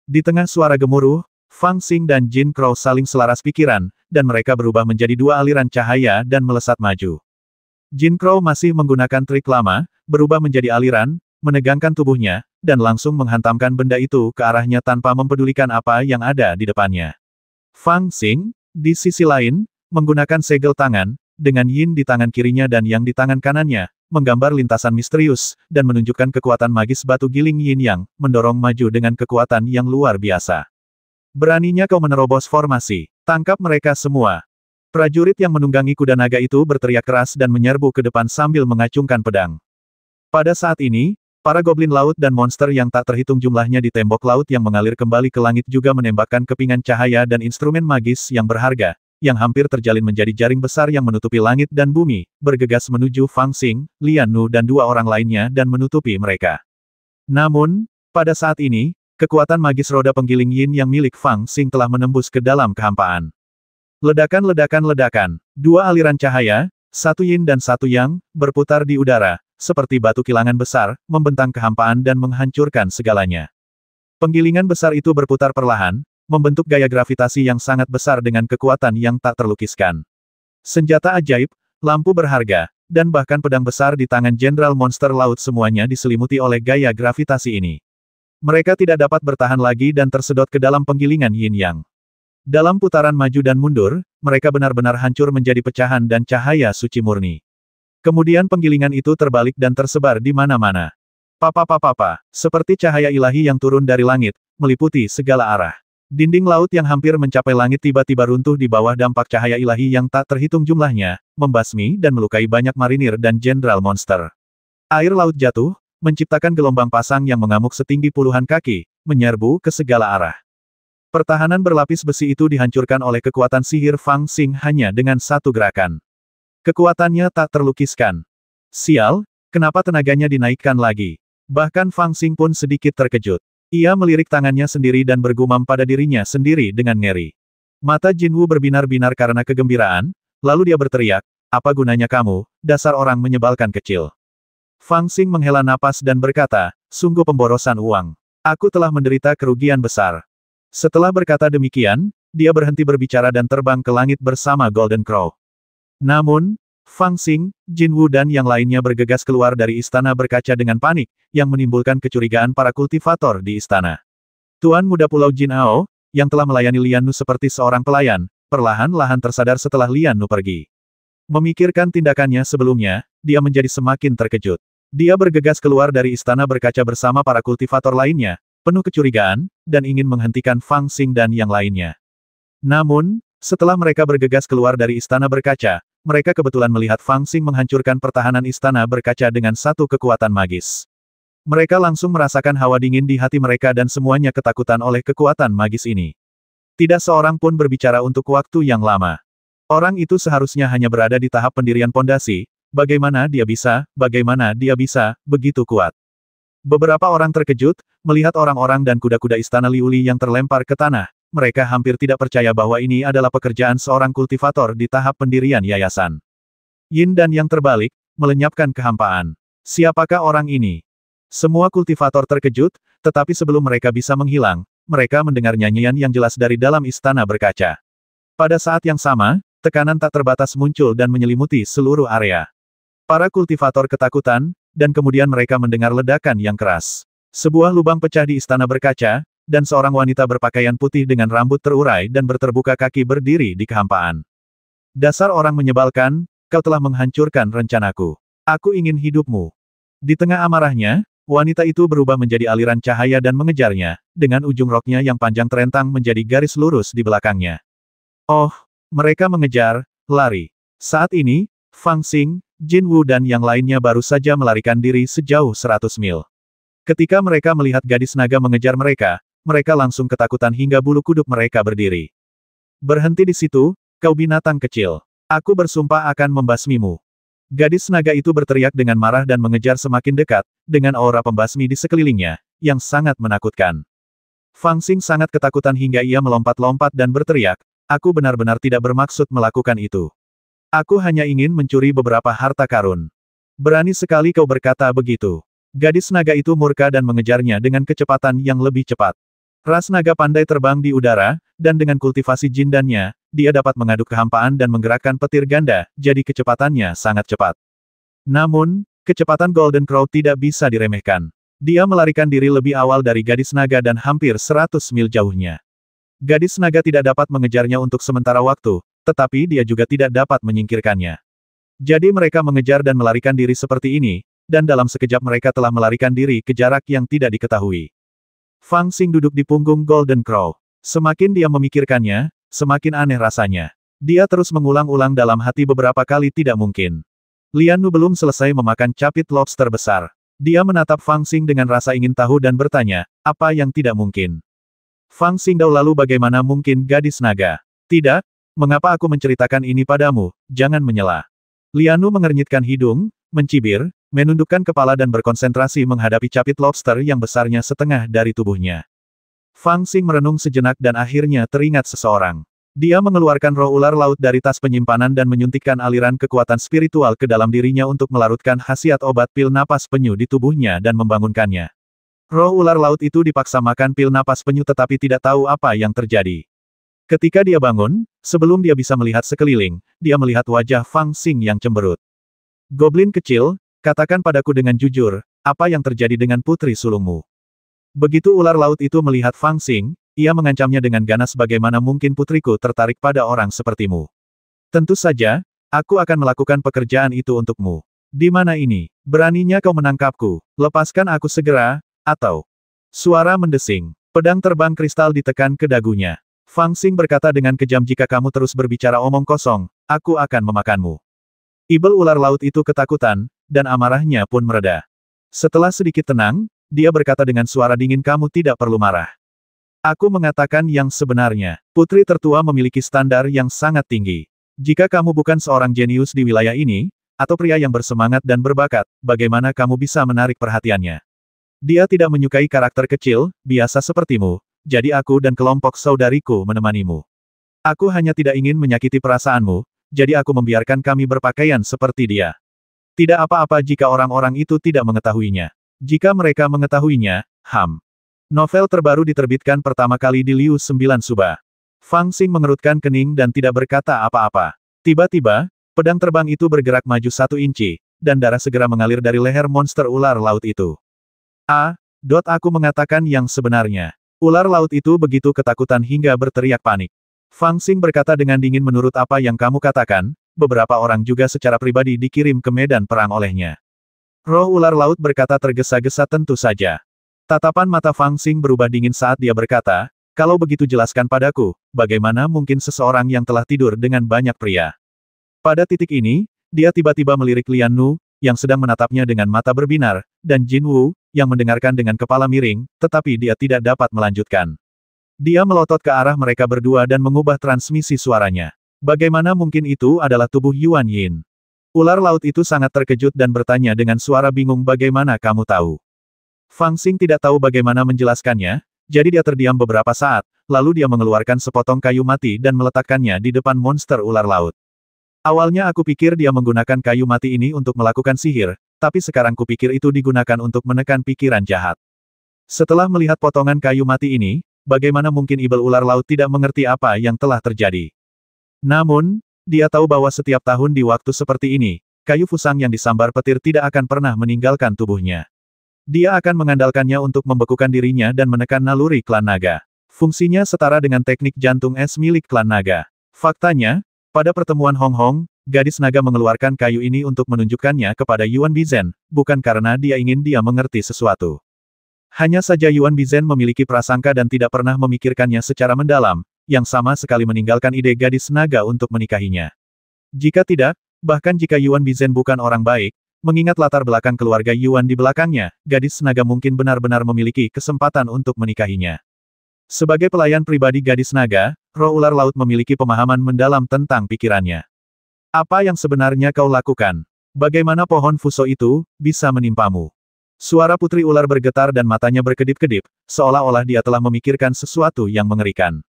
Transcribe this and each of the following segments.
Di tengah suara gemuruh, Fang Xing dan Jin Crow saling selaras pikiran, dan mereka berubah menjadi dua aliran cahaya dan melesat maju. Jin Crow masih menggunakan trik lama, berubah menjadi aliran, menegangkan tubuhnya, dan langsung menghantamkan benda itu ke arahnya tanpa mempedulikan apa yang ada di depannya. Fang Xing, di sisi lain, menggunakan segel tangan, dengan Yin di tangan kirinya dan Yang di tangan kanannya, menggambar lintasan misterius, dan menunjukkan kekuatan magis batu giling Yin Yang, mendorong maju dengan kekuatan yang luar biasa. Beraninya kau menerobos formasi. Tangkap mereka semua. Prajurit yang menunggangi kuda naga itu berteriak keras dan menyerbu ke depan sambil mengacungkan pedang. Pada saat ini, para goblin laut dan monster yang tak terhitung jumlahnya di tembok laut yang mengalir kembali ke langit juga menembakkan kepingan cahaya dan instrumen magis yang berharga, yang hampir terjalin menjadi jaring besar yang menutupi langit dan bumi, bergegas menuju Fang Xing, Lian Nu dan dua orang lainnya dan menutupi mereka. Namun, pada saat ini, kekuatan magis roda penggiling Yin yang milik Fang Xing telah menembus ke dalam kehampaan. Ledakan. Dua aliran cahaya, satu Yin dan satu Yang, berputar di udara, seperti batu kilangan besar, membentang kehampaan dan menghancurkan segalanya. Penggilingan besar itu berputar perlahan, membentuk gaya gravitasi yang sangat besar dengan kekuatan yang tak terlukiskan. Senjata ajaib, lampu berharga, dan bahkan pedang besar di tangan Jenderal Monster Laut semuanya diselimuti oleh gaya gravitasi ini. Mereka tidak dapat bertahan lagi dan tersedot ke dalam penggilingan Yin Yang. Dalam putaran maju dan mundur, mereka benar-benar hancur menjadi pecahan dan cahaya suci murni. Kemudian penggilingan itu terbalik dan tersebar di mana-mana. Seperti cahaya ilahi yang turun dari langit, meliputi segala arah. Dinding laut yang hampir mencapai langit tiba-tiba runtuh di bawah dampak cahaya ilahi yang tak terhitung jumlahnya, membasmi dan melukai banyak marinir dan jenderal monster. Air laut jatuh, menciptakan gelombang pasang yang mengamuk setinggi puluhan kaki, menyerbu ke segala arah. Pertahanan berlapis besi itu dihancurkan oleh kekuatan sihir Fang Xing hanya dengan satu gerakan. Kekuatannya tak terlukiskan. Sial, kenapa tenaganya dinaikkan lagi? Bahkan Fang Xing pun sedikit terkejut. Ia melirik tangannya sendiri dan bergumam pada dirinya sendiri dengan ngeri. Mata Jinwu berbinar-binar karena kegembiraan, lalu dia berteriak, apa gunanya kamu, dasar orang menyebalkan kecil. Fang Xing menghela napas dan berkata, sungguh pemborosan uang. Aku telah menderita kerugian besar. Setelah berkata demikian, dia berhenti berbicara dan terbang ke langit bersama Golden Crow. Namun, Fang Xing, Jinwu dan yang lainnya bergegas keluar dari istana berkaca dengan panik, yang menimbulkan kecurigaan para kultivator di istana. Tuan Muda Pulau Jin Ao, yang telah melayani Lian Nu seperti seorang pelayan, perlahan-lahan tersadar setelah Lian Nu pergi. Memikirkan tindakannya sebelumnya, dia menjadi semakin terkejut. Dia bergegas keluar dari istana berkaca bersama para kultivator lainnya, penuh kecurigaan, dan ingin menghentikan Fang Xing dan yang lainnya. Namun, setelah mereka bergegas keluar dari istana berkaca, mereka kebetulan melihat Fang Xing menghancurkan pertahanan istana berkaca dengan satu kekuatan magis. Mereka langsung merasakan hawa dingin di hati mereka dan semuanya ketakutan oleh kekuatan magis ini. Tidak seorang pun berbicara untuk waktu yang lama. Orang itu seharusnya hanya berada di tahap pendirian pondasi, bagaimana dia bisa, begitu kuat. Beberapa orang terkejut, melihat orang-orang dan kuda-kuda istana Liuli yang terlempar ke tanah, mereka hampir tidak percaya bahwa ini adalah pekerjaan seorang kultivator di tahap pendirian yayasan. Yin dan yang terbalik, melenyapkan kehampaan. Siapakah orang ini? Semua kultivator terkejut, tetapi sebelum mereka bisa menghilang, mereka mendengar nyanyian yang jelas dari dalam istana berkaca. Pada saat yang sama, tekanan tak terbatas muncul dan menyelimuti seluruh area. Para kultivator ketakutan, dan kemudian mereka mendengar ledakan yang keras. Sebuah lubang pecah di istana berkaca, dan seorang wanita berpakaian putih dengan rambut terurai dan berterbuka kaki berdiri di kehampaan. Dasar orang menyebalkan, kau telah menghancurkan rencanaku. Aku ingin hidupmu. Di tengah amarahnya, wanita itu berubah menjadi aliran cahaya dan mengejarnya, dengan ujung roknya yang panjang terentang menjadi garis lurus di belakangnya. Oh, mereka mengejar, lari. Saat ini, Fang Xing, Jinwu dan yang lainnya baru saja melarikan diri sejauh 100 mil. Ketika mereka melihat gadis naga mengejar mereka, mereka langsung ketakutan hingga bulu kuduk mereka berdiri. Berhenti di situ, kau binatang kecil. Aku bersumpah akan membasmimu. Gadis naga itu berteriak dengan marah dan mengejar semakin dekat, dengan aura pembasmi di sekelilingnya, yang sangat menakutkan. Fang Xing sangat ketakutan hingga ia melompat-lompat dan berteriak, aku benar-benar tidak bermaksud melakukan itu. Aku hanya ingin mencuri beberapa harta karun. Berani sekali kau berkata begitu. Gadis naga itu murka dan mengejarnya dengan kecepatan yang lebih cepat. Ras naga pandai terbang di udara, dan dengan kultivasi jindannya, dia dapat mengaduk kehampaan dan menggerakkan petir ganda, jadi kecepatannya sangat cepat. Namun, kecepatan Golden Crow tidak bisa diremehkan. Dia melarikan diri lebih awal dari gadis naga dan hampir 100 mil jauhnya. Gadis naga tidak dapat mengejarnya untuk sementara waktu, tetapi dia juga tidak dapat menyingkirkannya. Jadi mereka mengejar dan melarikan diri seperti ini, dan dalam sekejap mereka telah melarikan diri ke jarak yang tidak diketahui. Fang Xing duduk di punggung Golden Crow. Semakin dia memikirkannya, semakin aneh rasanya. Dia terus mengulang-ulang dalam hati beberapa kali tidak mungkin. Lian Nu belum selesai memakan capit lobster besar. Dia menatap Fang Xing dengan rasa ingin tahu dan bertanya, apa yang tidak mungkin? Fang Xing tahu lalu bagaimana mungkin gadis naga. Tidak, mengapa aku menceritakan ini padamu, jangan menyela. Lian Nu mengernyitkan hidung, mencibir, menundukkan kepala dan berkonsentrasi menghadapi capit lobster yang besarnya setengah dari tubuhnya. Fang Xing merenung sejenak dan akhirnya teringat seseorang. Dia mengeluarkan roh ular laut dari tas penyimpanan dan menyuntikkan aliran kekuatan spiritual ke dalam dirinya untuk melarutkan khasiat obat pil napas penyu di tubuhnya dan membangunkannya. Roh ular laut itu dipaksa makan pil napas penyu tetapi tidak tahu apa yang terjadi. Ketika dia bangun, sebelum dia bisa melihat sekeliling, dia melihat wajah Fang Xing yang cemberut. Goblin kecil, katakan padaku dengan jujur, apa yang terjadi dengan putri sulungmu? Begitu ular laut itu melihat Fang Xing, ia mengancamnya dengan ganas bagaimana mungkin putriku tertarik pada orang sepertimu. Tentu saja, aku akan melakukan pekerjaan itu untukmu. Di mana ini? Beraninya kau menangkapku? Lepaskan aku segera, atau... Suara mendesing. Pedang terbang kristal ditekan ke dagunya. Fang Xing berkata dengan kejam jika kamu terus berbicara omong kosong, aku akan memakanmu. Ibel ular laut itu ketakutan, dan amarahnya pun mereda. Setelah sedikit tenang, dia berkata dengan suara dingin kamu tidak perlu marah. Aku mengatakan yang sebenarnya, putri tertua memiliki standar yang sangat tinggi. Jika kamu bukan seorang jenius di wilayah ini, atau pria yang bersemangat dan berbakat, bagaimana kamu bisa menarik perhatiannya? Dia tidak menyukai karakter kecil, biasa sepertimu, jadi aku dan kelompok saudariku menemanimu. Aku hanya tidak ingin menyakiti perasaanmu, jadi aku membiarkan kami berpakaian seperti dia. Tidak apa-apa jika orang-orang itu tidak mengetahuinya. Jika mereka mengetahuinya, Novel terbaru diterbitkan pertama kali di Liu 9 Suba. Fang Xing mengerutkan kening dan tidak berkata apa-apa. Tiba-tiba, pedang terbang itu bergerak maju 1 inci, dan darah segera mengalir dari leher monster ular laut itu. Aku mengatakan yang sebenarnya. Ular laut itu begitu ketakutan hingga berteriak panik. Fang Xing berkata dengan dingin menurut apa yang kamu katakan, beberapa orang juga secara pribadi dikirim ke medan perang olehnya. Roh ular laut berkata tergesa-gesa tentu saja. Tatapan mata Fang Xing berubah dingin saat dia berkata, kalau begitu jelaskan padaku, bagaimana mungkin seseorang yang telah tidur dengan banyak pria. Pada titik ini, dia tiba-tiba melirik Lian Nu, yang sedang menatapnya dengan mata berbinar, dan Jin Wu, yang mendengarkan dengan kepala miring, tetapi dia tidak dapat melanjutkan. Dia melotot ke arah mereka berdua dan mengubah transmisi suaranya. Bagaimana mungkin itu adalah tubuh Yuan Yin? Ular laut itu sangat terkejut dan bertanya dengan suara bingung bagaimana kamu tahu. Fang Xing tidak tahu bagaimana menjelaskannya, jadi dia terdiam beberapa saat, lalu dia mengeluarkan sepotong kayu mati dan meletakkannya di depan monster ular laut. Awalnya aku pikir dia menggunakan kayu mati ini untuk melakukan sihir, tapi sekarang kupikir itu digunakan untuk menekan pikiran jahat. Setelah melihat potongan kayu mati ini, bagaimana mungkin ibel ular laut tidak mengerti apa yang telah terjadi? Namun, dia tahu bahwa setiap tahun di waktu seperti ini, kayu fusang yang disambar petir tidak akan pernah meninggalkan tubuhnya. Dia akan mengandalkannya untuk membekukan dirinya dan menekan naluri klan naga. Fungsinya setara dengan teknik jantung es milik klan naga. Faktanya, pada pertemuan Hong Hong, gadis naga mengeluarkan kayu ini untuk menunjukkannya kepada Yuan Bizhen, bukan karena dia ingin dia mengerti sesuatu. Hanya saja Yuan Bizhen memiliki prasangka dan tidak pernah memikirkannya secara mendalam, yang sama sekali meninggalkan ide gadis naga untuk menikahinya. Jika tidak, bahkan jika Yuan Bizhen bukan orang baik, mengingat latar belakang keluarga Yuan di belakangnya, gadis naga mungkin benar-benar memiliki kesempatan untuk menikahinya. Sebagai pelayan pribadi gadis naga, roh ular laut memiliki pemahaman mendalam tentang pikirannya. Apa yang sebenarnya kau lakukan? Bagaimana pohon fuso itu bisa menimpamu? Suara putri ular bergetar dan matanya berkedip-kedip, seolah-olah dia telah memikirkan sesuatu yang mengerikan.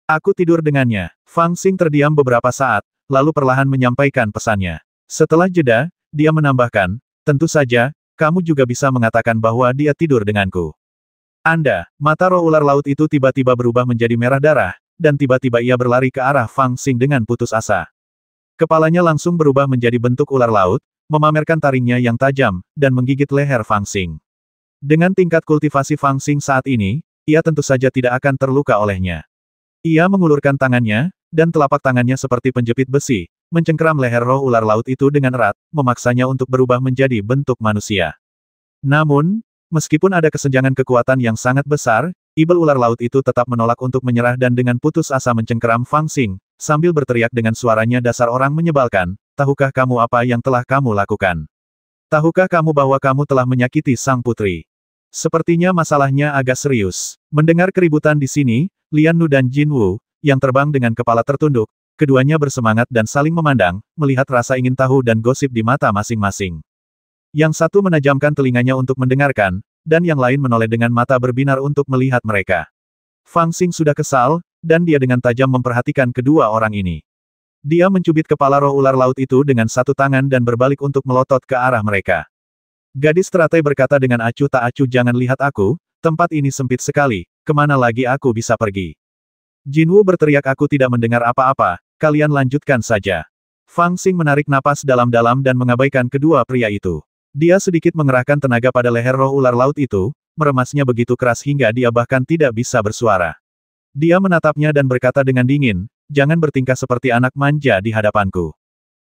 Aku tidur dengannya. Fang Xing terdiam beberapa saat, lalu perlahan menyampaikan pesannya. Setelah jeda, dia menambahkan, tentu saja, kamu juga bisa mengatakan bahwa dia tidur denganku. Mata roh ular laut itu tiba-tiba berubah menjadi merah darah, dan tiba-tiba ia berlari ke arah Fang Xing dengan putus asa. Kepalanya langsung berubah menjadi bentuk ular laut, memamerkan taringnya yang tajam, dan menggigit leher Fang Xing. Dengan tingkat kultivasi Fang Xing saat ini, ia tentu saja tidak akan terluka olehnya. Ia mengulurkan tangannya, dan telapak tangannya seperti penjepit besi, mencengkeram leher roh ular laut itu dengan erat, memaksanya untuk berubah menjadi bentuk manusia. Namun, meskipun ada kesenjangan kekuatan yang sangat besar, ibel ular laut itu tetap menolak untuk menyerah dan dengan putus asa mencengkeram Fang Xing, sambil berteriak dengan suaranya dasar orang menyebalkan, tahukah kamu apa yang telah kamu lakukan? Tahukah kamu bahwa kamu telah menyakiti sang putri? Sepertinya masalahnya agak serius. Mendengar keributan di sini, Lian Nu dan Jin Wu, yang terbang dengan kepala tertunduk, keduanya bersemangat dan saling memandang, melihat rasa ingin tahu dan gosip di mata masing-masing. Yang satu menajamkan telinganya untuk mendengarkan, dan yang lain menoleh dengan mata berbinar untuk melihat mereka. Fang Xing sudah kesal, dan dia dengan tajam memperhatikan kedua orang ini. Dia mencubit kepala roh ular laut itu dengan satu tangan dan berbalik untuk melotot ke arah mereka. Gadis teratai berkata dengan acuh tak acuh, jangan lihat aku, tempat ini sempit sekali, kemana lagi aku bisa pergi? Jinwu berteriak, aku tidak mendengar apa-apa, kalian lanjutkan saja. Fang Xing menarik napas dalam-dalam dan mengabaikan kedua pria itu. Dia sedikit mengerahkan tenaga pada leher roh ular laut itu, meremasnya begitu keras hingga dia bahkan tidak bisa bersuara. Dia menatapnya dan berkata dengan dingin, jangan bertingkah seperti anak manja di hadapanku.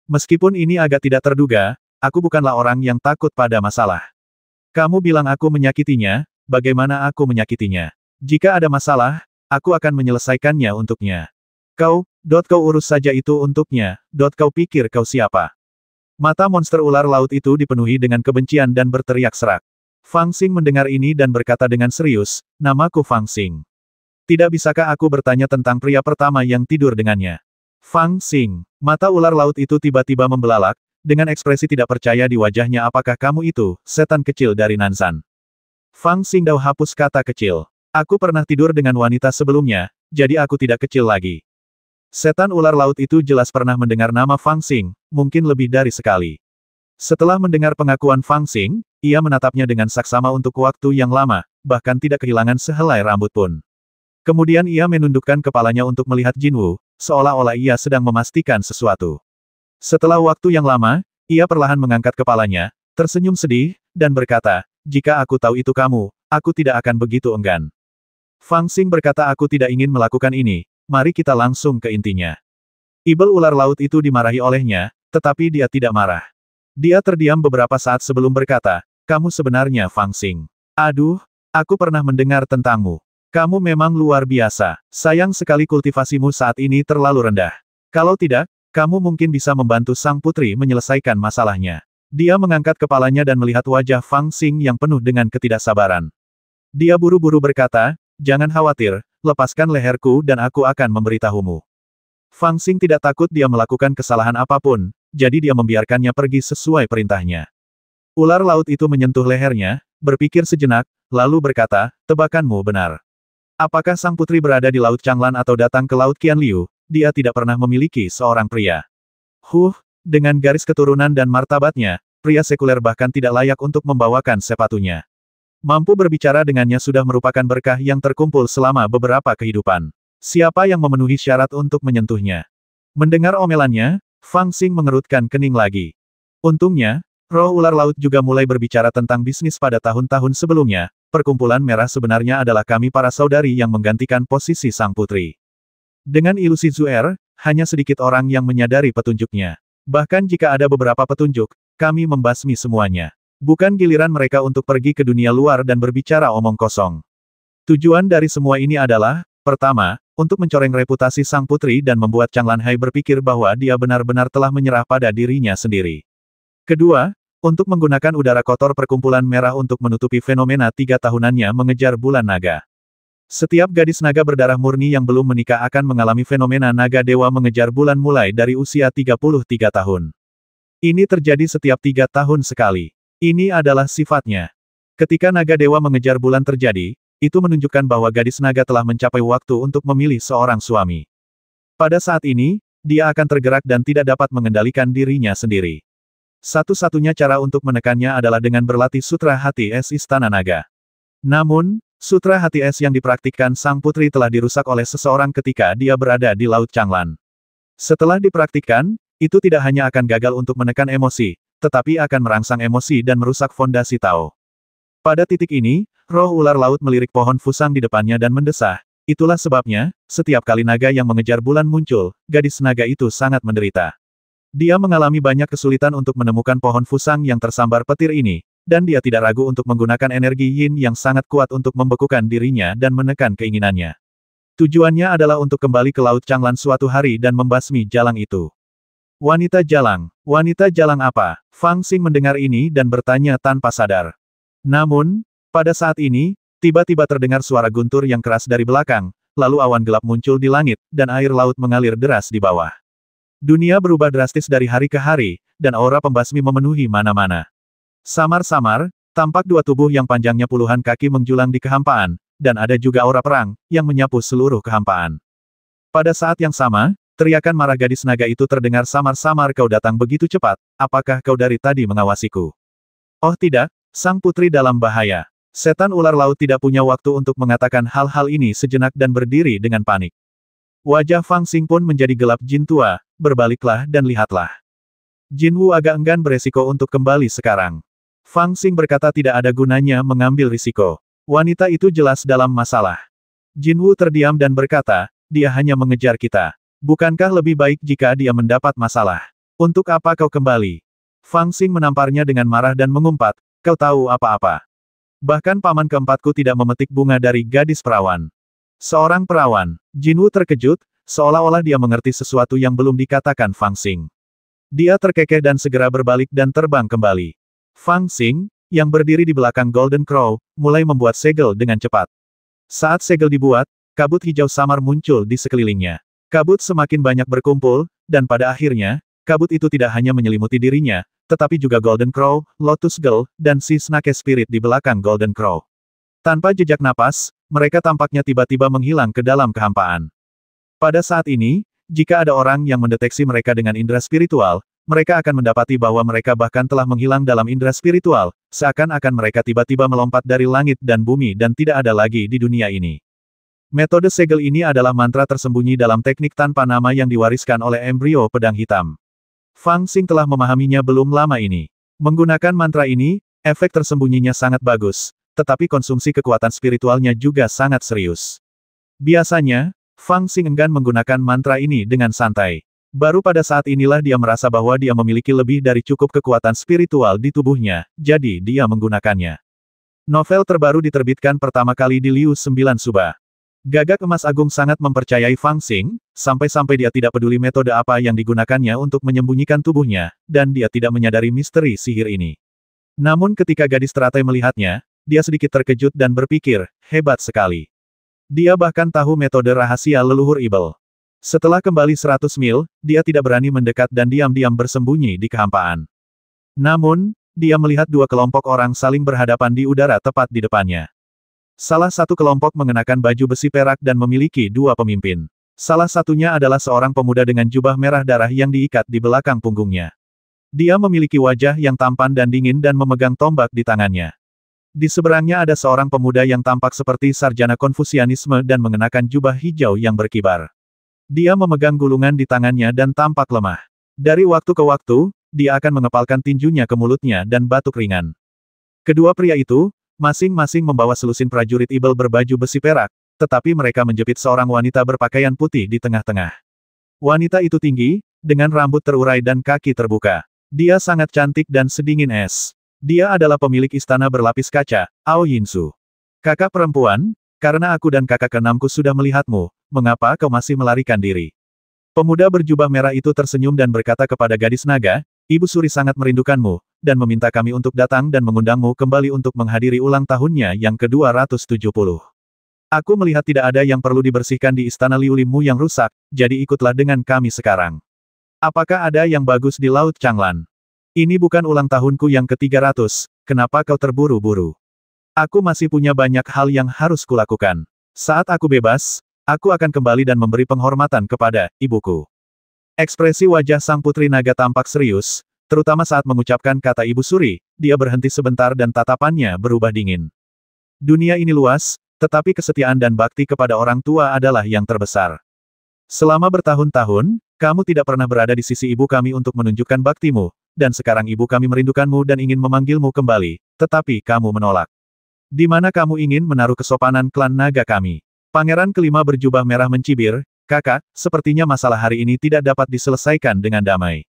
Meskipun ini agak tidak terduga, aku bukanlah orang yang takut pada masalah. Kamu bilang aku menyakitinya, bagaimana aku menyakitinya? Jika ada masalah, aku akan menyelesaikannya untuknya. Kau urus saja itu untuknya, kau pikir kau siapa? Mata monster ular laut itu dipenuhi dengan kebencian dan berteriak serak. Fang Xing mendengar ini dan berkata dengan serius, namaku Fang Xing. Tidak bisakah aku bertanya tentang pria pertama yang tidur dengannya? Fang Xing, mata ular laut itu tiba-tiba membelalak, dengan ekspresi tidak percaya di wajahnya, apakah kamu itu, setan kecil dari Nanzan? Fang Xing dau hapus kata kecil. Aku pernah tidur dengan wanita sebelumnya, jadi aku tidak kecil lagi. Setan ular laut itu jelas pernah mendengar nama Fang Xing, mungkin lebih dari sekali. Setelah mendengar pengakuan Fang Xing, ia menatapnya dengan saksama untuk waktu yang lama, bahkan tidak kehilangan sehelai rambut pun. Kemudian ia menundukkan kepalanya untuk melihat Jinwu, seolah-olah ia sedang memastikan sesuatu. Setelah waktu yang lama, ia perlahan mengangkat kepalanya, tersenyum sedih, dan berkata, jika aku tahu itu kamu, aku tidak akan begitu enggan. Fang Xing berkata, aku tidak ingin melakukan ini. Mari kita langsung ke intinya. Ibel ular laut itu dimarahi olehnya, tetapi dia tidak marah. Dia terdiam beberapa saat sebelum berkata, kamu sebenarnya Fang Xing. Aduh, aku pernah mendengar tentangmu. Kamu memang luar biasa. Sayang sekali kultivasimu saat ini terlalu rendah. Kalau tidak, kamu mungkin bisa membantu sang putri menyelesaikan masalahnya. Dia mengangkat kepalanya dan melihat wajah Fang Xing yang penuh dengan ketidaksabaran. Dia buru-buru berkata, jangan khawatir, lepaskan leherku dan aku akan memberitahumu. Fang Xing tidak takut dia melakukan kesalahan apapun, jadi dia membiarkannya pergi sesuai perintahnya. Ular laut itu menyentuh lehernya, berpikir sejenak, lalu berkata, tebakanmu benar. Apakah sang putri berada di Laut Changlan atau datang ke Laut Qianliu, dia tidak pernah memiliki seorang pria. Dengan garis keturunan dan martabatnya, pria sekuler bahkan tidak layak untuk membawakan sepatunya. Mampu berbicara dengannya sudah merupakan berkah yang terkumpul selama beberapa kehidupan. Siapa yang memenuhi syarat untuk menyentuhnya? Mendengar omelannya, Fang Xing mengerutkan kening lagi. Untungnya, roh ular laut juga mulai berbicara tentang bisnis pada tahun-tahun sebelumnya. Perkumpulan merah sebenarnya adalah kami para saudari yang menggantikan posisi sang putri. Dengan ilusi Zuer, hanya sedikit orang yang menyadari petunjuknya. Bahkan jika ada beberapa petunjuk, kami membasmi semuanya. Bukan giliran mereka untuk pergi ke dunia luar dan berbicara omong kosong. Tujuan dari semua ini adalah, pertama, untuk mencoreng reputasi sang putri dan membuat Changlan Hai berpikir bahwa dia benar-benar telah menyerah pada dirinya sendiri. Kedua, untuk menggunakan udara kotor perkumpulan merah untuk menutupi fenomena 3 tahunannya mengejar bulan naga. Setiap gadis naga berdarah murni yang belum menikah akan mengalami fenomena naga dewa mengejar bulan mulai dari usia 33 tahun. Ini terjadi setiap 3 tahun sekali. Ini adalah sifatnya. Ketika naga dewa mengejar bulan terjadi, itu menunjukkan bahwa gadis naga telah mencapai waktu untuk memilih seorang suami. Pada saat ini, dia akan tergerak dan tidak dapat mengendalikan dirinya sendiri. Satu-satunya cara untuk menekannya adalah dengan berlatih sutra hati es istana naga. Namun, Sutra hati es yang dipraktikkan sang putri telah dirusak oleh seseorang ketika dia berada di Laut Changlan. Setelah dipraktikkan, itu tidak hanya akan gagal untuk menekan emosi, tetapi akan merangsang emosi dan merusak fondasi Tao. Pada titik ini, roh ular laut melirik pohon fusang di depannya dan mendesah. Itulah sebabnya, setiap kali naga yang mengejar bulan muncul, gadis naga itu sangat menderita. Dia mengalami banyak kesulitan untuk menemukan pohon fusang yang tersambar petir ini, dan dia tidak ragu untuk menggunakan energi yin yang sangat kuat untuk membekukan dirinya dan menekan keinginannya. Tujuannya adalah untuk kembali ke Laut Changlan suatu hari dan membasmi jalang itu. Wanita jalang apa? Fang Xing mendengar ini dan bertanya tanpa sadar. Namun, pada saat ini, tiba-tiba terdengar suara guntur yang keras dari belakang, lalu awan gelap muncul di langit, dan air laut mengalir deras di bawah. Dunia berubah drastis dari hari ke hari, dan aura pembasmi memenuhi mana-mana. Samar-samar, tampak dua tubuh yang panjangnya puluhan kaki menjulang di kehampaan, dan ada juga aura perang, yang menyapu seluruh kehampaan. Pada saat yang sama, teriakan marah gadis naga itu terdengar samar-samar. Kau datang begitu cepat, apakah kau dari tadi mengawasiku? Oh tidak, sang putri dalam bahaya. Setan ular laut tidak punya waktu untuk mengatakan hal-hal ini sejenak dan berdiri dengan panik. Wajah Fang Xing pun menjadi gelap. Jin tua, berbaliklah dan lihatlah. Jin Wu agak enggan beresiko untuk kembali sekarang. Fang Xing berkata tidak ada gunanya mengambil risiko. Wanita itu jelas dalam masalah. Jin Wu terdiam dan berkata, dia hanya mengejar kita. Bukankah lebih baik jika dia mendapat masalah? Untuk apa kau kembali? Fang Xing menamparnya dengan marah dan mengumpat, kau tahu apa-apa? Bahkan paman keempatku tidak memetik bunga dari gadis perawan. Seorang perawan. Jin Wu terkejut, seolah-olah dia mengerti sesuatu yang belum dikatakan Fang Xing. Dia terkekeh dan segera berbalik dan terbang kembali. Fang Xing, yang berdiri di belakang Golden Crow, mulai membuat segel dengan cepat. Saat segel dibuat, kabut hijau samar muncul di sekelilingnya. Kabut semakin banyak berkumpul, dan pada akhirnya, kabut itu tidak hanya menyelimuti dirinya, tetapi juga Golden Crow, Lotus Girl, dan si Snake Spirit di belakang Golden Crow. Tanpa jejak napas, mereka tampaknya tiba-tiba menghilang ke dalam kehampaan. Pada saat ini, jika ada orang yang mendeteksi mereka dengan indera spiritual, mereka akan mendapati bahwa mereka bahkan telah menghilang dalam indera spiritual, seakan-akan mereka tiba-tiba melompat dari langit dan bumi dan tidak ada lagi di dunia ini. Metode segel ini adalah mantra tersembunyi dalam teknik tanpa nama yang diwariskan oleh embrio pedang hitam. Fang Xing telah memahaminya belum lama ini. Menggunakan mantra ini, efek tersembunyinya sangat bagus, tetapi konsumsi kekuatan spiritualnya juga sangat serius. Biasanya, Fang Xing enggan menggunakan mantra ini dengan santai. Baru pada saat inilah dia merasa bahwa dia memiliki lebih dari cukup kekuatan spiritual di tubuhnya, jadi dia menggunakannya. Novel terbaru diterbitkan pertama kali di Liu 9 Suba. Gagak emas agung sangat mempercayai Fang Xing, sampai-sampai dia tidak peduli metode apa yang digunakannya untuk menyembunyikan tubuhnya, dan dia tidak menyadari misteri sihir ini. Namun ketika gadis teratai melihatnya, dia sedikit terkejut dan berpikir, hebat sekali. Dia bahkan tahu metode rahasia leluhur Ibel. Setelah kembali 100 mil, dia tidak berani mendekat dan diam-diam bersembunyi di kehampaan. Namun, dia melihat dua kelompok orang saling berhadapan di udara tepat di depannya. Salah satu kelompok mengenakan baju besi perak dan memiliki dua pemimpin. Salah satunya adalah seorang pemuda dengan jubah merah darah yang diikat di belakang punggungnya. Dia memiliki wajah yang tampan dan dingin dan memegang tombak di tangannya. Di seberangnya ada seorang pemuda yang tampak seperti sarjana Konfusianisme dan mengenakan jubah hijau yang berkibar. Dia memegang gulungan di tangannya dan tampak lemah. Dari waktu ke waktu, dia akan mengepalkan tinjunya ke mulutnya dan batuk ringan. Kedua pria itu, masing-masing membawa selusin prajurit Ibel berbaju besi perak, tetapi mereka menjepit seorang wanita berpakaian putih di tengah-tengah. Wanita itu tinggi, dengan rambut terurai dan kaki terbuka. Dia sangat cantik dan sedingin es. Dia adalah pemilik istana berlapis kaca, Ao Yinsu. Kakak perempuan, karena aku dan kakak keenamku sudah melihatmu, mengapa kau masih melarikan diri? Pemuda berjubah merah itu tersenyum dan berkata kepada gadis naga, Ibu Suri sangat merindukanmu, dan meminta kami untuk datang dan mengundangmu kembali untuk menghadiri ulang tahunnya yang ke-270. Aku melihat tidak ada yang perlu dibersihkan di istana Liulimu yang rusak, jadi ikutlah dengan kami sekarang. Apakah ada yang bagus di Laut Changlan? Ini bukan ulang tahunku yang ke-300, kenapa kau terburu-buru? Aku masih punya banyak hal yang harus kulakukan. Saat aku bebas, aku akan kembali dan memberi penghormatan kepada ibuku. Ekspresi wajah sang putri naga tampak serius, terutama saat mengucapkan kata Ibu Suri, dia berhenti sebentar dan tatapannya berubah dingin. Dunia ini luas, tetapi kesetiaan dan bakti kepada orang tua adalah yang terbesar. Selama bertahun-tahun, kamu tidak pernah berada di sisi ibu kami untuk menunjukkan baktimu, dan sekarang ibu kami merindukanmu dan ingin memanggilmu kembali, tetapi kamu menolak. Di mana kamu ingin menaruh kesopanan klan naga kami? Pangeran kelima berjubah merah mencibir, kakak, sepertinya masalah hari ini tidak dapat diselesaikan dengan damai.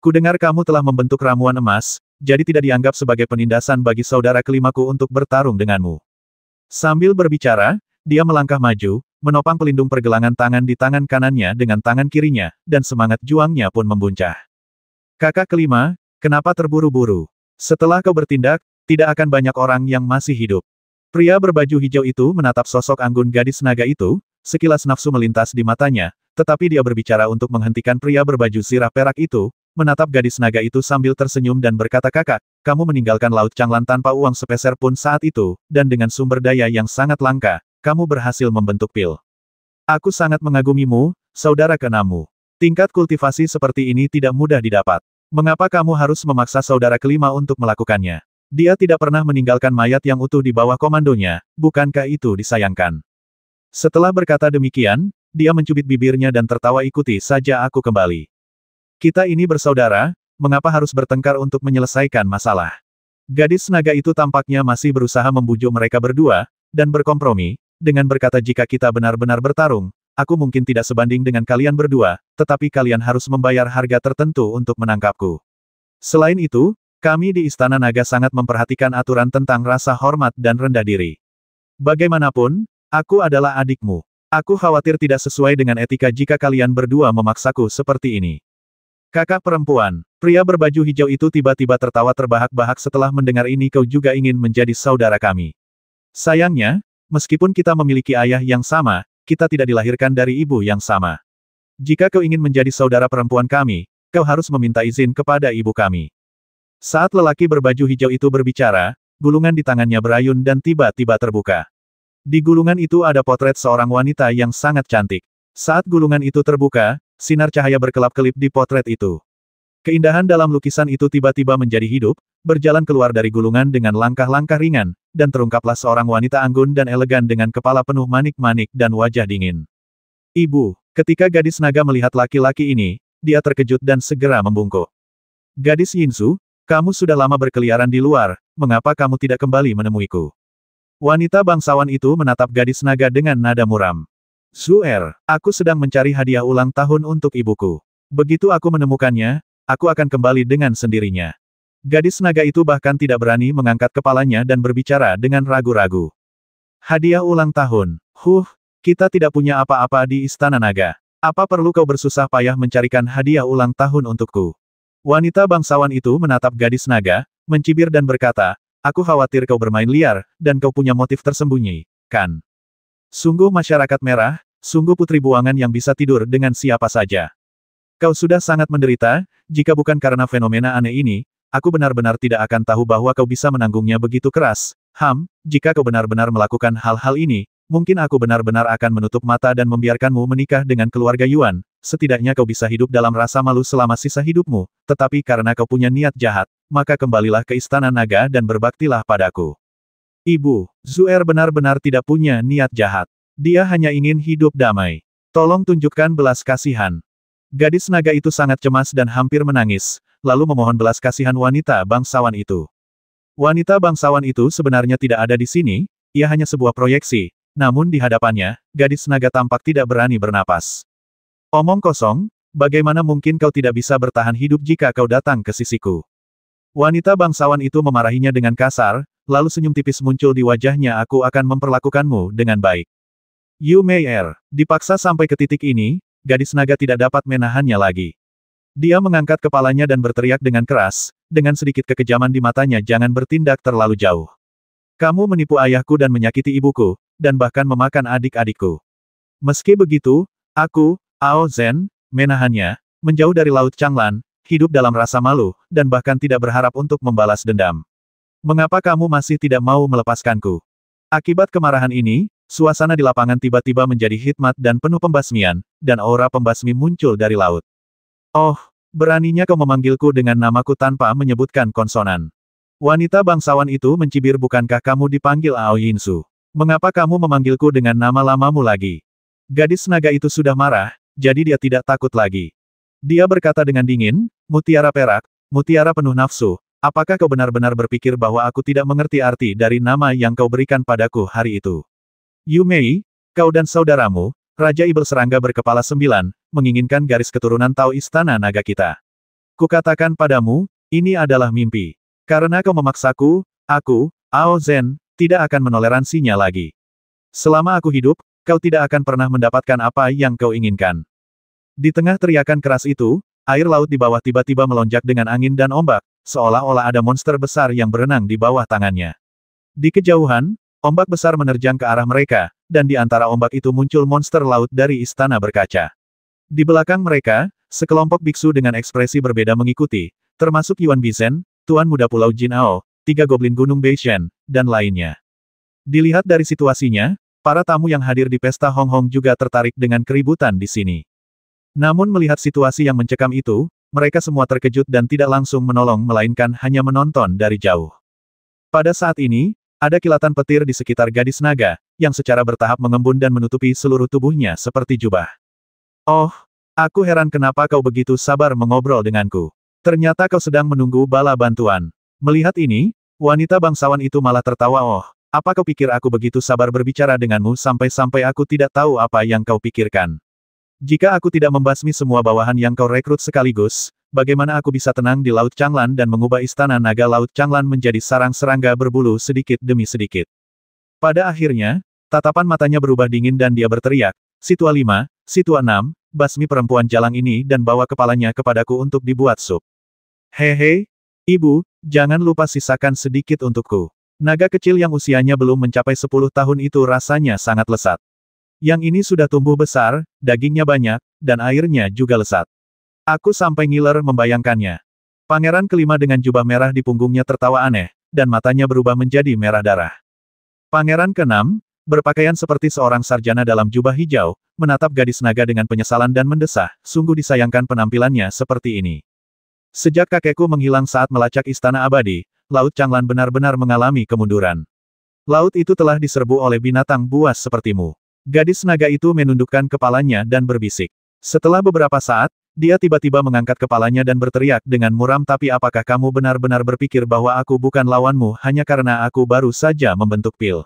Kudengar kamu telah membentuk ramuan emas, jadi tidak dianggap sebagai penindasan bagi saudara kelimaku untuk bertarung denganmu. Sambil berbicara, dia melangkah maju, menopang pelindung pergelangan tangan di tangan kanannya dengan tangan kirinya, dan semangat juangnya pun membuncah. Kakak kelima, kenapa terburu-buru? Setelah kau bertindak, tidak akan banyak orang yang masih hidup. Pria berbaju hijau itu menatap sosok anggun gadis naga itu, sekilas nafsu melintas di matanya, tetapi dia berbicara untuk menghentikan pria berbaju zirah perak itu, menatap gadis naga itu sambil tersenyum dan berkata kakak, kamu meninggalkan Laut Changlan tanpa uang sepeser pun saat itu, dan dengan sumber daya yang sangat langka, kamu berhasil membentuk pil. Aku sangat mengagumimu, saudara keenammu. Tingkat kultivasi seperti ini tidak mudah didapat. Mengapa kamu harus memaksa saudara kelima untuk melakukannya? Dia tidak pernah meninggalkan mayat yang utuh di bawah komandonya, bukankah itu disayangkan? Setelah berkata demikian, dia mencubit bibirnya dan tertawa ikuti saja aku kembali. Kita ini bersaudara, mengapa harus bertengkar untuk menyelesaikan masalah? Gadis naga itu tampaknya masih berusaha membujuk mereka berdua, dan berkompromi, dengan berkata jika kita benar-benar bertarung, aku mungkin tidak sebanding dengan kalian berdua, tetapi kalian harus membayar harga tertentu untuk menangkapku. Selain itu, kami di Istana Naga sangat memperhatikan aturan tentang rasa hormat dan rendah diri. Bagaimanapun, aku adalah adikmu. Aku khawatir tidak sesuai dengan etika jika kalian berdua memaksaku seperti ini. Kakak perempuan, pria berbaju hijau itu tiba-tiba tertawa terbahak-bahak setelah mendengar ini kau juga ingin menjadi saudara kami. Sayangnya, meskipun kita memiliki ayah yang sama, kita tidak dilahirkan dari ibu yang sama. Jika kau ingin menjadi saudara perempuan kami, kau harus meminta izin kepada ibu kami. Saat lelaki berbaju hijau itu berbicara, gulungan di tangannya berayun dan tiba-tiba terbuka. Di gulungan itu ada potret seorang wanita yang sangat cantik. Saat gulungan itu terbuka, sinar cahaya berkelap-kelip di potret itu. Keindahan dalam lukisan itu tiba-tiba menjadi hidup, berjalan keluar dari gulungan dengan langkah-langkah ringan, dan terungkaplah seorang wanita anggun dan elegan dengan kepala penuh manik-manik dan wajah dingin. Ibu, ketika gadis naga melihat laki-laki ini, dia terkejut dan segera membungkuk. Gadis Yinzu, kamu sudah lama berkeliaran di luar, mengapa kamu tidak kembali menemuiku? Wanita bangsawan itu menatap gadis naga dengan nada muram. Zuer, aku sedang mencari hadiah ulang tahun untuk ibuku. Begitu aku menemukannya, aku akan kembali dengan sendirinya. Gadis naga itu bahkan tidak berani mengangkat kepalanya dan berbicara dengan ragu-ragu. Hadiah ulang tahun. Kita tidak punya apa-apa di Istana Naga. Apa perlu kau bersusah payah mencarikan hadiah ulang tahun untukku? Wanita bangsawan itu menatap gadis naga, mencibir dan berkata, aku khawatir kau bermain liar, dan kau punya motif tersembunyi, kan? Sungguh masyarakat merah, sungguh putri buangan yang bisa tidur dengan siapa saja. Kau sudah sangat menderita, jika bukan karena fenomena aneh ini, aku benar-benar tidak akan tahu bahwa kau bisa menanggungnya begitu keras. Jika kau benar-benar melakukan hal-hal ini, mungkin aku benar-benar akan menutup mata dan membiarkanmu menikah dengan keluarga Yuan. Setidaknya kau bisa hidup dalam rasa malu selama sisa hidupmu, tetapi karena kau punya niat jahat, maka kembalilah ke Istana Naga dan berbaktilah padaku. Ibu, Zuer benar-benar tidak punya niat jahat. Dia hanya ingin hidup damai. Tolong tunjukkan belas kasihan. Gadis naga itu sangat cemas dan hampir menangis, lalu memohon belas kasihan wanita bangsawan itu. Wanita bangsawan itu sebenarnya tidak ada di sini, ia hanya sebuah proyeksi, namun di hadapannya, gadis naga tampak tidak berani bernapas. Omong kosong, bagaimana mungkin kau tidak bisa bertahan hidup jika kau datang ke sisiku? Wanita bangsawan itu memarahinya dengan kasar, lalu senyum tipis muncul di wajahnya aku akan memperlakukanmu dengan baik. Yu Meier, dipaksa sampai ke titik ini, gadis naga tidak dapat menahannya lagi. Dia mengangkat kepalanya dan berteriak dengan keras, dengan sedikit kekejaman di matanya jangan bertindak terlalu jauh. Kamu menipu ayahku dan menyakiti ibuku, dan bahkan memakan adik-adikku. Meski begitu, aku, Ao Zhen, menahannya, menjauh dari Laut Changlan, hidup dalam rasa malu, dan bahkan tidak berharap untuk membalas dendam. Mengapa kamu masih tidak mau melepaskanku? Akibat kemarahan ini, suasana di lapangan tiba-tiba menjadi hikmat dan penuh pembasmian, dan aura pembasmi muncul dari laut. Oh, beraninya kau memanggilku dengan namaku tanpa menyebutkan konsonan. Wanita bangsawan itu mencibir bukankah kamu dipanggil Ao Yinsu? Mengapa kamu memanggilku dengan nama lamamu lagi? Gadis naga itu sudah marah, jadi dia tidak takut lagi. Dia berkata dengan dingin, mutiara perak, mutiara penuh nafsu, apakah kau benar-benar berpikir bahwa aku tidak mengerti arti dari nama yang kau berikan padaku hari itu? Yu Mei, kau dan saudaramu, Raja Ibel Serangga berkepala 9, menginginkan garis keturunan Tao Istana Naga kita. Kukatakan padamu, ini adalah mimpi. Karena kau memaksaku, aku, Ao Zhen, tidak akan menoleransinya lagi. Selama aku hidup, kau tidak akan pernah mendapatkan apa yang kau inginkan. Di tengah teriakan keras itu, air laut di bawah tiba-tiba melonjak dengan angin dan ombak, seolah-olah ada monster besar yang berenang di bawah tangannya. Di kejauhan, ombak besar menerjang ke arah mereka, dan di antara ombak itu muncul monster laut dari istana berkaca. Di belakang mereka, sekelompok biksu dengan ekspresi berbeda mengikuti, termasuk Yuan Bizen, Tuan Muda Pulau Jinao, 3 Goblin Gunung Beishen, dan lainnya. Dilihat dari situasinya, para tamu yang hadir di pesta Hong Hong juga tertarik dengan keributan di sini. Namun melihat situasi yang mencekam itu, mereka semua terkejut dan tidak langsung menolong melainkan hanya menonton dari jauh. Pada saat ini, ada kilatan petir di sekitar gadis naga, yang secara bertahap mengembun dan menutupi seluruh tubuhnya seperti jubah. Oh, aku heran kenapa kau begitu sabar mengobrol denganku. Ternyata kau sedang menunggu bala bantuan. Melihat ini, wanita bangsawan itu malah tertawa. Oh, apa kau pikir aku begitu sabar berbicara denganmu sampai-sampai aku tidak tahu apa yang kau pikirkan? Jika aku tidak membasmi semua bawahan yang kau rekrut sekaligus, bagaimana aku bisa tenang di Laut Changlan dan mengubah istana naga Laut Changlan menjadi sarang serangga berbulu sedikit demi sedikit? Pada akhirnya, tatapan matanya berubah dingin dan dia berteriak, "Situa 5, Situa 6, basmi perempuan jalang ini dan bawa kepalanya kepadaku untuk dibuat sup." Hehe, ibu, jangan lupa sisakan sedikit untukku. Naga kecil yang usianya belum mencapai 10 tahun itu rasanya sangat lesat. Yang ini sudah tumbuh besar, dagingnya banyak, dan airnya juga lesat. Aku sampai ngiler membayangkannya. Pangeran kelima dengan jubah merah di punggungnya tertawa aneh, dan matanya berubah menjadi merah darah. Pangeran keenam, berpakaian seperti seorang sarjana dalam jubah hijau, menatap gadis naga dengan penyesalan dan mendesah, sungguh disayangkan penampilannya seperti ini. Sejak kakekku menghilang saat melacak istana abadi, Laut Changlan benar-benar mengalami kemunduran. Laut itu telah diserbu oleh binatang buas sepertimu. Gadis naga itu menundukkan kepalanya dan berbisik. Setelah beberapa saat, dia tiba-tiba mengangkat kepalanya dan berteriak dengan muram, "Tapi apakah kamu benar-benar berpikir bahwa aku bukan lawanmu hanya karena aku baru saja membentuk pil?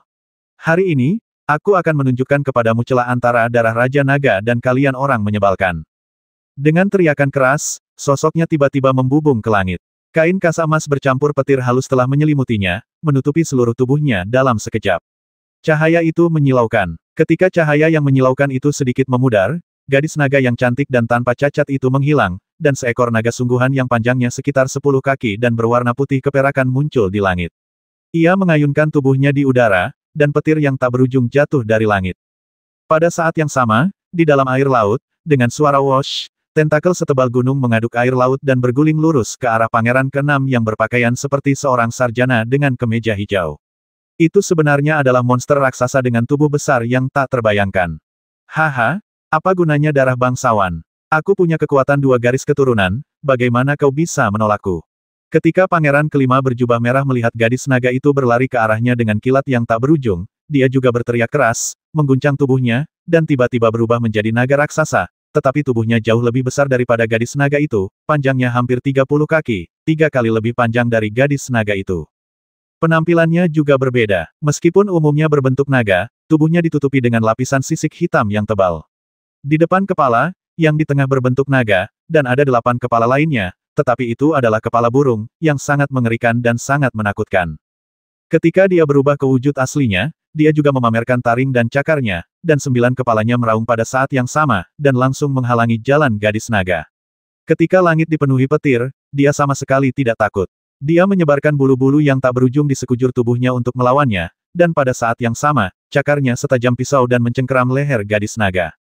Hari ini, aku akan menunjukkan kepadamu celah antara darah Raja Naga dan kalian orang menyebalkan." Dengan teriakan keras, sosoknya tiba-tiba membubung ke langit. Kain kas emas bercampur petir halus telah menyelimutinya, menutupi seluruh tubuhnya dalam sekejap. Cahaya itu menyilaukan. Ketika cahaya yang menyilaukan itu sedikit memudar, gadis naga yang cantik dan tanpa cacat itu menghilang, dan seekor naga sungguhan yang panjangnya sekitar 10 kaki dan berwarna putih keperakan muncul di langit. Ia mengayunkan tubuhnya di udara, dan petir yang tak berujung jatuh dari langit. Pada saat yang sama, di dalam air laut, dengan suara whoosh, tentakel setebal gunung mengaduk air laut dan berguling lurus ke arah pangeran keenam yang berpakaian seperti seorang sarjana dengan kemeja hijau. Itu sebenarnya adalah monster raksasa dengan tubuh besar yang tak terbayangkan. Haha, apa gunanya darah bangsawan? Aku punya kekuatan 2 garis keturunan, bagaimana kau bisa menolakku? Ketika pangeran kelima berjubah merah melihat gadis naga itu berlari ke arahnya dengan kilat yang tak berujung, dia juga berteriak keras, mengguncang tubuhnya, dan tiba-tiba berubah menjadi naga raksasa, tetapi tubuhnya jauh lebih besar daripada gadis naga itu, panjangnya hampir 30 kaki, 3 kali lebih panjang dari gadis naga itu. Penampilannya juga berbeda. Meskipun umumnya berbentuk naga, tubuhnya ditutupi dengan lapisan sisik hitam yang tebal. Di depan kepala, yang di tengah berbentuk naga, dan ada 8 kepala lainnya, tetapi itu adalah kepala burung, yang sangat mengerikan dan sangat menakutkan. Ketika dia berubah ke wujud aslinya, dia juga memamerkan taring dan cakarnya, dan 9 kepalanya meraung pada saat yang sama, dan langsung menghalangi jalan gadis naga. Ketika langit dipenuhi petir, dia sama sekali tidak takut. Dia menyebarkan bulu-bulu yang tak berujung di sekujur tubuhnya untuk melawannya, dan pada saat yang sama, cakarnya setajam pisau dan mencengkeram leher gadis naga.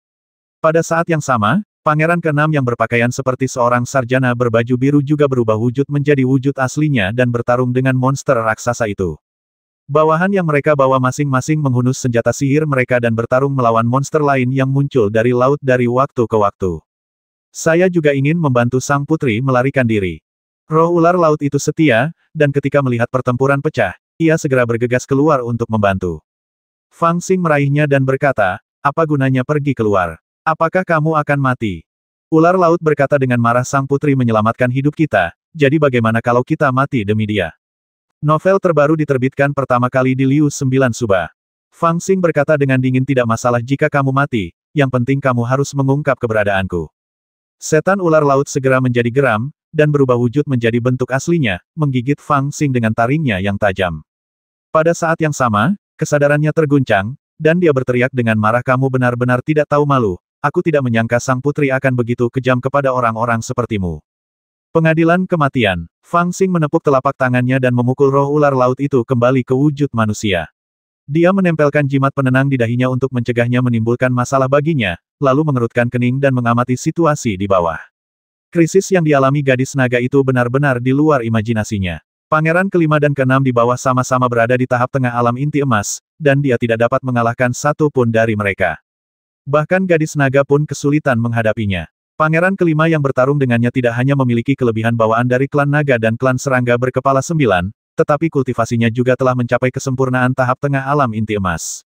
Pada saat yang sama, pangeran keenam yang berpakaian seperti seorang sarjana berbaju biru juga berubah wujud menjadi wujud aslinya dan bertarung dengan monster raksasa itu. Bawahan yang mereka bawa masing-masing menghunus senjata sihir mereka dan bertarung melawan monster lain yang muncul dari laut dari waktu ke waktu. Saya juga ingin membantu sang putri melarikan diri. Roh ular laut itu setia, dan ketika melihat pertempuran pecah, ia segera bergegas keluar untuk membantu. Fang Xing meraihnya dan berkata, apa gunanya pergi keluar? Apakah kamu akan mati? Ular laut berkata dengan marah, sang putri menyelamatkan hidup kita, jadi bagaimana kalau kita mati demi dia? Novel terbaru diterbitkan pertama kali di Liu 9 Suba. Fang Xing berkata dengan dingin, tidak masalah jika kamu mati, yang penting kamu harus mengungkap keberadaanku. Setan ular laut segera menjadi geram, dan berubah wujud menjadi bentuk aslinya, menggigit Fang Xing dengan taringnya yang tajam. Pada saat yang sama, kesadarannya terguncang, dan dia berteriak dengan marah, kamu benar-benar tidak tahu malu, aku tidak menyangka sang putri akan begitu kejam kepada orang-orang sepertimu. Pengadilan kematian. Fang Xing menepuk telapak tangannya dan memukul roh ular laut itu kembali ke wujud manusia. Dia menempelkan jimat penenang di dahinya untuk mencegahnya menimbulkan masalah baginya, lalu mengerutkan kening dan mengamati situasi di bawah. Krisis yang dialami gadis naga itu benar-benar di luar imajinasinya. Pangeran kelima dan keenam di bawah sama-sama berada di tahap tengah alam inti emas, dan dia tidak dapat mengalahkan satu pun dari mereka. Bahkan gadis naga pun kesulitan menghadapinya. Pangeran kelima yang bertarung dengannya tidak hanya memiliki kelebihan bawaan dari klan naga dan klan serangga berkepala 9, tetapi kultivasinya juga telah mencapai kesempurnaan tahap tengah alam inti emas.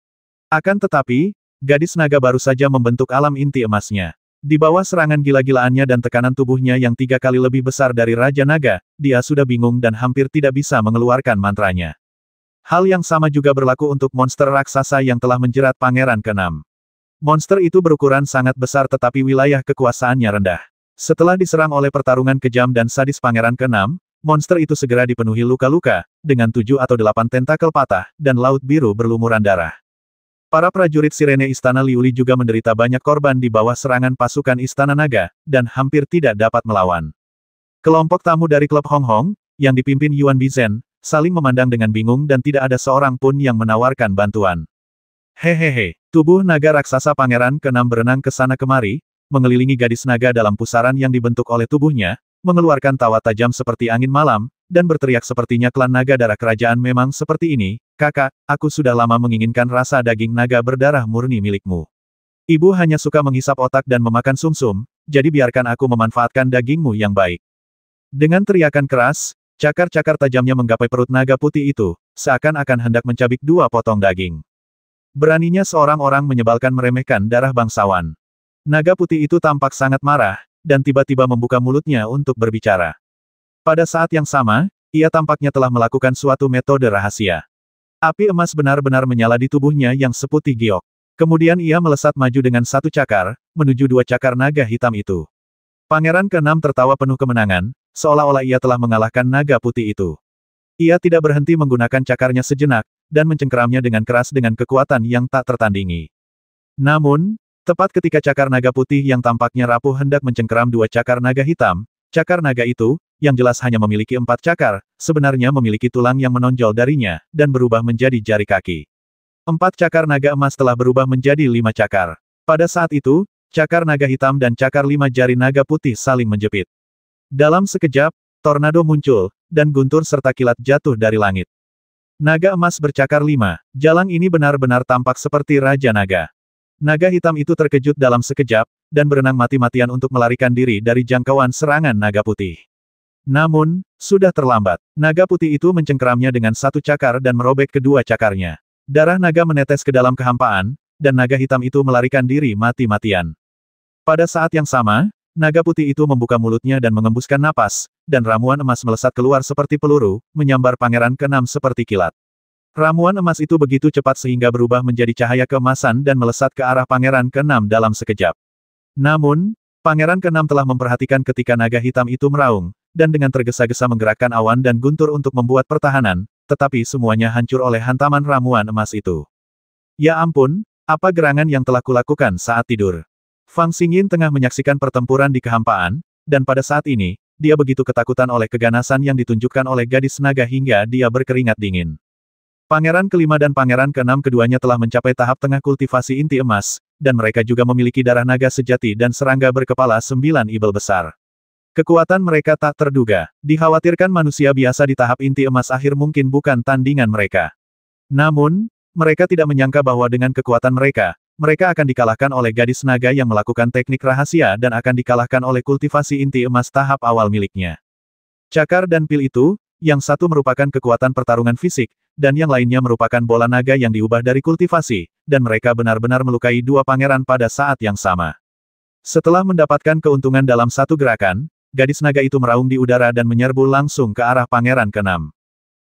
Akan tetapi, gadis naga baru saja membentuk alam inti emasnya. Di bawah serangan gila-gilaannya dan tekanan tubuhnya yang 3 kali lebih besar dari Raja Naga, dia sudah bingung dan hampir tidak bisa mengeluarkan mantranya. Hal yang sama juga berlaku untuk monster raksasa yang telah menjerat Pangeran ke-6. Monster itu berukuran sangat besar tetapi wilayah kekuasaannya rendah. Setelah diserang oleh pertarungan kejam dan sadis Pangeran ke-6, monster itu segera dipenuhi luka-luka, dengan 7 atau 8 tentakel patah, dan laut biru berlumuran darah. Para prajurit Sirene Istana Liuli juga menderita banyak korban di bawah serangan pasukan Istana Naga, dan hampir tidak dapat melawan. Kelompok tamu dari klub Hong Hong, yang dipimpin Yuan Bizhen, saling memandang dengan bingung dan tidak ada seorang pun yang menawarkan bantuan. Hehehe, tubuh naga raksasa Pangeran ke-6 berenang ke sana kemari, mengelilingi gadis naga dalam pusaran yang dibentuk oleh tubuhnya, mengeluarkan tawa tajam seperti angin malam, dan berteriak, sepertinya klan naga darah kerajaan memang seperti ini, kakak, aku sudah lama menginginkan rasa daging naga berdarah murni milikmu. Ibu hanya suka menghisap otak dan memakan sumsum, jadi biarkan aku memanfaatkan dagingmu yang baik. Dengan teriakan keras, cakar-cakar tajamnya menggapai perut naga putih itu, seakan-akan hendak mencabik 2 potong daging. Beraninya seorang orang menyebalkan meremehkan darah bangsawan. Naga putih itu tampak sangat marah, dan tiba-tiba membuka mulutnya untuk berbicara. Pada saat yang sama, ia tampaknya telah melakukan suatu metode rahasia. Api emas benar-benar menyala di tubuhnya yang seputih giok. Kemudian ia melesat maju dengan 1 cakar, menuju 2 cakar naga hitam itu. Pangeran ke-6 tertawa penuh kemenangan, seolah-olah ia telah mengalahkan naga putih itu. Ia tidak berhenti menggunakan cakarnya sejenak, dan mencengkeramnya dengan keras dengan kekuatan yang tak tertandingi. Namun, tepat ketika cakar naga putih yang tampaknya rapuh hendak mencengkeram 2 cakar naga hitam, cakar naga itu, yang jelas hanya memiliki 4 cakar, sebenarnya memiliki tulang yang menonjol darinya, dan berubah menjadi jari kaki. 4 cakar naga emas telah berubah menjadi 5 cakar. Pada saat itu, cakar naga hitam dan cakar 5 jari naga putih saling menjepit. Dalam sekejap, tornado muncul, dan guntur serta kilat jatuh dari langit. Naga emas bercakar 5, jalang ini benar-benar tampak seperti Raja Naga. Naga hitam itu terkejut dalam sekejap, dan berenang mati-matian untuk melarikan diri dari jangkauan serangan naga putih. Namun, sudah terlambat. Naga putih itu mencengkeramnya dengan 1 cakar dan merobek kedua cakarnya. Darah naga menetes ke dalam kehampaan, dan naga hitam itu melarikan diri mati-matian. Pada saat yang sama, naga putih itu membuka mulutnya dan mengembuskan napas, dan ramuan emas melesat keluar seperti peluru, menyambar Pangeran ke-6 seperti kilat. Ramuan emas itu begitu cepat sehingga berubah menjadi cahaya keemasan dan melesat ke arah Pangeran ke-6 dalam sekejap. Namun, Pangeran ke-6 telah memperhatikan ketika naga hitam itu meraung, dan dengan tergesa-gesa menggerakkan awan dan guntur untuk membuat pertahanan, tetapi semuanya hancur oleh hantaman ramuan emas itu. Ya ampun, apa gerangan yang telah kulakukan saat tidur? Fang Xingyin tengah menyaksikan pertempuran di kehampaan, dan pada saat ini, dia begitu ketakutan oleh keganasan yang ditunjukkan oleh gadis naga hingga dia berkeringat dingin. Pangeran kelima dan Pangeran ke-6 keduanya telah mencapai tahap tengah kultivasi inti emas, dan mereka juga memiliki darah naga sejati dan serangga berkepala 9 ibel besar. Kekuatan mereka tak terduga. Dikhawatirkan manusia biasa di tahap inti emas akhir mungkin bukan tandingan mereka. Namun, mereka tidak menyangka bahwa dengan kekuatan mereka, mereka akan dikalahkan oleh gadis naga yang melakukan teknik rahasia dan akan dikalahkan oleh kultivasi inti emas tahap awal miliknya. Cakar dan pil itu, yang satu merupakan kekuatan pertarungan fisik, dan yang lainnya merupakan bola naga yang diubah dari kultivasi, dan mereka benar-benar melukai dua pangeran pada saat yang sama. Setelah mendapatkan keuntungan dalam satu gerakan, gadis naga itu meraung di udara dan menyerbu langsung ke arah pangeran ke-6.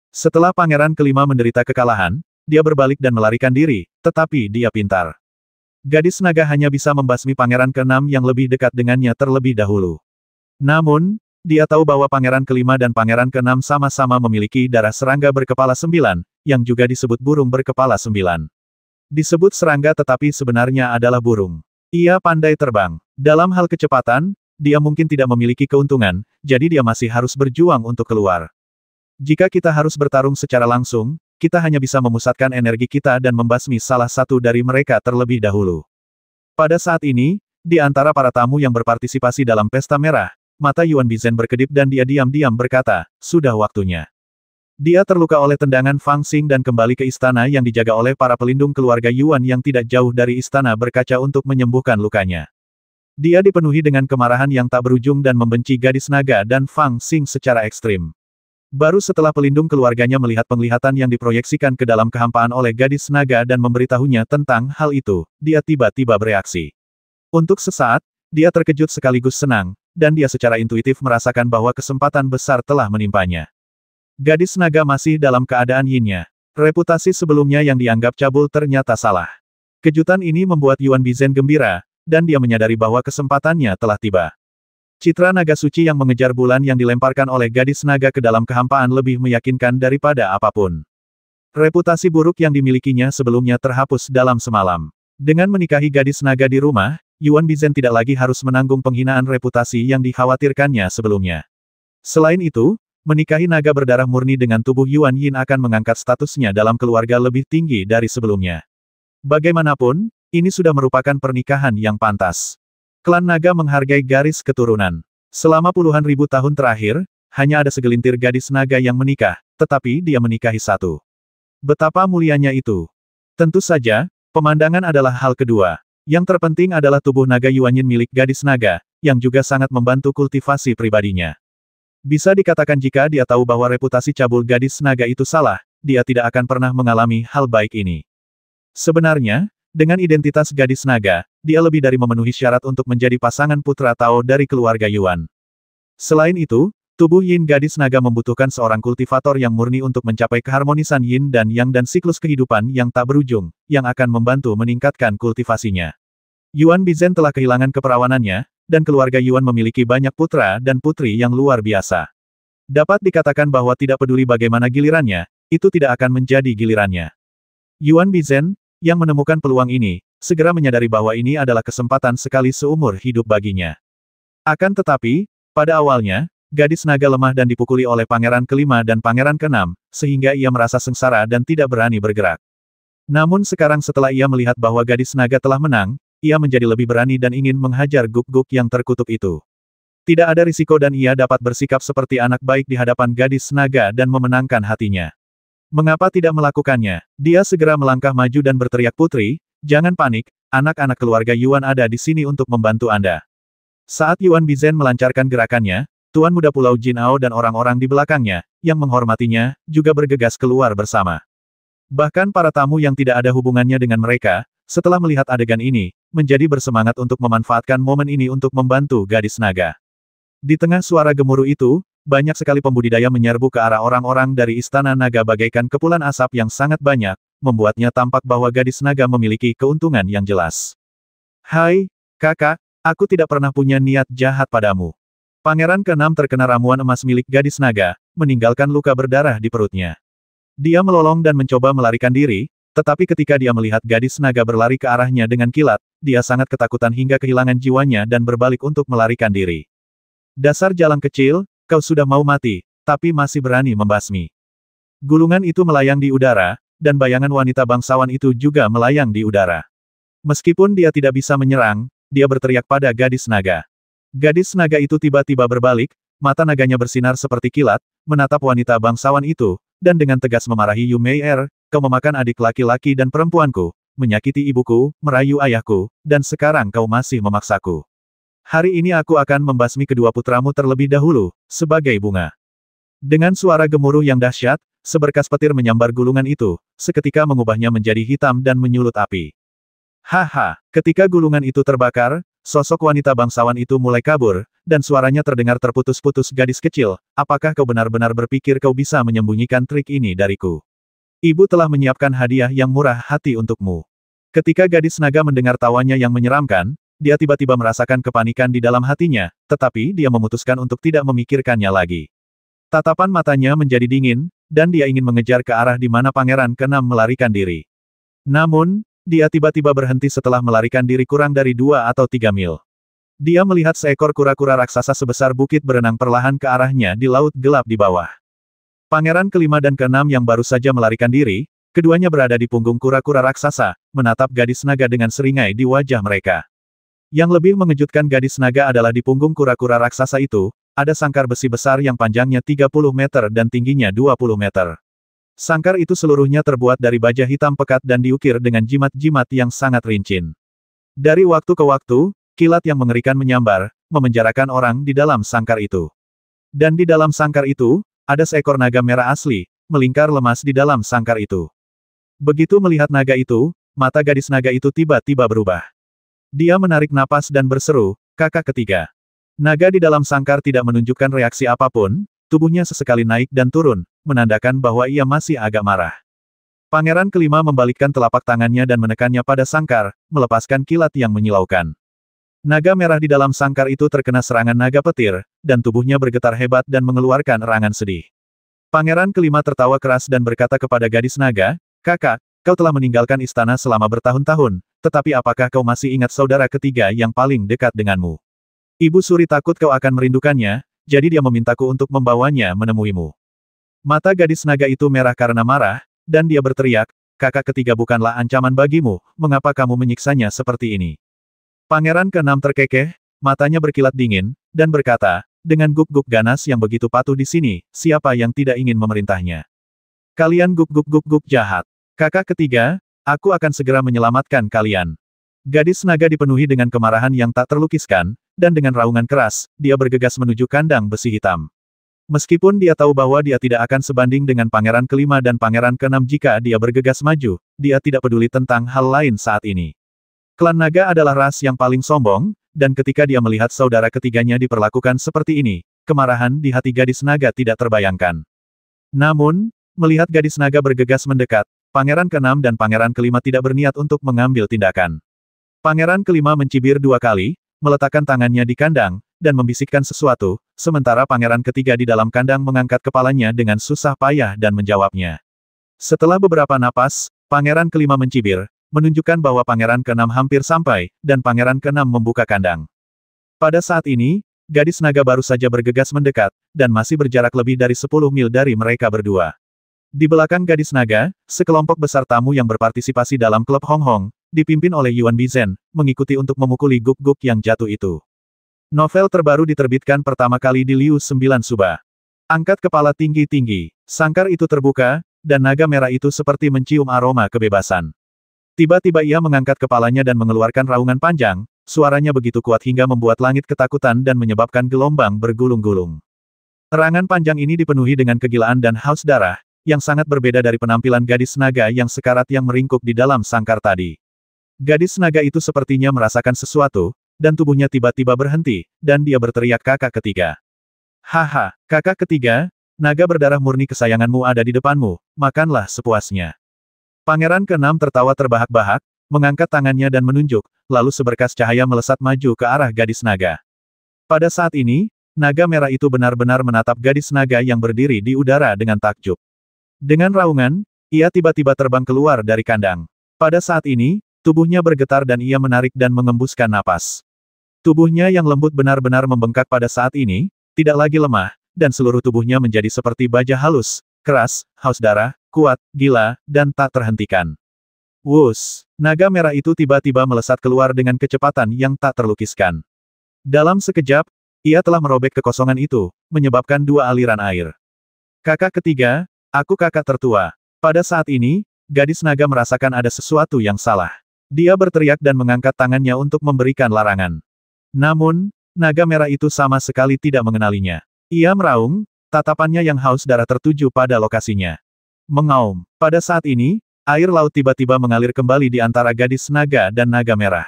Setelah pangeran ke-5 menderita kekalahan, dia berbalik dan melarikan diri, tetapi dia pintar. Gadis naga hanya bisa membasmi pangeran ke-6 yang lebih dekat dengannya terlebih dahulu. Namun, dia tahu bahwa pangeran ke-5 dan pangeran ke-6 sama-sama memiliki darah serangga berkepala 9, yang juga disebut burung berkepala 9. Disebut serangga tetapi sebenarnya adalah burung. Ia pandai terbang. Dalam hal kecepatan, dia mungkin tidak memiliki keuntungan, jadi dia masih harus berjuang untuk keluar. Jika kita harus bertarung secara langsung, kita hanya bisa memusatkan energi kita dan membasmi salah satu dari mereka terlebih dahulu. Pada saat ini, di antara para tamu yang berpartisipasi dalam pesta merah, mata Yuan Bizen berkedip dan dia diam-diam berkata, sudah waktunya. Dia terluka oleh tendangan Fang Xing dan kembali ke istana yang dijaga oleh para pelindung keluarga Yuan yang tidak jauh dari istana berkaca untuk menyembuhkan lukanya. Dia dipenuhi dengan kemarahan yang tak berujung dan membenci gadis naga dan Fang Xing secara ekstrim. Baru setelah pelindung keluarganya melihat penglihatan yang diproyeksikan ke dalam kehampaan oleh gadis naga dan memberitahunya tentang hal itu, dia tiba-tiba bereaksi. Untuk sesaat, dia terkejut sekaligus senang, dan dia secara intuitif merasakan bahwa kesempatan besar telah menimpanya. Gadis naga masih dalam keadaan yin-nya. Reputasi sebelumnya yang dianggap cabul ternyata salah. Kejutan ini membuat Yuan Bizen gembira, dan dia menyadari bahwa kesempatannya telah tiba. Citra naga suci yang mengejar bulan yang dilemparkan oleh gadis naga ke dalam kehampaan lebih meyakinkan daripada apapun. Reputasi buruk yang dimilikinya sebelumnya terhapus dalam semalam. Dengan menikahi gadis naga di rumah, Yuan Bizen tidak lagi harus menanggung penghinaan reputasi yang dikhawatirkannya sebelumnya. Selain itu, menikahi naga berdarah murni dengan tubuh Yuan Yin akan mengangkat statusnya dalam keluarga lebih tinggi dari sebelumnya. Bagaimanapun, ini sudah merupakan pernikahan yang pantas. Klan naga menghargai garis keturunan. Selama puluhan ribu tahun terakhir, hanya ada segelintir gadis naga yang menikah, tetapi dia menikahi satu. Betapa mulianya itu. Tentu saja, pemandangan adalah hal kedua. Yang terpenting adalah tubuh naga Yuan Yin milik gadis naga, yang juga sangat membantu kultivasi pribadinya. Bisa dikatakan jika dia tahu bahwa reputasi cabul gadis naga itu salah, dia tidak akan pernah mengalami hal baik ini. Sebenarnya, dengan identitas gadis naga, dia lebih dari memenuhi syarat untuk menjadi pasangan putra Tao dari keluarga Yuan. Selain itu, tubuh Yin gadis naga membutuhkan seorang kultivator yang murni untuk mencapai keharmonisan Yin dan Yang dan siklus kehidupan yang tak berujung, yang akan membantu meningkatkan kultivasinya. Yuan Bizen telah kehilangan keperawanannya, dan keluarga Yuan memiliki banyak putra dan putri yang luar biasa. Dapat dikatakan bahwa tidak peduli bagaimana gilirannya, itu tidak akan menjadi gilirannya. Yuan Bizen, yang menemukan peluang ini, segera menyadari bahwa ini adalah kesempatan sekali seumur hidup baginya. Akan tetapi, pada awalnya, gadis naga lemah dan dipukuli oleh pangeran ke-5 dan pangeran ke-6, sehingga ia merasa sengsara dan tidak berani bergerak. Namun sekarang setelah ia melihat bahwa gadis naga telah menang, ia menjadi lebih berani dan ingin menghajar guk-guk yang terkutuk itu. Tidak ada risiko dan ia dapat bersikap seperti anak baik di hadapan gadis naga dan memenangkan hatinya. Mengapa tidak melakukannya? Dia segera melangkah maju dan berteriak, "Putri, jangan panik, anak-anak keluarga Yuan ada di sini untuk membantu Anda." Saat Yuan Bizen melancarkan gerakannya, Tuan Muda Pulau Jinao dan orang-orang di belakangnya, yang menghormatinya, juga bergegas keluar bersama. Bahkan para tamu yang tidak ada hubungannya dengan mereka, setelah melihat adegan ini, menjadi bersemangat untuk memanfaatkan momen ini untuk membantu gadis naga. Di tengah suara gemuruh itu, banyak sekali pembudidaya menyerbu ke arah orang-orang dari istana naga bagaikan kepulan asap yang sangat banyak, membuatnya tampak bahwa gadis naga memiliki keuntungan yang jelas. "Hai, kakak, aku tidak pernah punya niat jahat padamu." Pangeran ke-6 terkena ramuan emas milik gadis naga, meninggalkan luka berdarah di perutnya. Dia melolong dan mencoba melarikan diri, tetapi ketika dia melihat gadis naga berlari ke arahnya dengan kilat, dia sangat ketakutan hingga kehilangan jiwanya dan berbalik untuk melarikan diri. "Dasar jalang kecil, kau sudah mau mati, tapi masih berani membasmi." Gulungan itu melayang di udara, dan bayangan wanita bangsawan itu juga melayang di udara. Meskipun dia tidak bisa menyerang, dia berteriak pada gadis naga. Gadis naga itu tiba-tiba berbalik, mata naganya bersinar seperti kilat, menatap wanita bangsawan itu, dan dengan tegas memarahi Yu Mei, "Kau memakan adik laki-laki dan perempuanku, menyakiti ibuku, merayu ayahku, dan sekarang kau masih memaksaku. Hari ini aku akan membasmi kedua putramu terlebih dahulu, sebagai bunga." Dengan suara gemuruh yang dahsyat, seberkas petir menyambar gulungan itu, seketika mengubahnya menjadi hitam dan menyulut api. Haha, ketika gulungan itu terbakar, sosok wanita bangsawan itu mulai kabur, dan suaranya terdengar terputus-putus. Gadis kecil, apakah kau benar-benar berpikir kau bisa menyembunyikan trik ini dariku? Ibu telah menyiapkan hadiah yang murah hati untukmu. Ketika gadis naga mendengar tawanya yang menyeramkan, dia tiba-tiba merasakan kepanikan di dalam hatinya, tetapi dia memutuskan untuk tidak memikirkannya lagi. Tatapan matanya menjadi dingin, dan dia ingin mengejar ke arah di mana Pangeran ke-6 melarikan diri. Namun, dia tiba-tiba berhenti setelah melarikan diri kurang dari 2 atau 3 mil. Dia melihat seekor kura-kura raksasa sebesar bukit berenang perlahan ke arahnya di laut gelap di bawah. Pangeran ke-5 dan ke-6 yang baru saja melarikan diri, keduanya berada di punggung kura-kura raksasa, menatap gadis naga dengan seringai di wajah mereka. Yang lebih mengejutkan gadis naga adalah di punggung kura-kura raksasa itu, ada sangkar besi besar yang panjangnya 30 meter dan tingginya 20 meter. Sangkar itu seluruhnya terbuat dari baja hitam pekat dan diukir dengan jimat-jimat yang sangat rincin. Dari waktu ke waktu, kilat yang mengerikan menyambar, memenjarakan orang di dalam sangkar itu. Dan di dalam sangkar itu, ada seekor naga merah asli, melingkar lemas di dalam sangkar itu. Begitu melihat naga itu, mata gadis naga itu tiba-tiba berubah. Dia menarik napas dan berseru, "Kakak ketiga." Naga di dalam sangkar tidak menunjukkan reaksi apapun, tubuhnya sesekali naik dan turun, menandakan bahwa ia masih agak marah. Pangeran ke-5 membalikkan telapak tangannya dan menekannya pada sangkar, melepaskan kilat yang menyilaukan. Naga merah di dalam sangkar itu terkena serangan naga petir, dan tubuhnya bergetar hebat dan mengeluarkan erangan sedih. Pangeran ke-5 tertawa keras dan berkata kepada gadis naga, "Kakak, kau telah meninggalkan istana selama bertahun-tahun, tetapi apakah kau masih ingat saudara ketiga yang paling dekat denganmu? Ibu Suri takut kau akan merindukannya, jadi dia memintaku untuk membawanya menemuimu." Mata gadis naga itu merah karena marah, dan dia berteriak, "Kakak ketiga bukanlah ancaman bagimu, mengapa kamu menyiksanya seperti ini?" Pangeran ke-6 terkekeh, matanya berkilat dingin, dan berkata, dengan guk-guk ganas yang begitu patuh di sini, siapa yang tidak ingin memerintahnya? Kalian guk-guk-guk-guk jahat. Kakak ketiga, aku akan segera menyelamatkan kalian. Gadis naga dipenuhi dengan kemarahan yang tak terlukiskan, dan dengan raungan keras, dia bergegas menuju kandang besi hitam. Meskipun dia tahu bahwa dia tidak akan sebanding dengan Pangeran ke-5 dan Pangeran ke-6 jika dia bergegas maju, dia tidak peduli tentang hal lain saat ini. Klan naga adalah ras yang paling sombong, dan ketika dia melihat saudara ketiganya diperlakukan seperti ini, kemarahan di hati gadis naga tidak terbayangkan. Namun, melihat gadis naga bergegas mendekat, Pangeran ke-6 dan Pangeran ke-5 tidak berniat untuk mengambil tindakan. Pangeran ke-5 mencibir 2 kali, meletakkan tangannya di kandang, dan membisikkan sesuatu, sementara Pangeran ketiga di dalam kandang mengangkat kepalanya dengan susah payah dan menjawabnya. Setelah beberapa napas, Pangeran ke-5 mencibir, menunjukkan bahwa Pangeran ke-6 hampir sampai, dan Pangeran ke-6 membuka kandang. Pada saat ini, gadis naga baru saja bergegas mendekat, dan masih berjarak lebih dari 10 mil dari mereka berdua. Di belakang gadis naga, sekelompok besar tamu yang berpartisipasi dalam klub Hong Hong, dipimpin oleh Yuan Bizhen, mengikuti untuk memukuli guk-guk yang jatuh itu. Novel terbaru diterbitkan pertama kali di Liu 9 Suba. Angkat kepala tinggi-tinggi, sangkar itu terbuka, dan naga merah itu seperti mencium aroma kebebasan. Tiba-tiba ia mengangkat kepalanya dan mengeluarkan raungan panjang, suaranya begitu kuat hingga membuat langit ketakutan dan menyebabkan gelombang bergulung-gulung. Erangan panjang ini dipenuhi dengan kegilaan dan haus darah, yang sangat berbeda dari penampilan gadis naga yang sekarat yang meringkuk di dalam sangkar tadi. Gadis naga itu sepertinya merasakan sesuatu, dan tubuhnya tiba-tiba berhenti, dan dia berteriak, "Kakak ketiga. Haha, kakak ketiga, naga berdarah murni kesayanganmu ada di depanmu, makanlah sepuasnya." Pangeran ke-6 tertawa terbahak-bahak, mengangkat tangannya dan menunjuk, lalu seberkas cahaya melesat maju ke arah gadis naga. Pada saat ini, naga merah itu benar-benar menatap gadis naga yang berdiri di udara dengan takjub. Dengan raungan, ia tiba-tiba terbang keluar dari kandang. Pada saat ini, tubuhnya bergetar dan ia menarik dan mengembuskan napas. Tubuhnya yang lembut benar-benar membengkak pada saat ini, tidak lagi lemah, dan seluruh tubuhnya menjadi seperti baja halus, keras, haus darah, kuat, gila, dan tak terhentikan. Wus! Naga merah itu tiba-tiba melesat keluar dengan kecepatan yang tak terlukiskan. Dalam sekejap, ia telah merobek kekosongan itu, menyebabkan 2 aliran air. Kakak ketiga, aku kakak tertua. Pada saat ini, gadis naga merasakan ada sesuatu yang salah. Dia berteriak dan mengangkat tangannya untuk memberikan larangan. Namun, naga merah itu sama sekali tidak mengenalinya. Ia meraung, tatapannya yang haus darah tertuju pada lokasinya. Mengaum. Pada saat ini, air laut tiba-tiba mengalir kembali di antara gadis naga dan naga merah.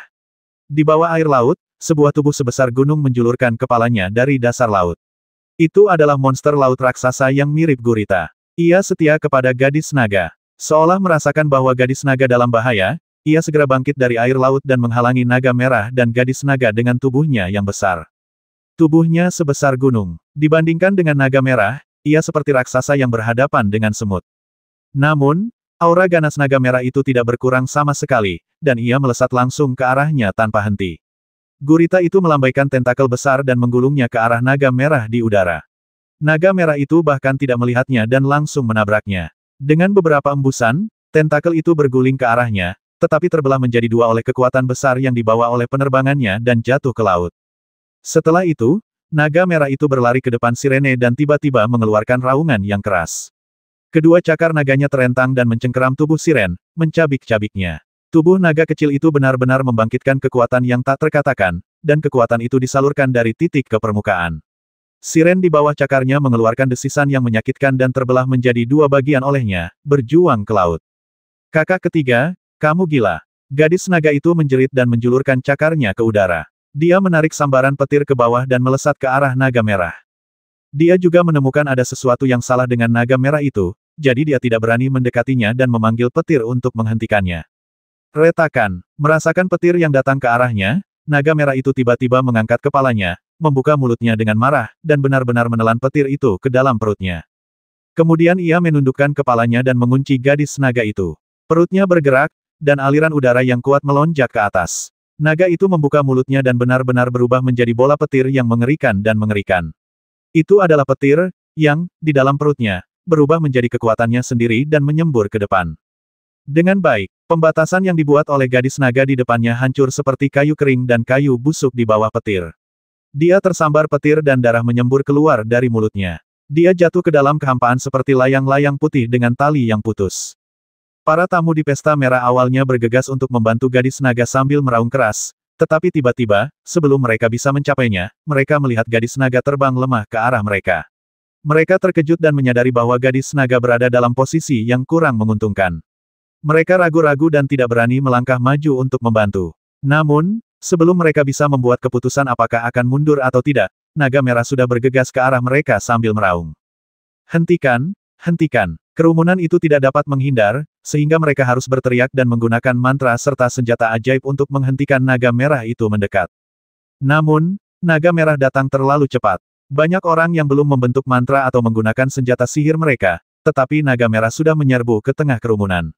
Di bawah air laut, sebuah tubuh sebesar gunung menjulurkan kepalanya dari dasar laut. Itu adalah monster laut raksasa yang mirip gurita. Ia setia kepada gadis naga. Seolah merasakan bahwa gadis naga dalam bahaya, ia segera bangkit dari air laut dan menghalangi naga merah dan gadis naga dengan tubuhnya yang besar. Tubuhnya sebesar gunung. Dibandingkan dengan naga merah, ia seperti raksasa yang berhadapan dengan semut. Namun, aura ganas naga merah itu tidak berkurang sama sekali, dan ia melesat langsung ke arahnya tanpa henti. Gurita itu melambaikan tentakel besar dan menggulungnya ke arah naga merah di udara. Naga merah itu bahkan tidak melihatnya dan langsung menabraknya. Dengan beberapa embusan, tentakel itu berguling ke arahnya, tetapi terbelah menjadi dua oleh kekuatan besar yang dibawa oleh penerbangannya dan jatuh ke laut. Setelah itu, naga merah itu berlari ke depan Sirene dan tiba-tiba mengeluarkan raungan yang keras. Kedua cakar naganya terentang dan mencengkeram tubuh Siren, mencabik-cabiknya. Tubuh naga kecil itu benar-benar membangkitkan kekuatan yang tak terkatakan, dan kekuatan itu disalurkan dari titik ke permukaan. Siren di bawah cakarnya mengeluarkan desisan yang menyakitkan dan terbelah menjadi dua bagian olehnya, berjuang ke laut. Kakak ketiga, kamu gila. Gadis naga itu menjerit dan menjulurkan cakarnya ke udara. Dia menarik sambaran petir ke bawah dan melesat ke arah naga merah. Dia juga menemukan ada sesuatu yang salah dengan naga merah itu, jadi dia tidak berani mendekatinya dan memanggil petir untuk menghentikannya. Retakan. Merasakan petir yang datang ke arahnya, naga merah itu tiba-tiba mengangkat kepalanya, membuka mulutnya dengan marah, dan benar-benar menelan petir itu ke dalam perutnya. Kemudian ia menundukkan kepalanya dan mengunci gadis naga itu. Perutnya bergerak, dan aliran udara yang kuat melonjak ke atas. Naga itu membuka mulutnya dan benar-benar berubah menjadi bola petir yang mengerikan dan mengerikan. Itu adalah petir, yang, di dalam perutnya, berubah menjadi kekuatannya sendiri dan menyembur ke depan. Dengan baik, pembatasan yang dibuat oleh gadis naga di depannya hancur seperti kayu kering dan kayu busuk di bawah petir. Dia tersambar petir dan darah menyembur keluar dari mulutnya. Dia jatuh ke dalam kehampaan seperti layang-layang putih dengan tali yang putus. Para tamu di pesta merah awalnya bergegas untuk membantu gadis naga sambil meraung keras, tetapi tiba-tiba, sebelum mereka bisa mencapainya, mereka melihat gadis naga terbang lemah ke arah mereka. Mereka terkejut dan menyadari bahwa gadis naga berada dalam posisi yang kurang menguntungkan. Mereka ragu-ragu dan tidak berani melangkah maju untuk membantu. Namun, sebelum mereka bisa membuat keputusan apakah akan mundur atau tidak, naga merah sudah bergegas ke arah mereka sambil meraung. Hentikan, hentikan. Kerumunan itu tidak dapat menghindar, sehingga mereka harus berteriak dan menggunakan mantra serta senjata ajaib untuk menghentikan naga merah itu mendekat. Namun, naga merah datang terlalu cepat. Banyak orang yang belum membentuk mantra atau menggunakan senjata sihir mereka, tetapi naga merah sudah menyerbu ke tengah kerumunan.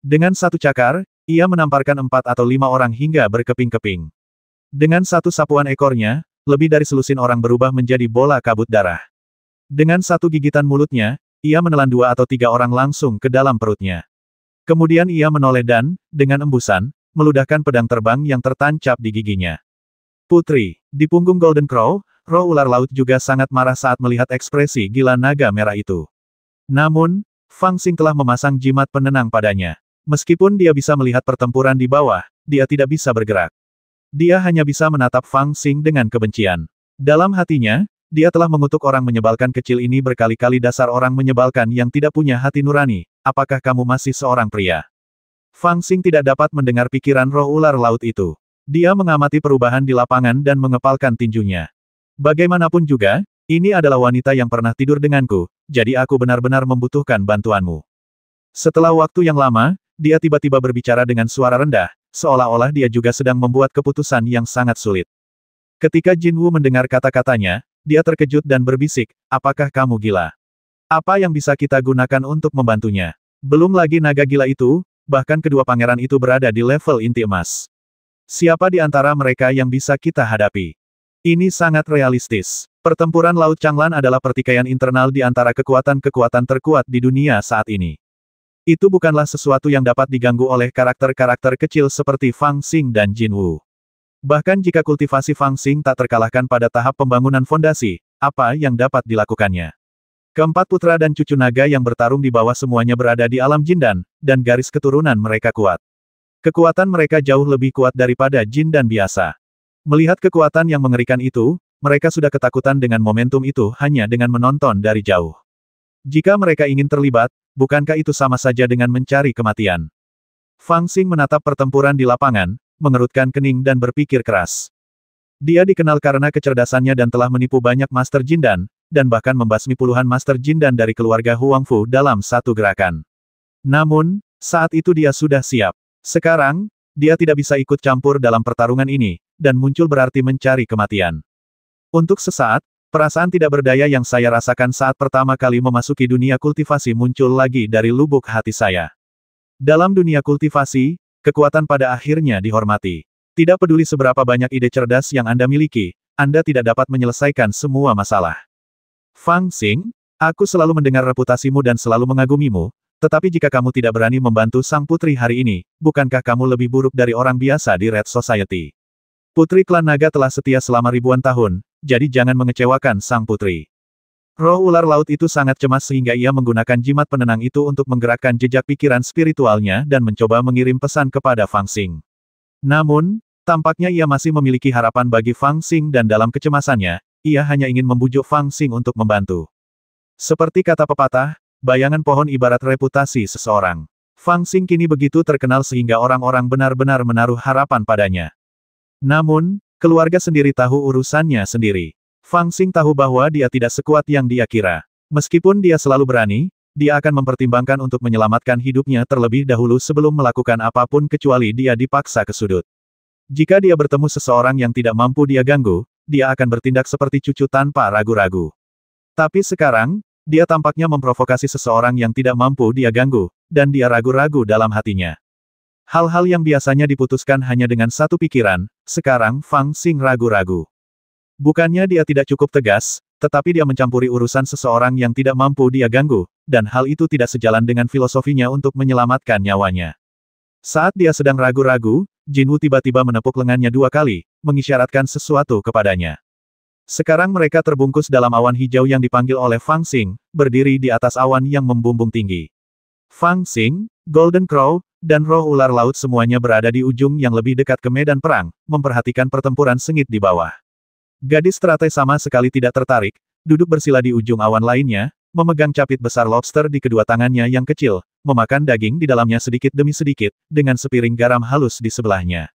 Dengan satu cakar, ia menamparkan 4 atau 5 orang hingga berkeping-keping. Dengan satu sapuan ekornya, lebih dari selusin orang berubah menjadi bola kabut darah. Dengan satu gigitan mulutnya, ia menelan 2 atau 3 orang langsung ke dalam perutnya. Kemudian ia menoleh dan, dengan embusan, meludahkan pedang terbang yang tertancap di giginya. Putri, di punggung Golden Crow, roh ular laut juga sangat marah saat melihat ekspresi gila naga merah itu. Namun, Fang Xing telah memasang jimat penenang padanya. Meskipun dia bisa melihat pertempuran di bawah, dia tidak bisa bergerak. Dia hanya bisa menatap Fang Xing dengan kebencian. Dalam hatinya, dia telah mengutuk orang menyebalkan kecil ini berkali-kali. Dasar orang menyebalkan yang tidak punya hati nurani, apakah kamu masih seorang pria? Fang Xing tidak dapat mendengar pikiran roh ular laut itu. Dia mengamati perubahan di lapangan dan mengepalkan tinjunya. Bagaimanapun juga, ini adalah wanita yang pernah tidur denganku, jadi aku benar-benar membutuhkan bantuanmu. Setelah waktu yang lama, dia tiba-tiba berbicara dengan suara rendah, seolah-olah dia juga sedang membuat keputusan yang sangat sulit. Ketika Jin Wu mendengar kata-katanya, dia terkejut dan berbisik, apakah kamu gila? Apa yang bisa kita gunakan untuk membantunya? Belum lagi naga gila itu, bahkan kedua pangeran itu berada di level inti emas. Siapa di antara mereka yang bisa kita hadapi? Ini sangat realistis. Pertempuran Laut Changlan adalah pertikaian internal di antara kekuatan-kekuatan terkuat di dunia saat ini. Itu bukanlah sesuatu yang dapat diganggu oleh karakter-karakter kecil seperti Fang Xing dan Jin Wu. Bahkan jika kultivasi Fang Xing tak terkalahkan pada tahap pembangunan fondasi, apa yang dapat dilakukannya? Keempat putra dan cucu naga yang bertarung di bawah semuanya berada di alam Jindan, dan garis keturunan mereka kuat. Kekuatan mereka jauh lebih kuat daripada Jindan biasa. Melihat kekuatan yang mengerikan itu, mereka sudah ketakutan dengan momentum itu hanya dengan menonton dari jauh. Jika mereka ingin terlibat, bukankah itu sama saja dengan mencari kematian? Fang Xing menatap pertempuran di lapangan, mengerutkan kening dan berpikir keras. Dia dikenal karena kecerdasannya dan telah menipu banyak Master Jin dan bahkan membasmi puluhan Master Jin dari keluarga Huangfu dalam satu gerakan. Namun, saat itu dia sudah siap. Sekarang, dia tidak bisa ikut campur dalam pertarungan ini, dan muncul berarti mencari kematian. Untuk sesaat, perasaan tidak berdaya yang saya rasakan saat pertama kali memasuki dunia kultivasi muncul lagi dari lubuk hati saya. Dalam dunia kultivasi, kekuatan pada akhirnya dihormati. Tidak peduli seberapa banyak ide cerdas yang Anda miliki, Anda tidak dapat menyelesaikan semua masalah. Fang Xing, aku selalu mendengar reputasimu dan selalu mengagumimu, tetapi jika kamu tidak berani membantu sang putri hari ini, bukankah kamu lebih buruk dari orang biasa di Red Society? Putri klan naga telah setia selama ribuan tahun, jadi jangan mengecewakan sang putri. Roh ular laut itu sangat cemas sehingga ia menggunakan jimat penenang itu untuk menggerakkan jejak pikiran spiritualnya dan mencoba mengirim pesan kepada Fang Xing. Namun, tampaknya ia masih memiliki harapan bagi Fang Xing dan dalam kecemasannya, ia hanya ingin membujuk Fang Xing untuk membantu. Seperti kata pepatah, bayangan pohon ibarat reputasi seseorang. Fang Xing kini begitu terkenal sehingga orang-orang benar-benar menaruh harapan padanya. Namun, keluarga sendiri tahu urusannya sendiri. Fang Xing tahu bahwa dia tidak sekuat yang dia kira. Meskipun dia selalu berani, dia akan mempertimbangkan untuk menyelamatkan hidupnya terlebih dahulu sebelum melakukan apapun kecuali dia dipaksa ke sudut. Jika dia bertemu seseorang yang tidak mampu dia ganggu, dia akan bertindak seperti cucu tanpa ragu-ragu. Tapi sekarang, dia tampaknya memprovokasi seseorang yang tidak mampu dia ganggu, dan dia ragu-ragu dalam hatinya. Hal-hal yang biasanya diputuskan hanya dengan satu pikiran, sekarang Fang Xing ragu-ragu. Bukannya dia tidak cukup tegas, tetapi dia mencampuri urusan seseorang yang tidak mampu dia ganggu, dan hal itu tidak sejalan dengan filosofinya untuk menyelamatkan nyawanya. Saat dia sedang ragu-ragu, Jinwu tiba-tiba menepuk lengannya 2 kali, mengisyaratkan sesuatu kepadanya. Sekarang mereka terbungkus dalam awan hijau yang dipanggil oleh Fang Xing, berdiri di atas awan yang membumbung tinggi. Fang Xing, Golden Crow, dan roh ular laut semuanya berada di ujung yang lebih dekat ke medan perang, memperhatikan pertempuran sengit di bawah. Gadis teratai sama sekali tidak tertarik, duduk bersila di ujung awan lainnya, memegang capit besar lobster di kedua tangannya yang kecil, memakan daging di dalamnya sedikit demi sedikit, dengan sepiring garam halus di sebelahnya.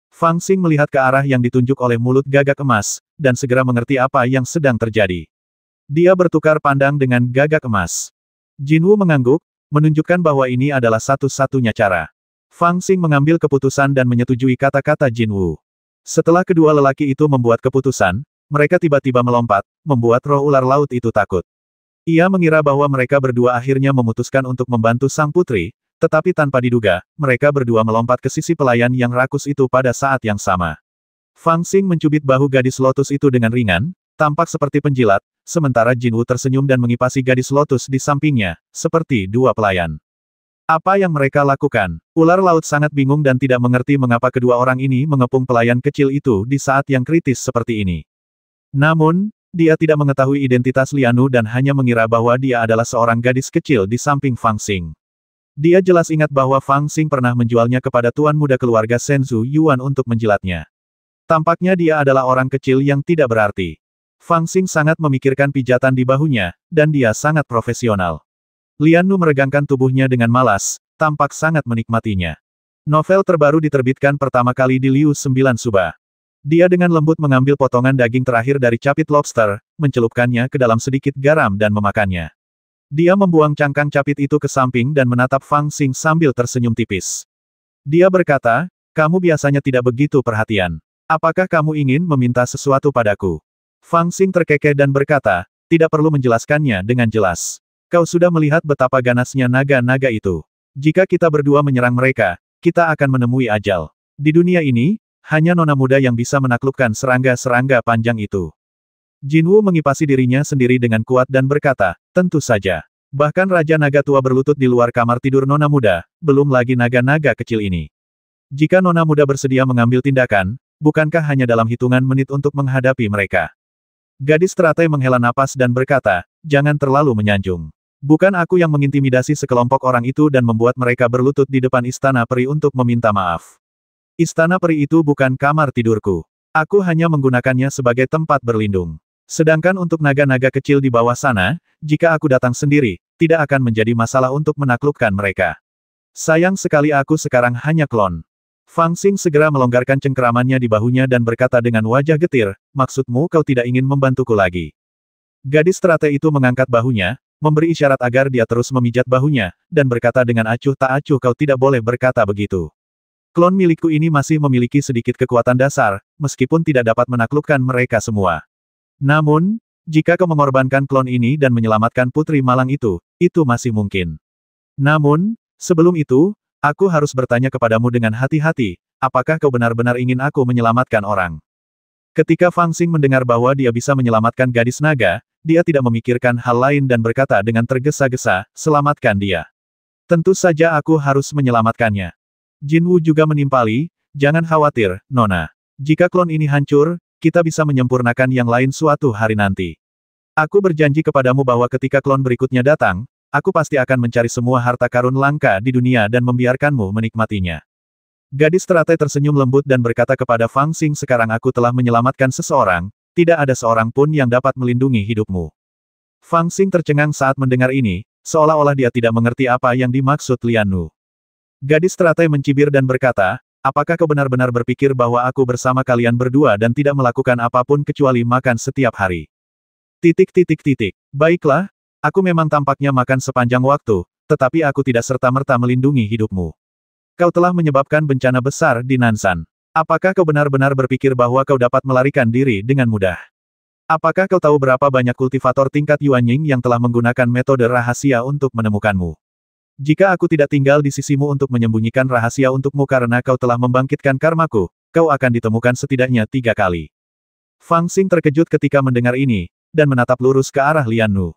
Fang Xing melihat ke arah yang ditunjuk oleh mulut gagak emas, dan segera mengerti apa yang sedang terjadi. Dia bertukar pandang dengan gagak emas. Jinwu mengangguk, menunjukkan bahwa ini adalah satu-satunya cara. Fang Xing mengambil keputusan dan menyetujui kata-kata Jinwu. Setelah kedua lelaki itu membuat keputusan, mereka tiba-tiba melompat, membuat roh ular laut itu takut. Ia mengira bahwa mereka berdua akhirnya memutuskan untuk membantu sang putri, tetapi tanpa diduga, mereka berdua melompat ke sisi pelayan yang rakus itu pada saat yang sama. Fang Xing mencubit bahu gadis lotus itu dengan ringan, tampak seperti penjilat, sementara Jinwu tersenyum dan mengipasi gadis lotus di sampingnya, seperti dua pelayan. Apa yang mereka lakukan? Ular laut sangat bingung dan tidak mengerti mengapa kedua orang ini mengepung pelayan kecil itu di saat yang kritis seperti ini. Namun, dia tidak mengetahui identitas Lianu dan hanya mengira bahwa dia adalah seorang gadis kecil di samping Fang Xing. Dia jelas ingat bahwa Fang Xing pernah menjualnya kepada tuan muda keluarga Shenzhou Yuan untuk menjilatnya. Tampaknya dia adalah orang kecil yang tidak berarti. Fang Xing sangat memikirkan pijatan di bahunya, dan dia sangat profesional. Lianu meregangkan tubuhnya dengan malas, tampak sangat menikmatinya. Novel terbaru diterbitkan pertama kali di Liu 9 Suba. Dia dengan lembut mengambil potongan daging terakhir dari capit lobster, mencelupkannya ke dalam sedikit garam dan memakannya. Dia membuang cangkang capit itu ke samping dan menatap Fang Xing sambil tersenyum tipis. Dia berkata, "Kamu biasanya tidak begitu perhatian. Apakah kamu ingin meminta sesuatu padaku?" Fang Xing terkekeh dan berkata, "Tidak perlu menjelaskannya dengan jelas. Kau sudah melihat betapa ganasnya naga-naga itu. Jika kita berdua menyerang mereka, kita akan menemui ajal. Di dunia ini, hanya nona muda yang bisa menaklukkan serangga-serangga panjang itu." Jinwu mengipasi dirinya sendiri dengan kuat dan berkata, "Tentu saja. Bahkan Raja Naga tua berlutut di luar kamar tidur nona muda, belum lagi naga-naga kecil ini. Jika nona muda bersedia mengambil tindakan, bukankah hanya dalam hitungan menit untuk menghadapi mereka?" Gadis teratai menghela napas dan berkata, "Jangan terlalu menyanjung. Bukan aku yang mengintimidasi sekelompok orang itu dan membuat mereka berlutut di depan istana peri untuk meminta maaf. Istana peri itu bukan kamar tidurku. Aku hanya menggunakannya sebagai tempat berlindung. Sedangkan untuk naga-naga kecil di bawah sana, jika aku datang sendiri, tidak akan menjadi masalah untuk menaklukkan mereka. Sayang sekali aku sekarang hanya klon. Fang Xing segera melonggarkan cengkeramannya di bahunya dan berkata dengan wajah getir, maksudmu kau tidak ingin membantuku lagi. Gadis teratai itu mengangkat bahunya, memberi isyarat agar dia terus memijat bahunya, dan berkata dengan acuh tak acuh kau tidak boleh berkata begitu. Klon milikku ini masih memiliki sedikit kekuatan dasar, meskipun tidak dapat menaklukkan mereka semua. Namun, jika kau mengorbankan klon ini dan menyelamatkan Putri Malang itu masih mungkin. Namun, sebelum itu, aku harus bertanya kepadamu dengan hati-hati, apakah kau benar-benar ingin aku menyelamatkan orang? Ketika Fang Xing mendengar bahwa dia bisa menyelamatkan gadis naga, dia tidak memikirkan hal lain dan berkata dengan tergesa-gesa, selamatkan dia. Tentu saja aku harus menyelamatkannya. Jin Wu juga menimpali, jangan khawatir, Nona. Jika klon ini hancur, kita bisa menyempurnakan yang lain suatu hari nanti. Aku berjanji kepadamu bahwa ketika klon berikutnya datang, aku pasti akan mencari semua harta karun langka di dunia dan membiarkanmu menikmatinya. Gadis teratai tersenyum lembut dan berkata kepada Fang Xing sekarang aku telah menyelamatkan seseorang, tidak ada seorang pun yang dapat melindungi hidupmu. Fang Xing tercengang saat mendengar ini, seolah-olah dia tidak mengerti apa yang dimaksud Lian Nu. Gadis teratai mencibir dan berkata, apakah kau benar-benar berpikir bahwa aku bersama kalian berdua dan tidak melakukan apapun kecuali makan setiap hari? Baiklah, aku memang tampaknya makan sepanjang waktu, tetapi aku tidak serta-merta melindungi hidupmu. Kau telah menyebabkan bencana besar di Nansan. Apakah kau benar-benar berpikir bahwa kau dapat melarikan diri dengan mudah? Apakah kau tahu berapa banyak kultivator tingkat Yuanying yang telah menggunakan metode rahasia untuk menemukanmu? Jika aku tidak tinggal di sisimu untuk menyembunyikan rahasia untukmu karena kau telah membangkitkan karmaku, kau akan ditemukan setidaknya 3 kali. Fang Xing terkejut ketika mendengar ini, dan menatap lurus ke arah Lian Nu.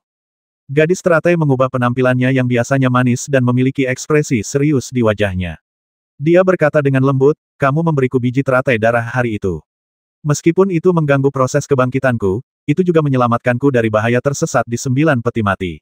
Gadis teratai mengubah penampilannya yang biasanya manis dan memiliki ekspresi serius di wajahnya. Dia berkata dengan lembut, kamu memberiku biji teratai darah hari itu. Meskipun itu mengganggu proses kebangkitanku, itu juga menyelamatkanku dari bahaya tersesat di 9 peti mati.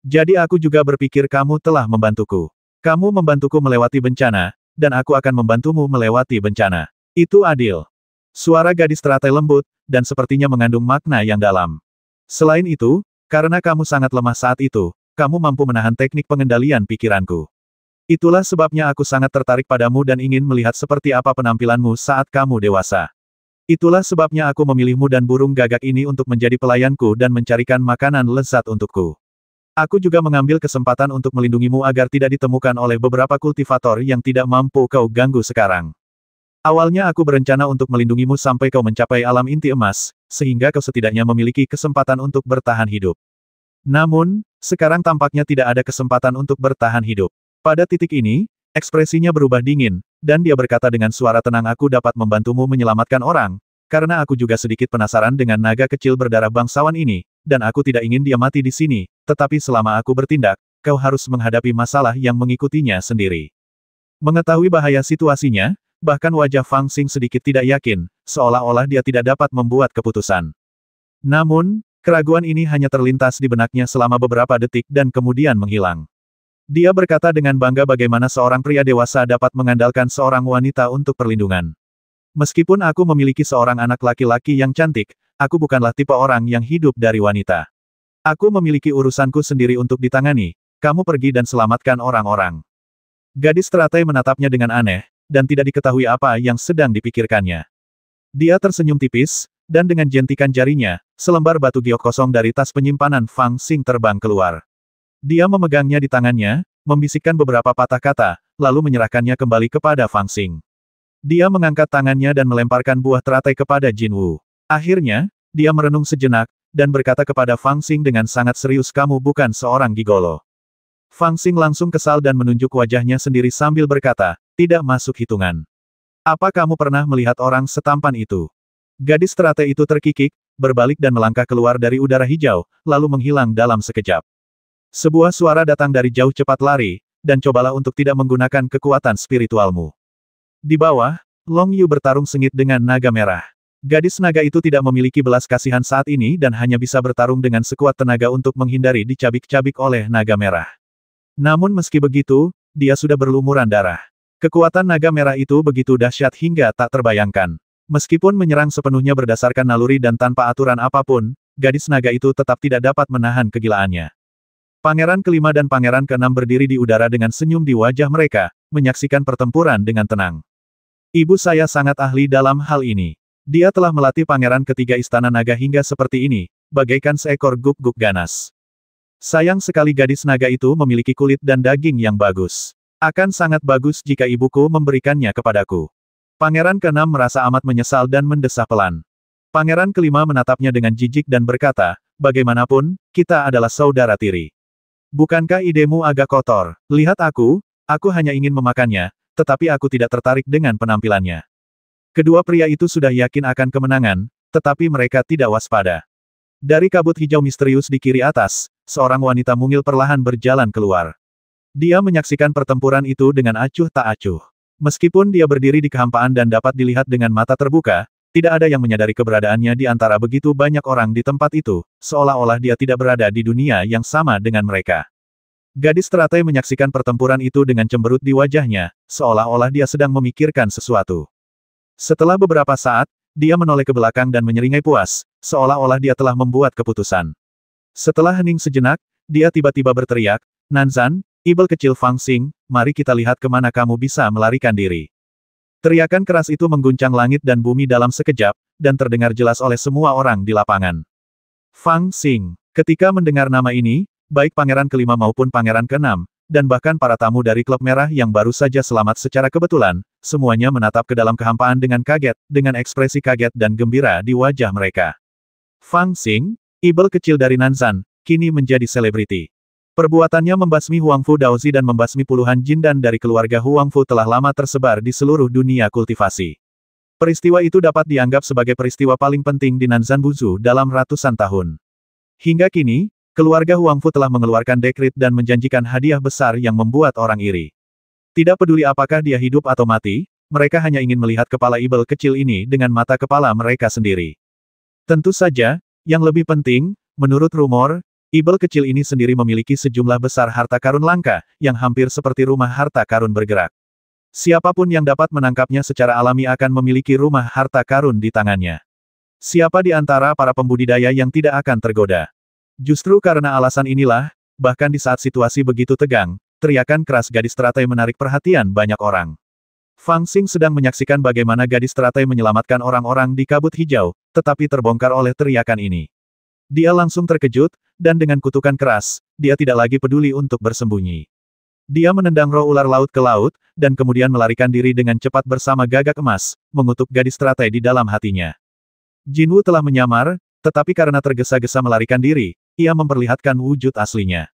Jadi aku juga berpikir kamu telah membantuku. Kamu membantuku melewati bencana, dan aku akan membantumu melewati bencana. Itu adil. Suara gadis teratai lembut, dan sepertinya mengandung makna yang dalam. Selain itu, karena kamu sangat lemah saat itu, kamu mampu menahan teknik pengendalian pikiranku. Itulah sebabnya aku sangat tertarik padamu dan ingin melihat seperti apa penampilanmu saat kamu dewasa. Itulah sebabnya aku memilihmu dan burung gagak ini untuk menjadi pelayanku dan mencarikan makanan lezat untukku. Aku juga mengambil kesempatan untuk melindungimu agar tidak ditemukan oleh beberapa kultivator yang tidak mampu kau ganggu sekarang. Awalnya aku berencana untuk melindungimu sampai kau mencapai alam inti emas, sehingga kau setidaknya memiliki kesempatan untuk bertahan hidup. Namun, sekarang tampaknya tidak ada kesempatan untuk bertahan hidup. Pada titik ini, ekspresinya berubah dingin, dan dia berkata dengan suara tenang aku dapat membantumu menyelamatkan orang, karena aku juga sedikit penasaran dengan naga kecil berdarah bangsawan ini, dan aku tidak ingin dia mati di sini, tetapi selama aku bertindak, kau harus menghadapi masalah yang mengikutinya sendiri. Mengetahui bahaya situasinya, bahkan wajah Fang Xing sedikit tidak yakin, seolah-olah dia tidak dapat membuat keputusan. Namun, keraguan ini hanya terlintas di benaknya selama beberapa detik dan kemudian menghilang. Dia berkata dengan bangga bagaimana seorang pria dewasa dapat mengandalkan seorang wanita untuk perlindungan. Meskipun aku memiliki seorang anak laki-laki yang cantik, aku bukanlah tipe orang yang hidup dari wanita. Aku memiliki urusanku sendiri untuk ditangani, kamu pergi dan selamatkan orang-orang. Gadis teratai menatapnya dengan aneh, dan tidak diketahui apa yang sedang dipikirkannya. Dia tersenyum tipis, dan dengan jentikan jarinya, selembar batu giok kosong dari tas penyimpanan Fang Xing terbang keluar. Dia memegangnya di tangannya, membisikkan beberapa patah kata, lalu menyerahkannya kembali kepada Fang Xing. Dia mengangkat tangannya dan melemparkan buah teratai kepada Jin Wu. Akhirnya, dia merenung sejenak, dan berkata kepada Fang Xing dengan sangat serius kamu bukan seorang gigolo. Fang Xing langsung kesal dan menunjuk wajahnya sendiri sambil berkata, tidak masuk hitungan. Apa kamu pernah melihat orang setampan itu? Gadis teratai itu terkikik, berbalik dan melangkah keluar dari udara hijau, lalu menghilang dalam sekejap. Sebuah suara datang dari jauh cepat lari, dan cobalah untuk tidak menggunakan kekuatan spiritualmu. Di bawah, Long Yu bertarung sengit dengan naga merah. Gadis naga itu tidak memiliki belas kasihan saat ini dan hanya bisa bertarung dengan sekuat tenaga untuk menghindari dicabik-cabik oleh naga merah. Namun meski begitu, dia sudah berlumuran darah. Kekuatan naga merah itu begitu dahsyat hingga tak terbayangkan. Meskipun menyerang sepenuhnya berdasarkan naluri dan tanpa aturan apapun, gadis naga itu tetap tidak dapat menahan kegilaannya. Pangeran kelima dan pangeran keenam berdiri di udara dengan senyum di wajah mereka, menyaksikan pertempuran dengan tenang. Ibu saya sangat ahli dalam hal ini. Dia telah melatih pangeran ketiga istana naga hingga seperti ini, bagaikan seekor guk-guk ganas. Sayang sekali gadis naga itu memiliki kulit dan daging yang bagus. Akan sangat bagus jika ibuku memberikannya kepadaku. Pangeran keenam merasa amat menyesal dan mendesah pelan. Pangeran kelima menatapnya dengan jijik dan berkata, bagaimanapun, kita adalah saudara tiri. Bukankah idemu agak kotor? Lihat aku hanya ingin memakannya, tetapi aku tidak tertarik dengan penampilannya. Kedua pria itu sudah yakin akan kemenangan, tetapi mereka tidak waspada. Dari kabut hijau misterius di kiri atas, seorang wanita mungil perlahan berjalan keluar. Dia menyaksikan pertempuran itu dengan acuh tak acuh. Meskipun dia berdiri di kehampaan dan dapat dilihat dengan mata terbuka, tidak ada yang menyadari keberadaannya di antara begitu banyak orang di tempat itu, seolah-olah dia tidak berada di dunia yang sama dengan mereka. Gadis teratai menyaksikan pertempuran itu dengan cemberut di wajahnya, seolah-olah dia sedang memikirkan sesuatu. Setelah beberapa saat, dia menoleh ke belakang dan menyeringai puas, seolah-olah dia telah membuat keputusan. Setelah hening sejenak, dia tiba-tiba berteriak, Nanzan, ibel kecil Fang Xing, mari kita lihat kemana kamu bisa melarikan diri. Teriakan keras itu mengguncang langit dan bumi dalam sekejap, dan terdengar jelas oleh semua orang di lapangan. Fang Xing. Ketika mendengar nama ini, baik pangeran kelima maupun pangeran keenam, dan bahkan para tamu dari klub merah yang baru saja selamat secara kebetulan, semuanya menatap ke dalam kehampaan dengan kaget, dengan ekspresi kaget dan gembira di wajah mereka. Fang Xing, ibel kecil dari Nanzan, kini menjadi selebriti. Perbuatannya membasmi Huangfu Daozi dan membasmi puluhan jindan dari keluarga Huangfu telah lama tersebar di seluruh dunia kultivasi. Peristiwa itu dapat dianggap sebagai peristiwa paling penting di Nanzan Buzu dalam ratusan tahun. Hingga kini, keluarga Huangfu telah mengeluarkan dekret dan menjanjikan hadiah besar yang membuat orang iri. Tidak peduli apakah dia hidup atau mati, mereka hanya ingin melihat kepala ibel kecil ini dengan mata kepala mereka sendiri. Tentu saja, yang lebih penting, menurut rumor, ibel kecil ini sendiri memiliki sejumlah besar harta karun langka, yang hampir seperti rumah harta karun bergerak. Siapapun yang dapat menangkapnya secara alami akan memiliki rumah harta karun di tangannya. Siapa di antara para pembudidaya yang tidak akan tergoda? Justru karena alasan inilah, bahkan di saat situasi begitu tegang, teriakan keras gadis teratai menarik perhatian banyak orang. Fang Xing sedang menyaksikan bagaimana gadis teratai menyelamatkan orang-orang di kabut hijau, tetapi terbongkar oleh teriakan ini. Dia langsung terkejut, dan dengan kutukan keras, dia tidak lagi peduli untuk bersembunyi. Dia menendang roh ular laut ke laut, dan kemudian melarikan diri dengan cepat bersama gagak emas, mengutuk gadis teratai di dalam hatinya. Jinwu telah menyamar, tetapi karena tergesa-gesa melarikan diri, ia memperlihatkan wujud aslinya.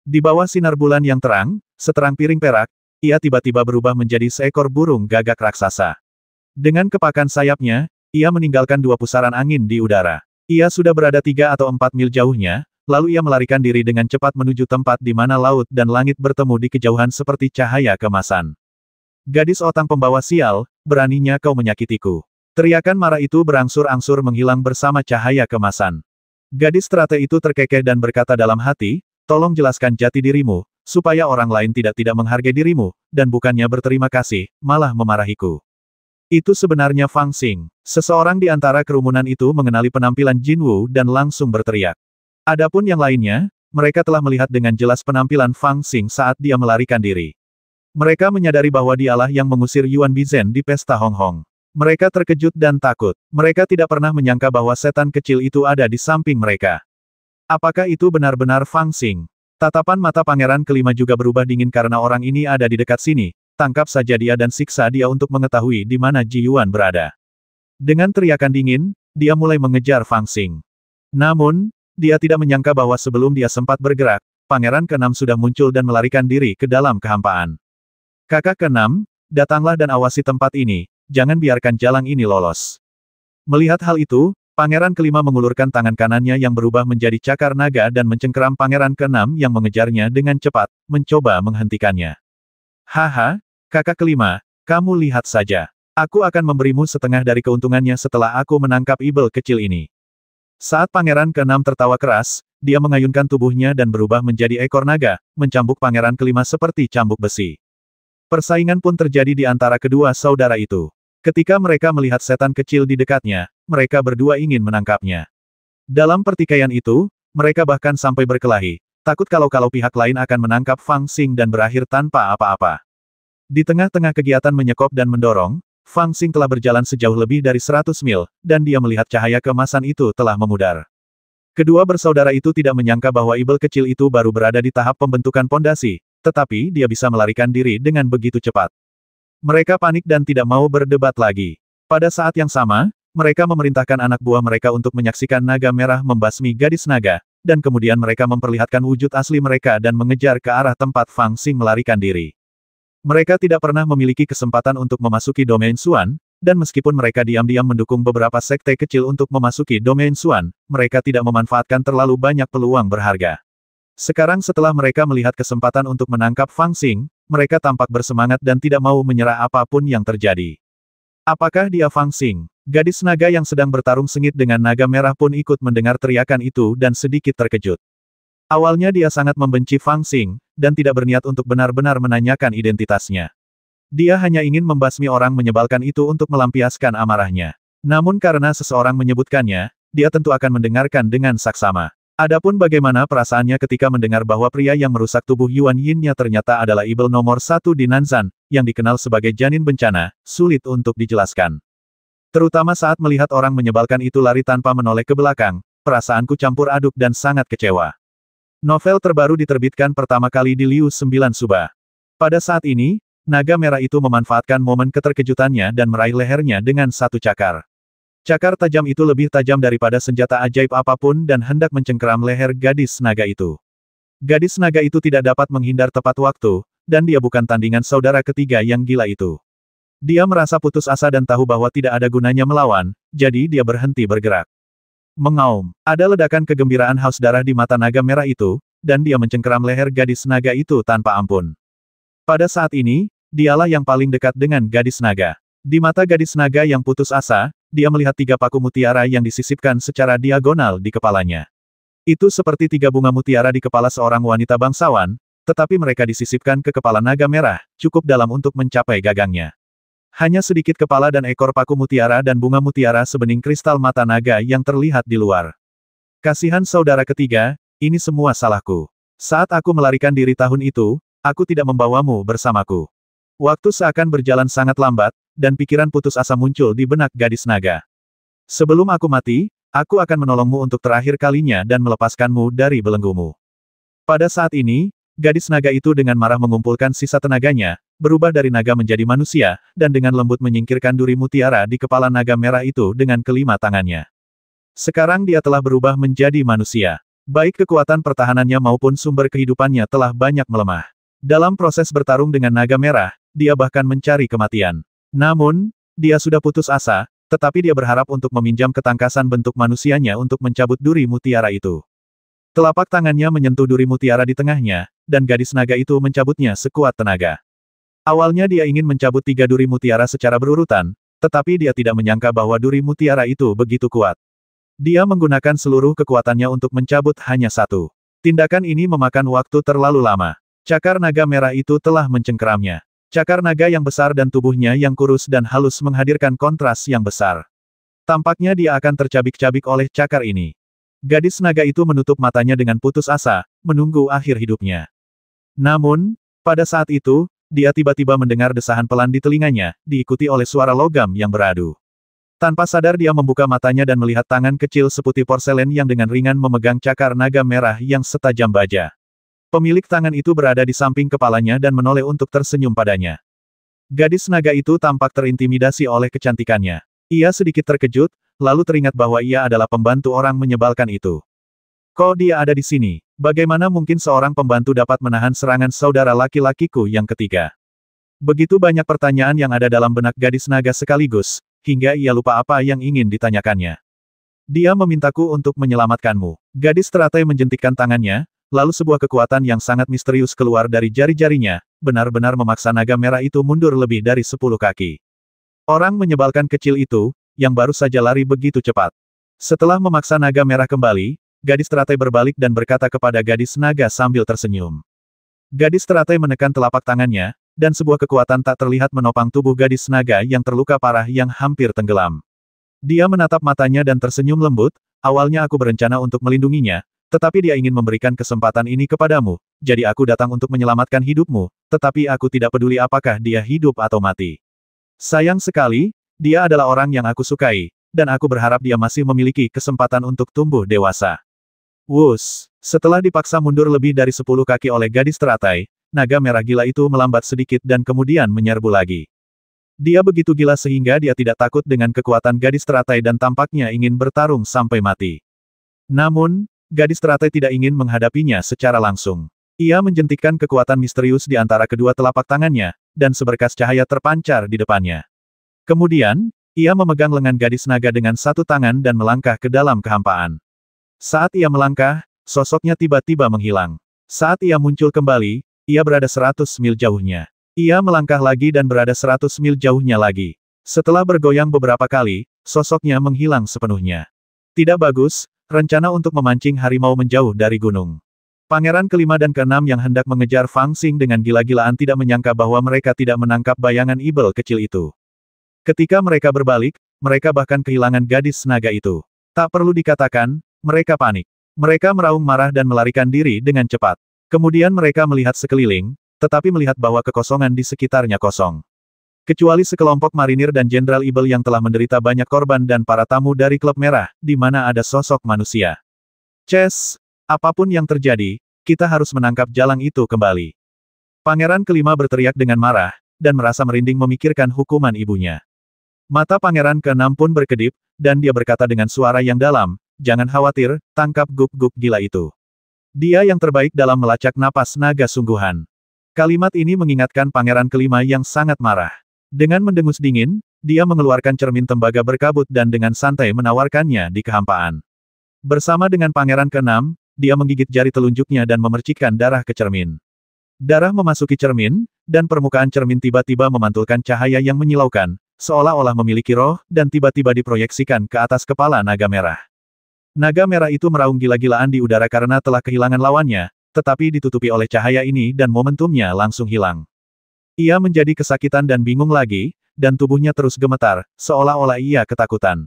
Di bawah sinar bulan yang terang, seterang piring perak, ia tiba-tiba berubah menjadi seekor burung gagak raksasa. Dengan kepakan sayapnya, ia meninggalkan dua pusaran angin di udara. Ia sudah berada 3 atau 4 mil jauhnya, lalu ia melarikan diri dengan cepat menuju tempat di mana laut dan langit bertemu di kejauhan seperti cahaya kemasan. Gadis otang pembawa sial, beraninya kau menyakitiku. Teriakan marah itu berangsur-angsur menghilang bersama cahaya kemasan. Gadis teratai itu terkekeh dan berkata dalam hati, tolong jelaskan jati dirimu, supaya orang lain tidak menghargai dirimu, dan bukannya berterima kasih, malah memarahiku. Itu sebenarnya Fang Xing. Seseorang di antara kerumunan itu mengenali penampilan Jinwu dan langsung berteriak. Adapun yang lainnya, mereka telah melihat dengan jelas penampilan Fang Xing saat dia melarikan diri. Mereka menyadari bahwa dialah yang mengusir Yuan Bizen di pesta Hong Hong. Mereka terkejut dan takut. Mereka tidak pernah menyangka bahwa setan kecil itu ada di samping mereka. Apakah itu benar-benar Fang Xing? Tatapan mata pangeran kelima juga berubah dingin karena orang ini ada di dekat sini. Tangkap saja dia dan siksa dia untuk mengetahui di mana Ji Yuan berada. Dengan teriakan dingin, dia mulai mengejar Fang Xing. Namun, dia tidak menyangka bahwa sebelum dia sempat bergerak, pangeran keenam sudah muncul dan melarikan diri ke dalam kehampaan. Kakak keenam, datanglah dan awasi tempat ini, jangan biarkan jalang ini lolos. Melihat hal itu, pangeran kelima mengulurkan tangan kanannya yang berubah menjadi cakar naga dan mencengkeram pangeran keenam yang mengejarnya dengan cepat, mencoba menghentikannya. Haha, kakak kelima, kamu lihat saja. Aku akan memberimu setengah dari keuntungannya setelah aku menangkap ibel kecil ini. Saat pangeran keenam tertawa keras, dia mengayunkan tubuhnya dan berubah menjadi ekor naga, mencambuk pangeran kelima seperti cambuk besi. Persaingan pun terjadi di antara kedua saudara itu. Ketika mereka melihat setan kecil di dekatnya, mereka berdua ingin menangkapnya. Dalam pertikaian itu, mereka bahkan sampai berkelahi, takut kalau pihak lain akan menangkap Fang Xing dan berakhir tanpa apa-apa. Di tengah-tengah kegiatan menyekop dan mendorong, Fang Xing telah berjalan sejauh lebih dari 100 mil, dan dia melihat cahaya keemasan itu telah memudar. Kedua bersaudara itu tidak menyangka bahwa ibel kecil itu baru berada di tahap pembentukan pondasi, tetapi dia bisa melarikan diri dengan begitu cepat. Mereka panik dan tidak mau berdebat lagi. Pada saat yang sama, mereka memerintahkan anak buah mereka untuk menyaksikan naga merah membasmi gadis naga, dan kemudian mereka memperlihatkan wujud asli mereka dan mengejar ke arah tempat Fang Xing melarikan diri. Mereka tidak pernah memiliki kesempatan untuk memasuki domain Xuan, dan meskipun mereka diam-diam mendukung beberapa sekte kecil untuk memasuki domain Xuan, mereka tidak memanfaatkan terlalu banyak peluang berharga. Sekarang setelah mereka melihat kesempatan untuk menangkap Fang Xing, mereka tampak bersemangat dan tidak mau menyerah apapun yang terjadi. Apakah dia Fang Xing? Gadis naga yang sedang bertarung sengit dengan naga merah pun ikut mendengar teriakan itu dan sedikit terkejut. Awalnya dia sangat membenci Fang Xing, dan tidak berniat untuk benar-benar menanyakan identitasnya. Dia hanya ingin membasmi orang menyebalkan itu untuk melampiaskan amarahnya. Namun karena seseorang menyebutkannya, dia tentu akan mendengarkan dengan saksama. Adapun bagaimana perasaannya ketika mendengar bahwa pria yang merusak tubuh Yuan Yin-nya ternyata adalah ibel nomor 1 di Nanzan, yang dikenal sebagai janin bencana, sulit untuk dijelaskan. Terutama saat melihat orang menyebalkan itu lari tanpa menoleh ke belakang, perasaanku campur aduk dan sangat kecewa. Novel terbaru diterbitkan pertama kali di Liu 9 Suba. Pada saat ini, naga merah itu memanfaatkan momen keterkejutannya dan meraih lehernya dengan satu cakar. Cakar tajam itu lebih tajam daripada senjata ajaib apapun dan hendak mencengkeram leher gadis naga itu. Gadis naga itu tidak dapat menghindar tepat waktu, dan dia bukan tandingan saudara ketiga yang gila itu. Dia merasa putus asa dan tahu bahwa tidak ada gunanya melawan, jadi dia berhenti bergerak. Mengaum. Ada ledakan kegembiraan haus darah di mata naga merah itu, dan dia mencengkeram leher gadis naga itu tanpa ampun. Pada saat ini, dialah yang paling dekat dengan gadis naga. Di mata gadis naga yang putus asa, dia melihat 3 paku mutiara yang disisipkan secara diagonal di kepalanya. Itu seperti 3 bunga mutiara di kepala seorang wanita bangsawan, tetapi mereka disisipkan ke kepala naga merah, cukup dalam untuk mencapai gagangnya. Hanya sedikit kepala dan ekor paku mutiara dan bunga mutiara sebening kristal mata naga yang terlihat di luar. Kasihan saudara ketiga, ini semua salahku. Saat aku melarikan diri tahun itu, aku tidak membawamu bersamaku. Waktu seakan berjalan sangat lambat, dan pikiran putus asa muncul di benak gadis naga. Sebelum aku mati, aku akan menolongmu untuk terakhir kalinya dan melepaskanmu dari belenggumu. Pada saat ini, gadis naga itu dengan marah mengumpulkan sisa tenaganya, berubah dari naga menjadi manusia, dan dengan lembut menyingkirkan duri mutiara di kepala naga merah itu dengan kelima tangannya. Sekarang dia telah berubah menjadi manusia. Baik kekuatan pertahanannya maupun sumber kehidupannya telah banyak melemah. Dalam proses bertarung dengan naga merah, dia bahkan mencari kematian. Namun, dia sudah putus asa, tetapi dia berharap untuk meminjam ketangkasan bentuk manusianya untuk mencabut duri mutiara itu. Telapak tangannya menyentuh duri mutiara di tengahnya, dan gadis naga itu mencabutnya sekuat tenaga. Awalnya dia ingin mencabut 3 duri mutiara secara berurutan, tetapi dia tidak menyangka bahwa duri mutiara itu begitu kuat. Dia menggunakan seluruh kekuatannya untuk mencabut hanya 1. Tindakan ini memakan waktu terlalu lama. Cakar naga merah itu telah mencengkeramnya. Cakar naga yang besar dan tubuhnya yang kurus dan halus menghadirkan kontras yang besar. Tampaknya dia akan tercabik-cabik oleh cakar ini. Gadis naga itu menutup matanya dengan putus asa, menunggu akhir hidupnya. Namun, pada saat itu, dia tiba-tiba mendengar desahan pelan di telinganya, diikuti oleh suara logam yang beradu. Tanpa sadar dia membuka matanya dan melihat tangan kecil seputih porselen yang dengan ringan memegang cakar naga merah yang setajam baja. Pemilik tangan itu berada di samping kepalanya dan menoleh untuk tersenyum padanya. Gadis naga itu tampak terintimidasi oleh kecantikannya. Ia sedikit terkejut, lalu teringat bahwa ia adalah pembantu orang menyebalkan itu. Kok dia ada di sini? Bagaimana mungkin seorang pembantu dapat menahan serangan saudara laki-lakiku yang ketiga? Begitu banyak pertanyaan yang ada dalam benak gadis naga sekaligus, hingga ia lupa apa yang ingin ditanyakannya. Dia memintaku untuk menyelamatkanmu. Gadis teratai menjentikkan tangannya, lalu sebuah kekuatan yang sangat misterius keluar dari jari-jarinya, benar-benar memaksa naga merah itu mundur lebih dari 10 kaki. Orang menyebalkan kecil itu, yang baru saja lari begitu cepat. Setelah memaksa naga merah kembali, gadis teratai berbalik dan berkata kepada gadis naga sambil tersenyum. Gadis teratai menekan telapak tangannya, dan sebuah kekuatan tak terlihat menopang tubuh gadis naga yang terluka parah yang hampir tenggelam. Dia menatap matanya dan tersenyum lembut, awalnya aku berencana untuk melindunginya, Tetapi dia ingin memberikan kesempatan ini kepadamu, jadi aku datang untuk menyelamatkan hidupmu, tetapi aku tidak peduli apakah dia hidup atau mati. Sayang sekali, dia adalah orang yang aku sukai, dan aku berharap dia masih memiliki kesempatan untuk tumbuh dewasa. Wus! Setelah dipaksa mundur lebih dari 10 kaki oleh gadis teratai, naga merah gila itu melambat sedikit dan kemudian menyerbu lagi. Dia begitu gila sehingga dia tidak takut dengan kekuatan gadis teratai dan tampaknya ingin bertarung sampai mati. Namun, gadis teratai tidak ingin menghadapinya secara langsung. Ia menjentikkan kekuatan misterius di antara kedua telapak tangannya, dan seberkas cahaya terpancar di depannya. Kemudian, ia memegang lengan gadis naga dengan satu tangan dan melangkah ke dalam kehampaan. Saat ia melangkah, sosoknya tiba-tiba menghilang. Saat ia muncul kembali, ia berada 100 mil jauhnya. Ia melangkah lagi dan berada 100 mil jauhnya lagi. Setelah bergoyang beberapa kali, sosoknya menghilang sepenuhnya. Tidak bagus, rencana untuk memancing harimau menjauh dari gunung. Pangeran kelima dan keenam yang hendak mengejar Fang Xing dengan gila-gilaan tidak menyangka bahwa mereka tidak menangkap bayangan ibel kecil itu. Ketika mereka berbalik, mereka bahkan kehilangan gadis naga itu. Tak perlu dikatakan, mereka panik. Mereka meraung marah dan melarikan diri dengan cepat. Kemudian mereka melihat sekeliling, tetapi melihat bahwa kekosongan di sekitarnya kosong. Kecuali sekelompok marinir dan jenderal ibel yang telah menderita banyak korban dan para tamu dari klub merah, di mana ada sosok manusia. Ces, apapun yang terjadi, kita harus menangkap jalang itu kembali. Pangeran kelima berteriak dengan marah, dan merasa merinding memikirkan hukuman ibunya. Mata pangeran keenam pun berkedip, dan dia berkata dengan suara yang dalam, jangan khawatir, tangkap guk-guk gila itu. Dia yang terbaik dalam melacak napas naga sungguhan. Kalimat ini mengingatkan pangeran kelima yang sangat marah. Dengan mendengus dingin, dia mengeluarkan cermin tembaga berkabut dan dengan santai menawarkannya di kehampaan. Bersama dengan pangeran keenam, dia menggigit jari telunjuknya dan memercikkan darah ke cermin. Darah memasuki cermin, dan permukaan cermin tiba-tiba memantulkan cahaya yang menyilaukan, seolah-olah memiliki roh, dan tiba-tiba diproyeksikan ke atas kepala naga merah. Naga merah itu meraung gila-gilaan di udara karena telah kehilangan lawannya, tetapi ditutupi oleh cahaya ini dan momentumnya langsung hilang. Ia menjadi kesakitan dan bingung lagi, dan tubuhnya terus gemetar, seolah-olah ia ketakutan.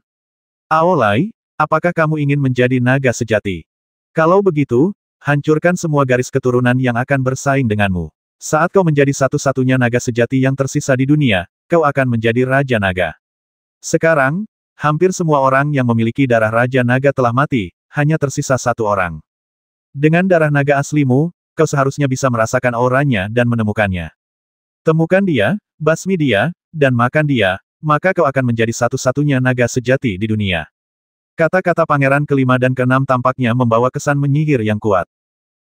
Aolai, apakah kamu ingin menjadi naga sejati? Kalau begitu, hancurkan semua garis keturunan yang akan bersaing denganmu. Saat kau menjadi satu-satunya naga sejati yang tersisa di dunia, kau akan menjadi Raja Naga. Sekarang, hampir semua orang yang memiliki darah Raja Naga telah mati, hanya tersisa satu orang. Dengan darah naga aslimu, kau seharusnya bisa merasakan auranya dan menemukannya. Temukan dia, basmi dia, dan makan dia, maka kau akan menjadi satu-satunya naga sejati di dunia. Kata-kata pangeran kelima dan keenam tampaknya membawa kesan menyihir yang kuat.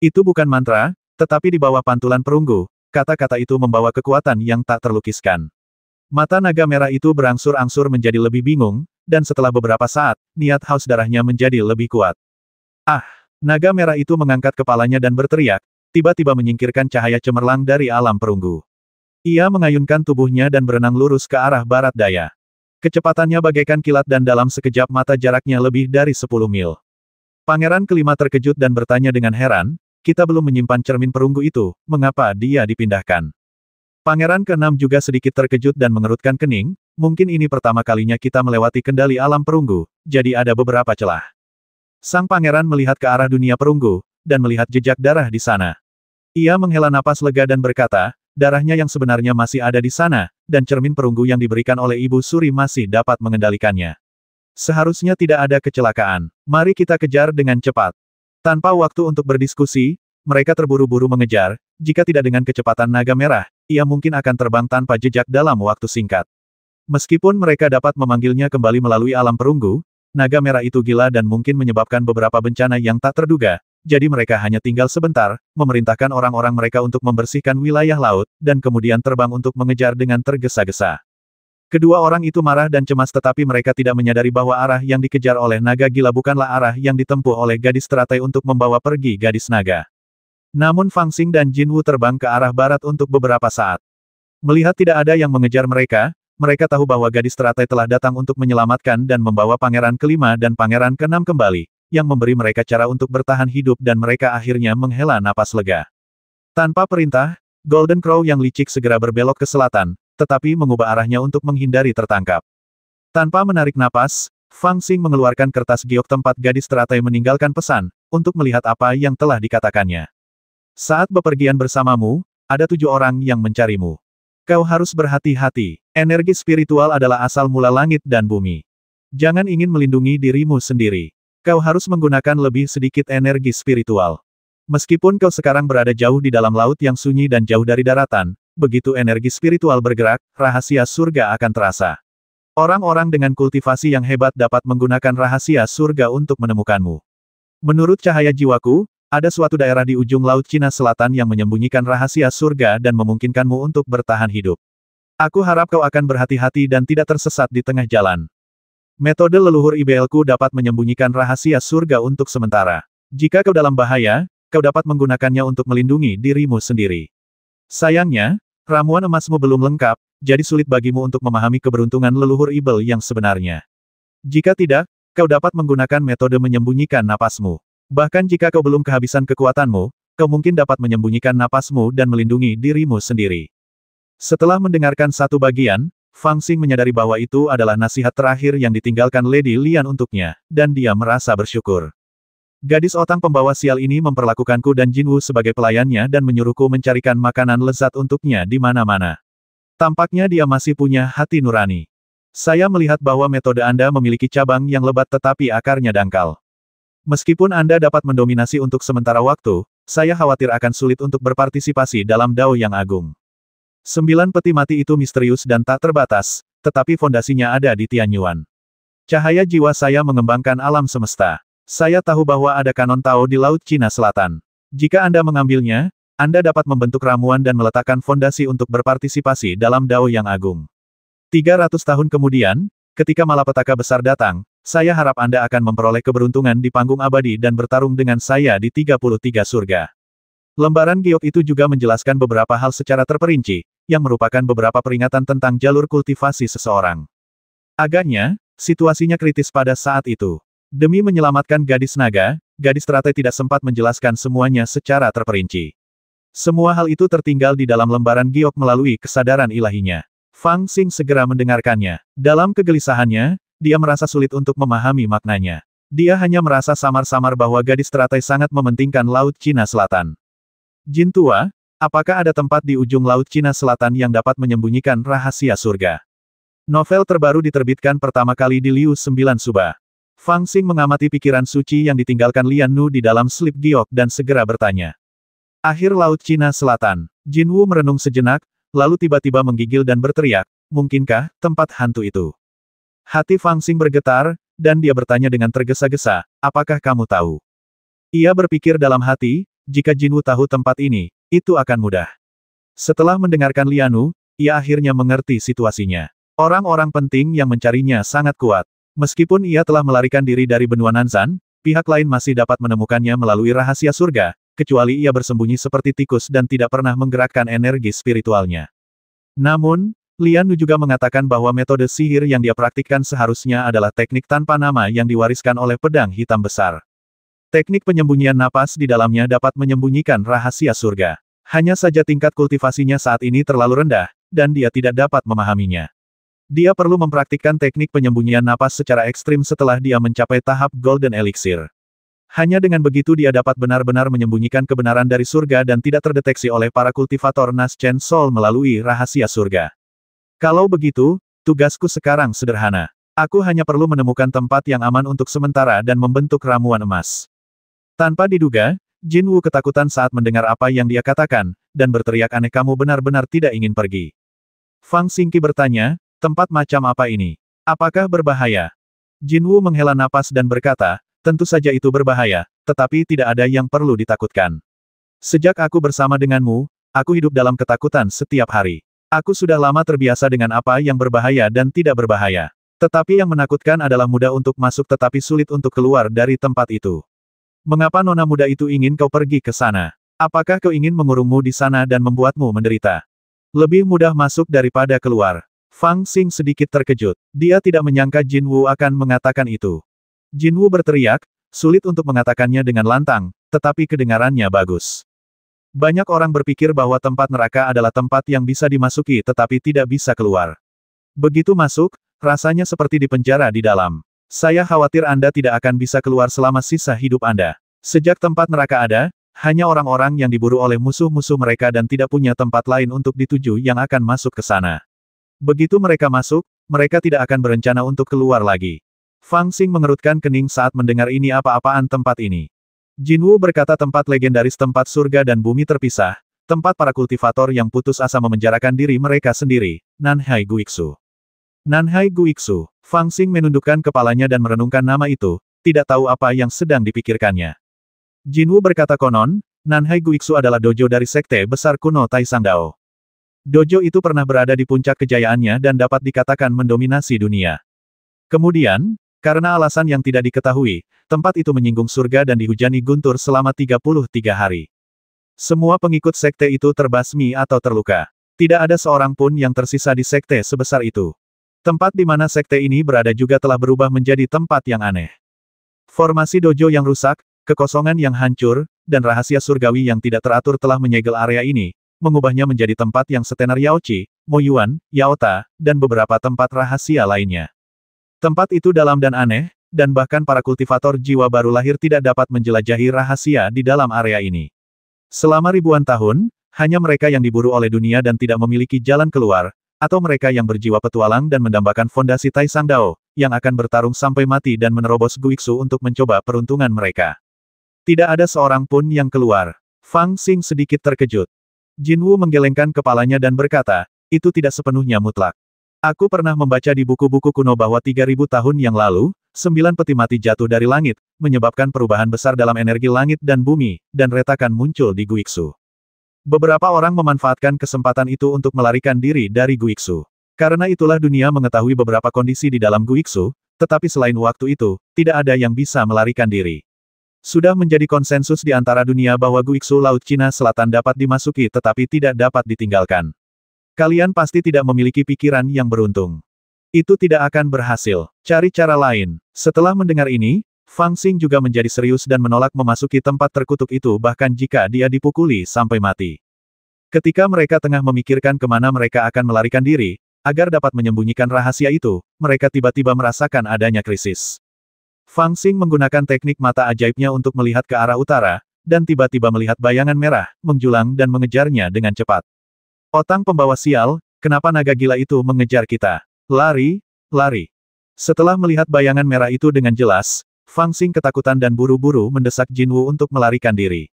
Itu bukan mantra, tetapi di bawah pantulan perunggu, kata-kata itu membawa kekuatan yang tak terlukiskan. Mata naga merah itu berangsur-angsur menjadi lebih bingung, dan setelah beberapa saat, niat haus darahnya menjadi lebih kuat. Ah! Naga merah itu mengangkat kepalanya dan berteriak, tiba-tiba menyingkirkan cahaya cemerlang dari alam perunggu. Ia mengayunkan tubuhnya dan berenang lurus ke arah barat daya. Kecepatannya bagaikan kilat dan dalam sekejap mata jaraknya lebih dari 10 mil. Pangeran kelima terkejut dan bertanya dengan heran, kita belum menyimpan cermin perunggu itu, mengapa dia dipindahkan? Pangeran keenam juga sedikit terkejut dan mengerutkan kening, mungkin ini pertama kalinya kita melewati kendali alam perunggu, jadi ada beberapa celah. Sang pangeran melihat ke arah dunia perunggu, dan melihat jejak darah di sana. Ia menghela napas lega dan berkata, darahnya yang sebenarnya masih ada di sana, dan cermin perunggu yang diberikan oleh Ibu Suri masih dapat mengendalikannya. Seharusnya tidak ada kecelakaan. Mari kita kejar dengan cepat. Tanpa waktu untuk berdiskusi, mereka terburu-buru mengejar, jika tidak dengan kecepatan naga merah, ia mungkin akan terbang tanpa jejak dalam waktu singkat. Meskipun mereka dapat memanggilnya kembali melalui alam perunggu, naga merah itu gila dan mungkin menyebabkan beberapa bencana yang tak terduga, jadi mereka hanya tinggal sebentar, memerintahkan orang-orang mereka untuk membersihkan wilayah laut, dan kemudian terbang untuk mengejar dengan tergesa-gesa. Kedua orang itu marah dan cemas tetapi mereka tidak menyadari bahwa arah yang dikejar oleh naga gila bukanlah arah yang ditempuh oleh gadis teratai untuk membawa pergi gadis naga. Namun Fang Xing dan Jin Wu terbang ke arah barat untuk beberapa saat. Melihat tidak ada yang mengejar mereka, mereka tahu bahwa gadis teratai telah datang untuk menyelamatkan dan membawa pangeran kelima dan pangeran keenam kembali, yang memberi mereka cara untuk bertahan hidup dan mereka akhirnya menghela napas lega. Tanpa perintah, Golden Crow yang licik segera berbelok ke selatan, tetapi mengubah arahnya untuk menghindari tertangkap. Tanpa menarik napas, Fang Xing mengeluarkan kertas giok tempat gadis teratai meninggalkan pesan, untuk melihat apa yang telah dikatakannya. Saat bepergian bersamamu, ada 7 orang yang mencarimu. Kau harus berhati-hati. Energi spiritual adalah asal mula langit dan bumi. Jangan ingin melindungi dirimu sendiri. Kau harus menggunakan lebih sedikit energi spiritual. Meskipun kau sekarang berada jauh di dalam laut yang sunyi dan jauh dari daratan, begitu energi spiritual bergerak, rahasia surga akan terasa. Orang-orang dengan kultivasi yang hebat dapat menggunakan rahasia surga untuk menemukanmu. Menurut cahaya jiwaku, ada suatu daerah di ujung Laut Cina Selatan yang menyembunyikan rahasia surga dan memungkinkanmu untuk bertahan hidup. Aku harap kau akan berhati-hati dan tidak tersesat di tengah jalan. Metode leluhur IBL-ku dapat menyembunyikan rahasia surga untuk sementara. Jika kau dalam bahaya, kau dapat menggunakannya untuk melindungi dirimu sendiri. Sayangnya, ramuan emasmu belum lengkap, jadi sulit bagimu untuk memahami keberuntungan leluhur IBL yang sebenarnya. Jika tidak, kau dapat menggunakan metode menyembunyikan napasmu. Bahkan jika kau belum kehabisan kekuatanmu, kau mungkin dapat menyembunyikan napasmu dan melindungi dirimu sendiri. Setelah mendengarkan satu bagian, Fang Xing menyadari bahwa itu adalah nasihat terakhir yang ditinggalkan Lady Lian untuknya, dan dia merasa bersyukur. Gadis otang pembawa sial ini memperlakukanku dan Jinwu sebagai pelayannya dan menyuruhku mencarikan makanan lezat untuknya di mana-mana. Tampaknya dia masih punya hati nurani. Saya melihat bahwa metode Anda memiliki cabang yang lebat tetapi akarnya dangkal. Meskipun Anda dapat mendominasi untuk sementara waktu, saya khawatir akan sulit untuk berpartisipasi dalam Dao yang agung. 9 peti mati itu misterius dan tak terbatas, tetapi fondasinya ada di Tianyuan. Cahaya jiwa saya mengembangkan alam semesta. Saya tahu bahwa ada kanon Tao di Laut Cina Selatan. Jika Anda mengambilnya, Anda dapat membentuk ramuan dan meletakkan fondasi untuk berpartisipasi dalam Dao yang agung. 300 tahun kemudian, ketika malapetaka besar datang, saya harap Anda akan memperoleh keberuntungan di panggung abadi dan bertarung dengan saya di 33 surga. Lembaran giok itu juga menjelaskan beberapa hal secara terperinci, yang merupakan beberapa peringatan tentang jalur kultivasi seseorang. Agaknya, situasinya kritis pada saat itu. Demi menyelamatkan gadis naga, gadis teratai tidak sempat menjelaskan semuanya secara terperinci. Semua hal itu tertinggal di dalam lembaran giok melalui kesadaran ilahinya. Fang Xing segera mendengarkannya. Dalam kegelisahannya, dia merasa sulit untuk memahami maknanya. Dia hanya merasa samar-samar bahwa gadis teratai sangat mementingkan Laut Cina Selatan. Jin tua, apakah ada tempat di ujung Laut Cina Selatan yang dapat menyembunyikan rahasia surga? Novel terbaru diterbitkan pertama kali di Liu 9 Suba. Fang Xing mengamati pikiran suci yang ditinggalkan Lian Nu di dalam slip giok dan segera bertanya. Akhir Laut Cina Selatan. Jin Wu merenung sejenak, lalu tiba-tiba menggigil dan berteriak, mungkinkah tempat hantu itu? Hati Fang Xing bergetar, dan dia bertanya dengan tergesa-gesa, apakah kamu tahu? Ia berpikir dalam hati, jika Jin Wu tahu tempat ini, itu akan mudah. Setelah mendengarkan Lian Nu, ia akhirnya mengerti situasinya. Orang-orang penting yang mencarinya sangat kuat. Meskipun ia telah melarikan diri dari benua Nanzan, pihak lain masih dapat menemukannya melalui rahasia surga, kecuali ia bersembunyi seperti tikus dan tidak pernah menggerakkan energi spiritualnya. Namun, Lian Nu juga mengatakan bahwa metode sihir yang dia praktikkan seharusnya adalah teknik tanpa nama yang diwariskan oleh pedang hitam besar. Teknik penyembunyian napas di dalamnya dapat menyembunyikan rahasia surga. Hanya saja tingkat kultivasinya saat ini terlalu rendah, dan dia tidak dapat memahaminya. Dia perlu mempraktikkan teknik penyembunyian napas secara ekstrim setelah dia mencapai tahap Golden Elixir. Hanya dengan begitu dia dapat benar-benar menyembunyikan kebenaran dari surga dan tidak terdeteksi oleh para kultivator Nas Chen Sol melalui rahasia surga. Kalau begitu, tugasku sekarang sederhana. Aku hanya perlu menemukan tempat yang aman untuk sementara dan membentuk ramuan emas. Tanpa diduga, Jin Wu ketakutan saat mendengar apa yang dia katakan, dan berteriak aneh, kamu benar-benar tidak ingin pergi. Fang Xingqi bertanya, tempat macam apa ini? Apakah berbahaya? Jin Wu menghela napas dan berkata, tentu saja itu berbahaya, tetapi tidak ada yang perlu ditakutkan. Sejak aku bersama denganmu, aku hidup dalam ketakutan setiap hari. Aku sudah lama terbiasa dengan apa yang berbahaya dan tidak berbahaya. Tetapi yang menakutkan adalah mudah untuk masuk tetapi sulit untuk keluar dari tempat itu. Mengapa nona muda itu ingin kau pergi ke sana? Apakah kau ingin mengurungmu di sana dan membuatmu menderita? Lebih mudah masuk daripada keluar. Fang Xing sedikit terkejut. Dia tidak menyangka Jin Wu akan mengatakan itu. Jin Wu berteriak, sulit untuk mengatakannya dengan lantang, tetapi kedengarannya bagus. Banyak orang berpikir bahwa tempat neraka adalah tempat yang bisa dimasuki tetapi tidak bisa keluar. Begitu masuk, rasanya seperti di penjara di dalam. Saya khawatir Anda tidak akan bisa keluar selama sisa hidup Anda. Sejak tempat neraka ada, hanya orang-orang yang diburu oleh musuh-musuh mereka dan tidak punya tempat lain untuk dituju yang akan masuk ke sana. Begitu mereka masuk, mereka tidak akan berencana untuk keluar lagi. Fang Xing mengerutkan kening saat mendengar ini apa-apaan tempat ini. Jinwu berkata tempat legendaris tempat surga dan bumi terpisah, tempat para kultivator yang putus asa memenjarakan diri mereka sendiri, Nanhai Guiksu. Nanhai Guiksu, Fang Xing menundukkan kepalanya dan merenungkan nama itu, tidak tahu apa yang sedang dipikirkannya. Jinwu berkata konon, Nanhai Guiksu adalah dojo dari sekte besar kuno Taisang Dao. Dojo itu pernah berada di puncak kejayaannya dan dapat dikatakan mendominasi dunia. Kemudian, karena alasan yang tidak diketahui, tempat itu menyinggung surga dan dihujani guntur selama 33 hari. Semua pengikut sekte itu terbasmi atau terluka. Tidak ada seorang pun yang tersisa di sekte sebesar itu. Tempat di mana sekte ini berada juga telah berubah menjadi tempat yang aneh. Formasi dojo yang rusak, kekosongan yang hancur, dan rahasia surgawi yang tidak teratur telah menyegel area ini, mengubahnya menjadi tempat yang setenar Yaoqi, Moyuan, Yaota, dan beberapa tempat rahasia lainnya. Tempat itu dalam dan aneh, dan bahkan para kultivator jiwa baru lahir tidak dapat menjelajahi rahasia di dalam area ini. Selama ribuan tahun, hanya mereka yang diburu oleh dunia dan tidak memiliki jalan keluar, atau mereka yang berjiwa petualang dan mendambakan fondasi Taisang Dao, yang akan bertarung sampai mati dan menerobos Guiksu untuk mencoba peruntungan mereka. Tidak ada seorang pun yang keluar. Fang Xing sedikit terkejut. Jinwu menggelengkan kepalanya dan berkata, itu tidak sepenuhnya mutlak. Aku pernah membaca di buku-buku kuno bahwa 3000 tahun yang lalu, 9 peti mati jatuh dari langit, menyebabkan perubahan besar dalam energi langit dan bumi, dan retakan muncul di Guiksu. Beberapa orang memanfaatkan kesempatan itu untuk melarikan diri dari Guiksu. Karena itulah dunia mengetahui beberapa kondisi di dalam Guiksu, tetapi selain waktu itu, tidak ada yang bisa melarikan diri. Sudah menjadi konsensus di antara dunia bahwa Guiksu Laut Cina Selatan dapat dimasuki tetapi tidak dapat ditinggalkan. Kalian pasti tidak memiliki pikiran yang beruntung. Itu tidak akan berhasil. Cari cara lain. Setelah mendengar ini, Fang Xing juga menjadi serius dan menolak memasuki tempat terkutuk itu bahkan jika dia dipukuli sampai mati. Ketika mereka tengah memikirkan kemana mereka akan melarikan diri, agar dapat menyembunyikan rahasia itu, mereka tiba-tiba merasakan adanya krisis. Fang Xing menggunakan teknik mata ajaibnya untuk melihat ke arah utara, dan tiba-tiba melihat bayangan merah, menjulang dan mengejarnya dengan cepat. Otang pembawa sial, kenapa naga gila itu mengejar kita? Lari, lari. Setelah melihat bayangan merah itu dengan jelas, Fang Xing ketakutan dan buru-buru mendesak Jinwu untuk melarikan diri.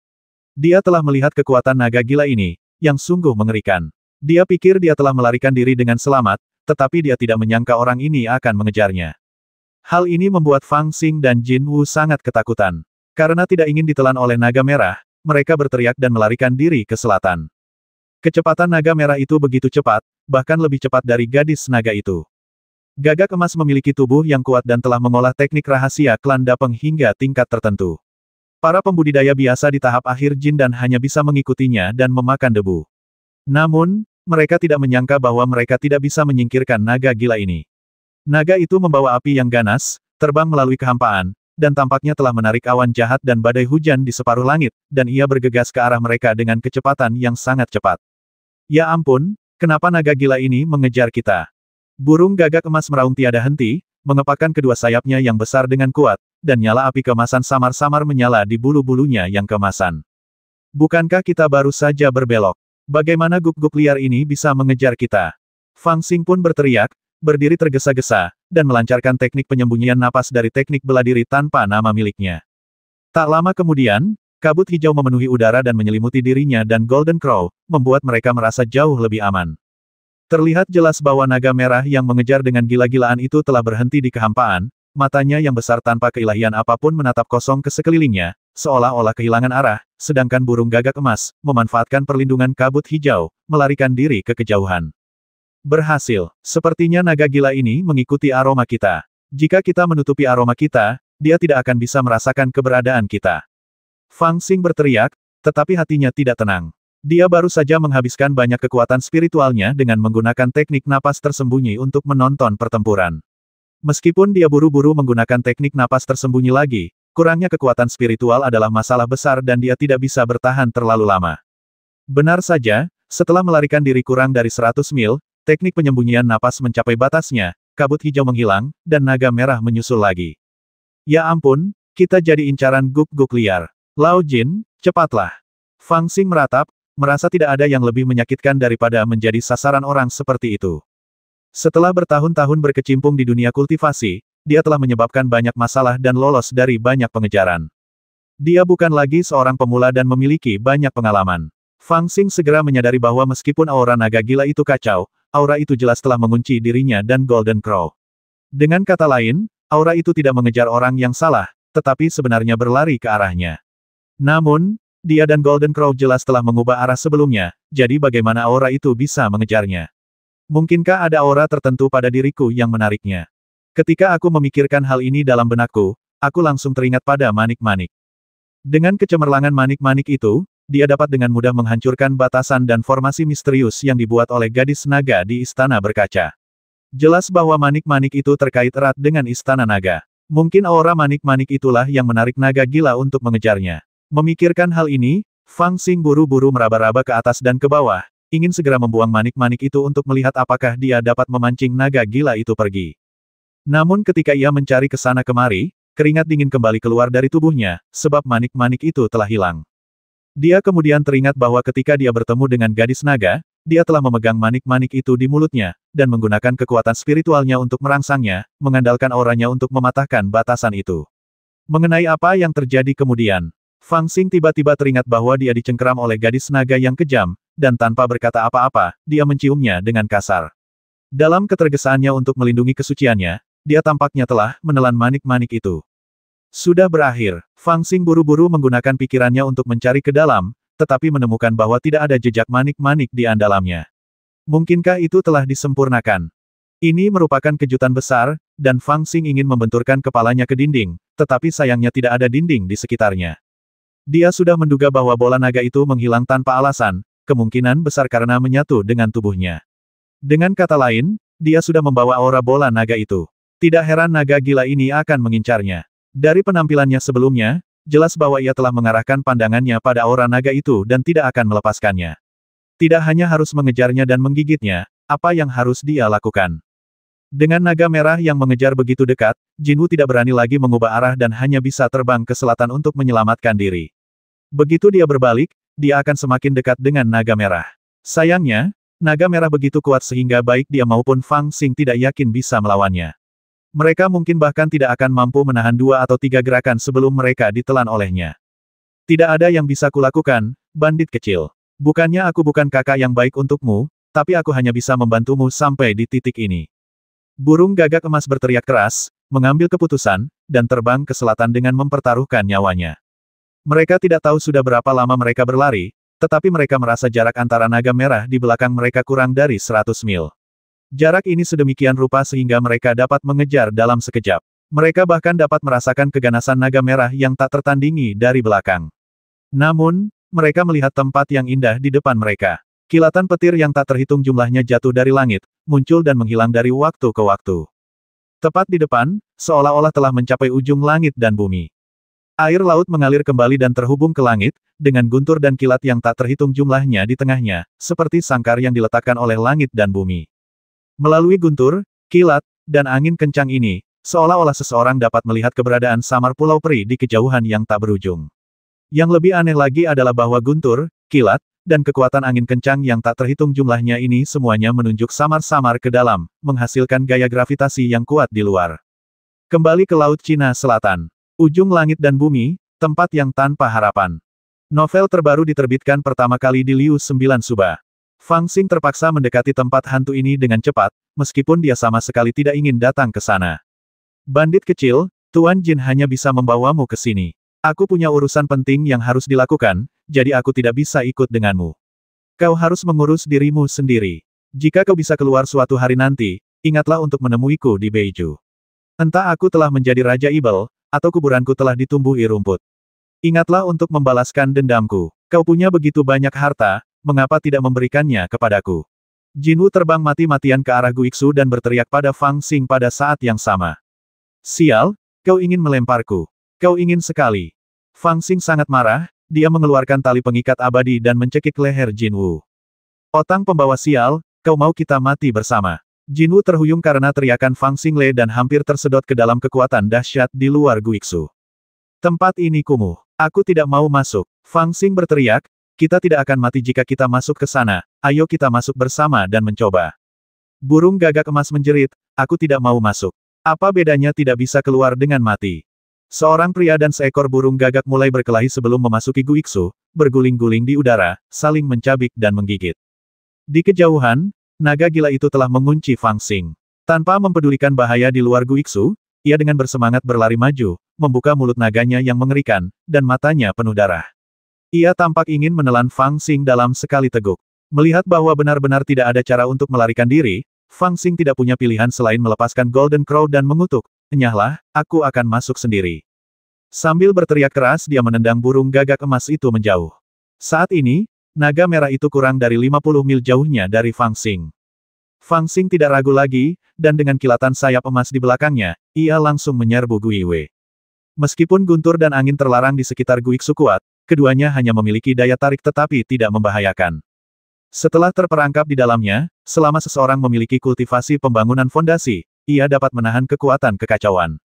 Dia telah melihat kekuatan naga gila ini, yang sungguh mengerikan. Dia pikir dia telah melarikan diri dengan selamat, tetapi dia tidak menyangka orang ini akan mengejarnya. Hal ini membuat Fang Xing dan Jinwu sangat ketakutan. Karena tidak ingin ditelan oleh naga merah, mereka berteriak dan melarikan diri ke selatan. Kecepatan naga merah itu begitu cepat, bahkan lebih cepat dari gadis naga itu. Gagak emas memiliki tubuh yang kuat dan telah mengolah teknik rahasia klan Dapeng hingga tingkat tertentu. Para pembudidaya biasa di tahap akhir jin dan hanya bisa mengikutinya dan memakan debu. Namun, mereka tidak menyangka bahwa mereka tidak bisa menyingkirkan naga gila ini. Naga itu membawa api yang ganas, terbang melalui kehampaan, dan tampaknya telah menarik awan jahat dan badai hujan di separuh langit, dan ia bergegas ke arah mereka dengan kecepatan yang sangat cepat. Ya ampun, kenapa naga gila ini mengejar kita? Burung gagak emas meraung tiada henti, mengepakkan kedua sayapnya yang besar dengan kuat, dan nyala api kemasan samar-samar menyala di bulu-bulunya yang kemasan. Bukankah kita baru saja berbelok? Bagaimana guk-guk liar ini bisa mengejar kita? Fang Xing pun berteriak, berdiri tergesa-gesa, dan melancarkan teknik penyembunyian napas dari teknik bela diri tanpa nama miliknya. Tak lama kemudian, kabut hijau memenuhi udara dan menyelimuti dirinya dan Golden Crow, membuat mereka merasa jauh lebih aman. Terlihat jelas bahwa naga merah yang mengejar dengan gila-gilaan itu telah berhenti di kehampaan, matanya yang besar tanpa keilahian apapun menatap kosong ke sekelilingnya, seolah-olah kehilangan arah, sedangkan burung gagak emas, memanfaatkan perlindungan kabut hijau, melarikan diri ke kejauhan. Berhasil. Sepertinya naga gila ini mengikuti aroma kita. Jika kita menutupi aroma kita, dia tidak akan bisa merasakan keberadaan kita. Fang Xing berteriak, tetapi hatinya tidak tenang. Dia baru saja menghabiskan banyak kekuatan spiritualnya dengan menggunakan teknik napas tersembunyi untuk menonton pertempuran. Meskipun dia buru-buru menggunakan teknik napas tersembunyi lagi, kurangnya kekuatan spiritual adalah masalah besar dan dia tidak bisa bertahan terlalu lama. Benar saja, setelah melarikan diri kurang dari 100 mil, teknik penyembunyian napas mencapai batasnya, kabut hijau menghilang, dan naga merah menyusul lagi. Ya ampun, kita jadi incaran guk-guk liar. Lao Jin, cepatlah. Fang Xing meratap, merasa tidak ada yang lebih menyakitkan daripada menjadi sasaran orang seperti itu. Setelah bertahun-tahun berkecimpung di dunia kultivasi, dia telah menyebabkan banyak masalah dan lolos dari banyak pengejaran. Dia bukan lagi seorang pemula dan memiliki banyak pengalaman. Fang Xing segera menyadari bahwa meskipun aura naga gila itu kacau, aura itu jelas telah mengunci dirinya dan Golden Crow. Dengan kata lain, aura itu tidak mengejar orang yang salah, tetapi sebenarnya berlari ke arahnya. Namun, dia dan Golden Crow jelas telah mengubah arah sebelumnya, jadi bagaimana aura itu bisa mengejarnya? Mungkinkah ada aura tertentu pada diriku yang menariknya? Ketika aku memikirkan hal ini dalam benakku, aku langsung teringat pada manik-manik. Dengan kecemerlangan manik-manik itu, dia dapat dengan mudah menghancurkan batasan dan formasi misterius yang dibuat oleh gadis naga di Istana Berkaca. Jelas bahwa manik-manik itu terkait erat dengan Istana Naga. Mungkin aura manik-manik itulah yang menarik naga gila untuk mengejarnya. Memikirkan hal ini, Fang Xing buru-buru meraba-raba ke atas dan ke bawah, ingin segera membuang manik-manik itu untuk melihat apakah dia dapat memancing naga gila itu pergi. Namun ketika ia mencari ke sana kemari, keringat dingin kembali keluar dari tubuhnya, sebab manik-manik itu telah hilang. Dia kemudian teringat bahwa ketika dia bertemu dengan gadis naga, dia telah memegang manik-manik itu di mulutnya, dan menggunakan kekuatan spiritualnya untuk merangsangnya, mengandalkan auranya untuk mematahkan batasan itu. Mengenai apa yang terjadi kemudian, Fang Xing tiba-tiba teringat bahwa dia dicengkeram oleh gadis naga yang kejam, dan tanpa berkata apa-apa, dia menciumnya dengan kasar. Dalam ketergesaannya untuk melindungi kesuciannya, dia tampaknya telah menelan manik-manik itu. Sudah berakhir, Fang Xing buru-buru menggunakan pikirannya untuk mencari ke dalam, tetapi menemukan bahwa tidak ada jejak manik-manik di dalamnya. Mungkinkah itu telah disempurnakan? Ini merupakan kejutan besar, dan Fang Xing ingin membenturkan kepalanya ke dinding, tetapi sayangnya tidak ada dinding di sekitarnya. Dia sudah menduga bahwa bola naga itu menghilang tanpa alasan, kemungkinan besar karena menyatu dengan tubuhnya. Dengan kata lain, dia sudah membawa aura bola naga itu. Tidak heran naga gila ini akan mengincarnya. Dari penampilannya sebelumnya, jelas bahwa ia telah mengarahkan pandangannya pada aura naga itu dan tidak akan melepaskannya. Tidak hanya harus mengejarnya dan menggigitnya, apa yang harus dia lakukan? Dengan naga merah yang mengejar begitu dekat, Jinwu tidak berani lagi mengubah arah dan hanya bisa terbang ke selatan untuk menyelamatkan diri. Begitu dia berbalik, dia akan semakin dekat dengan naga merah. Sayangnya, naga merah begitu kuat sehingga baik dia maupun Fang Xing tidak yakin bisa melawannya. Mereka mungkin bahkan tidak akan mampu menahan 2 atau 3 gerakan sebelum mereka ditelan olehnya. Tidak ada yang bisa kulakukan, bandit kecil. Bukannya aku bukan kakak yang baik untukmu, tapi aku hanya bisa membantumu sampai di titik ini. Burung gagak emas berteriak keras, mengambil keputusan, dan terbang ke selatan dengan mempertaruhkan nyawanya. Mereka tidak tahu sudah berapa lama mereka berlari, tetapi mereka merasa jarak antara naga merah di belakang mereka kurang dari 100 mil. Jarak ini sedemikian rupa sehingga mereka dapat mengejar dalam sekejap. Mereka bahkan dapat merasakan keganasan naga merah yang tak tertandingi dari belakang. Namun, mereka melihat tempat yang indah di depan mereka. Kilatan petir yang tak terhitung jumlahnya jatuh dari langit, muncul dan menghilang dari waktu ke waktu. Tepat di depan, seolah-olah telah mencapai ujung langit dan bumi. Air laut mengalir kembali dan terhubung ke langit, dengan guntur dan kilat yang tak terhitung jumlahnya di tengahnya, seperti sangkar yang diletakkan oleh langit dan bumi. Melalui guntur, kilat, dan angin kencang ini, seolah-olah seseorang dapat melihat keberadaan samar pulau peri di kejauhan yang tak berujung. Yang lebih aneh lagi adalah bahwa guntur, kilat, dan kekuatan angin kencang yang tak terhitung jumlahnya ini semuanya menunjuk samar-samar ke dalam, menghasilkan gaya gravitasi yang kuat di luar. Kembali ke Laut Cina Selatan. Ujung langit dan bumi, tempat yang tanpa harapan. Novel terbaru diterbitkan pertama kali di Liu 9 Suba. Fang Xing terpaksa mendekati tempat hantu ini dengan cepat, meskipun dia sama sekali tidak ingin datang ke sana. Bandit kecil, Tuan Jin hanya bisa membawamu ke sini. Aku punya urusan penting yang harus dilakukan, jadi aku tidak bisa ikut denganmu. Kau harus mengurus dirimu sendiri. Jika kau bisa keluar suatu hari nanti, ingatlah untuk menemuiku di Beiju. Entah aku telah menjadi Raja Ibel, atau kuburanku telah ditumbuhi rumput. Ingatlah untuk membalaskan dendamku. Kau punya begitu banyak harta, mengapa tidak memberikannya kepadaku? Jinwu terbang mati-matian ke arah Guiksu dan berteriak pada Fang Xing pada saat yang sama. Sial, kau ingin melemparku. Kau ingin sekali. Fang Xing sangat marah, dia mengeluarkan tali pengikat abadi dan mencekik leher Jinwu. Otang pembawa sial, kau mau kita mati bersama. Jinwu terhuyung karena teriakan Fang Xingle dan hampir tersedot ke dalam kekuatan dahsyat di luar Guiksu. Tempat ini kumuh. Aku tidak mau masuk. Fang Xing berteriak, kita tidak akan mati jika kita masuk ke sana, ayo kita masuk bersama dan mencoba. Burung gagak emas menjerit, aku tidak mau masuk. Apa bedanya tidak bisa keluar dengan mati? Seorang pria dan seekor burung gagak mulai berkelahi sebelum memasuki Guiksu, berguling-guling di udara, saling mencabik dan menggigit. Di kejauhan, naga gila itu telah mengunci Fang Xing. Tanpa mempedulikan bahaya di luar Guiksu, ia dengan bersemangat berlari maju, membuka mulut naganya yang mengerikan, dan matanya penuh darah. Ia tampak ingin menelan Fang Xing dalam sekali teguk. Melihat bahwa benar-benar tidak ada cara untuk melarikan diri, Fang Xing tidak punya pilihan selain melepaskan Golden Crow dan mengutuk, "Enyahlah, aku akan masuk sendiri." Sambil berteriak keras dia menendang burung gagak emas itu menjauh. Saat ini, naga merah itu kurang dari 50 mil jauhnya dari Fang Xing. Fang Xing tidak ragu lagi, dan dengan kilatan sayap emas di belakangnya, ia langsung menyerbu Gui Wei. Meskipun guntur dan angin terlarang di sekitar Guiksu kuat, keduanya hanya memiliki daya tarik tetapi tidak membahayakan. Setelah terperangkap di dalamnya, selama seseorang memiliki kultivasi pembangunan fondasi, ia dapat menahan kekuatan kekacauan.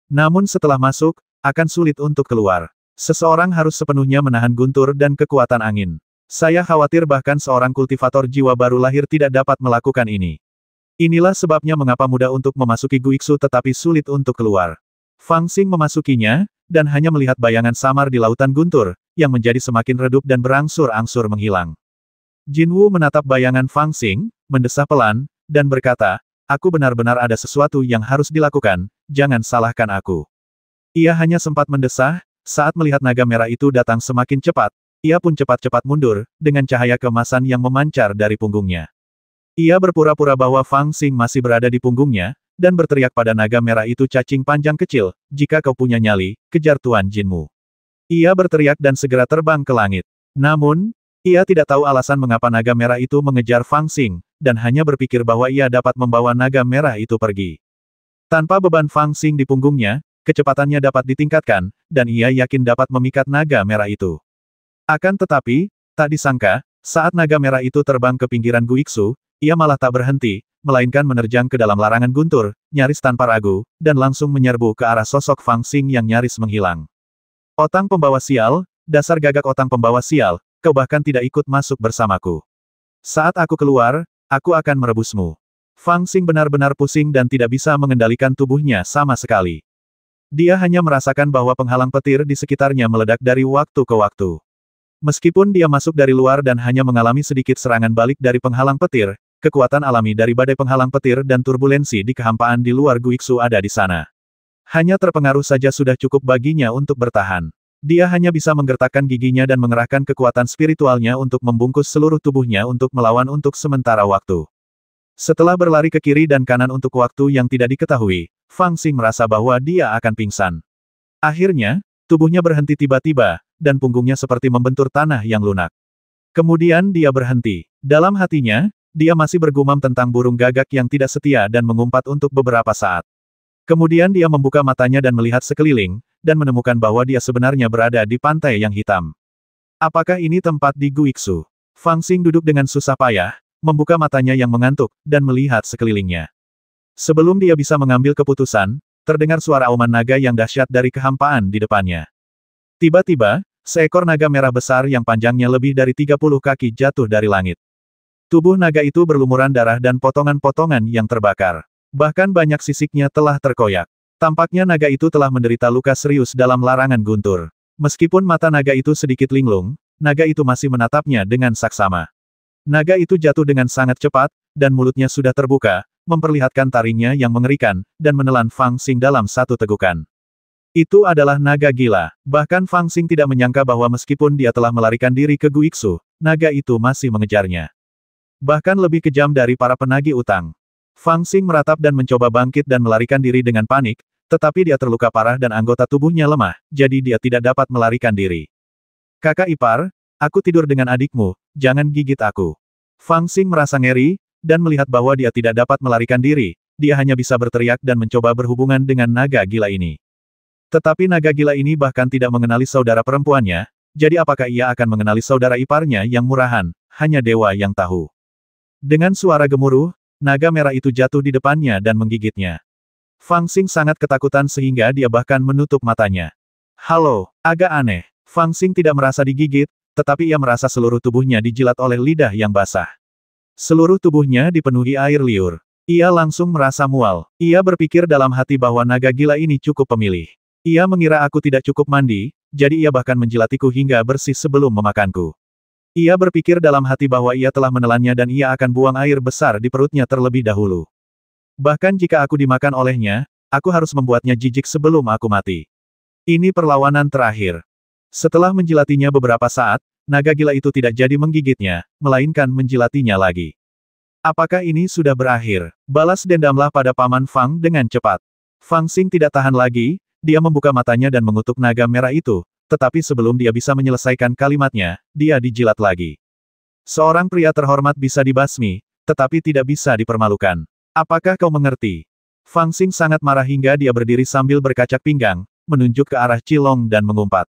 Namun setelah masuk, akan sulit untuk keluar. Seseorang harus sepenuhnya menahan guntur dan kekuatan angin. Saya khawatir bahkan seorang kultivator jiwa baru lahir tidak dapat melakukan ini. Inilah sebabnya mengapa mudah untuk memasuki Guiksu tetapi sulit untuk keluar. Fang Xing memasukinya, dan hanya melihat bayangan samar di lautan guntur, yang menjadi semakin redup dan berangsur-angsur menghilang. Jin Wu menatap bayangan Fang Xing, mendesah pelan, dan berkata, aku benar-benar ada sesuatu yang harus dilakukan, jangan salahkan aku. Ia hanya sempat mendesah, saat melihat naga merah itu datang semakin cepat, ia pun cepat-cepat mundur, dengan cahaya keemasan yang memancar dari punggungnya. Ia berpura-pura bahwa Fang Xing masih berada di punggungnya, dan berteriak pada naga merah itu cacing panjang kecil, jika kau punya nyali, kejar Tuan Jinmu. Ia berteriak dan segera terbang ke langit. Namun, ia tidak tahu alasan mengapa naga merah itu mengejar Fang Xing, dan hanya berpikir bahwa ia dapat membawa naga merah itu pergi. Tanpa beban Fang Xing di punggungnya, kecepatannya dapat ditingkatkan, dan ia yakin dapat memikat naga merah itu. Akan tetapi, tak disangka, saat naga merah itu terbang ke pinggiran Guiksu, ia malah tak berhenti, melainkan menerjang ke dalam larangan guntur, nyaris tanpa ragu, dan langsung menyerbu ke arah sosok Fang Xing yang nyaris menghilang. Otang pembawa sial, dasar gagak otang pembawa sial, kau bahkan tidak ikut masuk bersamaku. Saat aku keluar, aku akan merebusmu. Fang Xing benar-benar pusing dan tidak bisa mengendalikan tubuhnya sama sekali. Dia hanya merasakan bahwa penghalang petir di sekitarnya meledak dari waktu ke waktu. Meskipun dia masuk dari luar dan hanya mengalami sedikit serangan balik dari penghalang petir, kekuatan alami dari badai penghalang petir dan turbulensi di kehampaan di luar Guiksu ada di sana. Hanya terpengaruh saja sudah cukup baginya untuk bertahan. Dia hanya bisa menggertakkan giginya dan mengerahkan kekuatan spiritualnya untuk membungkus seluruh tubuhnya untuk melawan untuk sementara waktu. Setelah berlari ke kiri dan kanan untuk waktu yang tidak diketahui, Fang Xing merasa bahwa dia akan pingsan. Akhirnya, tubuhnya berhenti tiba-tiba, dan punggungnya seperti membentur tanah yang lunak. Kemudian dia berhenti. Dalam hatinya, dia masih bergumam tentang burung gagak yang tidak setia dan mengumpat untuk beberapa saat. Kemudian dia membuka matanya dan melihat sekeliling, dan menemukan bahwa dia sebenarnya berada di pantai yang hitam. Apakah ini tempat di Guiksu? Fang Xing duduk dengan susah payah, membuka matanya yang mengantuk, dan melihat sekelilingnya. Sebelum dia bisa mengambil keputusan, terdengar suara auman naga yang dahsyat dari kehampaan di depannya. Tiba-tiba, seekor naga merah besar yang panjangnya lebih dari 30 kaki jatuh dari langit. Tubuh naga itu berlumuran darah dan potongan-potongan yang terbakar. Bahkan banyak sisiknya telah terkoyak. Tampaknya naga itu telah menderita luka serius dalam larangan guntur. Meskipun mata naga itu sedikit linglung, naga itu masih menatapnya dengan saksama. Naga itu jatuh dengan sangat cepat, dan mulutnya sudah terbuka, memperlihatkan taringnya yang mengerikan, dan menelan Fang Xing dalam satu tegukan. Itu adalah naga gila. Bahkan Fang Xing tidak menyangka bahwa meskipun dia telah melarikan diri ke Guiksu, naga itu masih mengejarnya. Bahkan lebih kejam dari para penagih utang. Fang Xing meratap dan mencoba bangkit dan melarikan diri dengan panik, tetapi dia terluka parah dan anggota tubuhnya lemah, jadi dia tidak dapat melarikan diri. Kakak ipar, aku tidur dengan adikmu, jangan gigit aku. Fang Xing merasa ngeri, dan melihat bahwa dia tidak dapat melarikan diri, dia hanya bisa berteriak dan mencoba berhubungan dengan naga gila ini. Tetapi naga gila ini bahkan tidak mengenali saudara perempuannya, jadi apakah ia akan mengenali saudara iparnya yang murahan, hanya dewa yang tahu. Dengan suara gemuruh, naga merah itu jatuh di depannya dan menggigitnya. Fang Xing sangat ketakutan sehingga dia bahkan menutup matanya. Halo, agak aneh. Fang Xing tidak merasa digigit, tetapi ia merasa seluruh tubuhnya dijilat oleh lidah yang basah. Seluruh tubuhnya dipenuhi air liur. Ia langsung merasa mual. Ia berpikir dalam hati bahwa naga gila ini cukup pemilih. Ia mengira aku tidak cukup mandi, jadi ia bahkan menjilatiku hingga bersih sebelum memakanku. Ia berpikir dalam hati bahwa ia telah menelannya dan ia akan buang air besar di perutnya terlebih dahulu. Bahkan jika aku dimakan olehnya, aku harus membuatnya jijik sebelum aku mati. Ini perlawanan terakhir. Setelah menjilatinya beberapa saat, naga gila itu tidak jadi menggigitnya, melainkan menjilatinya lagi. Apakah ini sudah berakhir? Balas dendamlah pada Paman Fang dengan cepat. Fang Xing tidak tahan lagi, dia membuka matanya dan mengutuk naga merah itu, tetapi sebelum dia bisa menyelesaikan kalimatnya, dia dijilat lagi. Seorang pria terhormat bisa dibasmi, tetapi tidak bisa dipermalukan. Apakah kau mengerti? Fang Xing sangat marah hingga dia berdiri sambil berkacak pinggang, menunjuk ke arah Qilong dan mengumpat.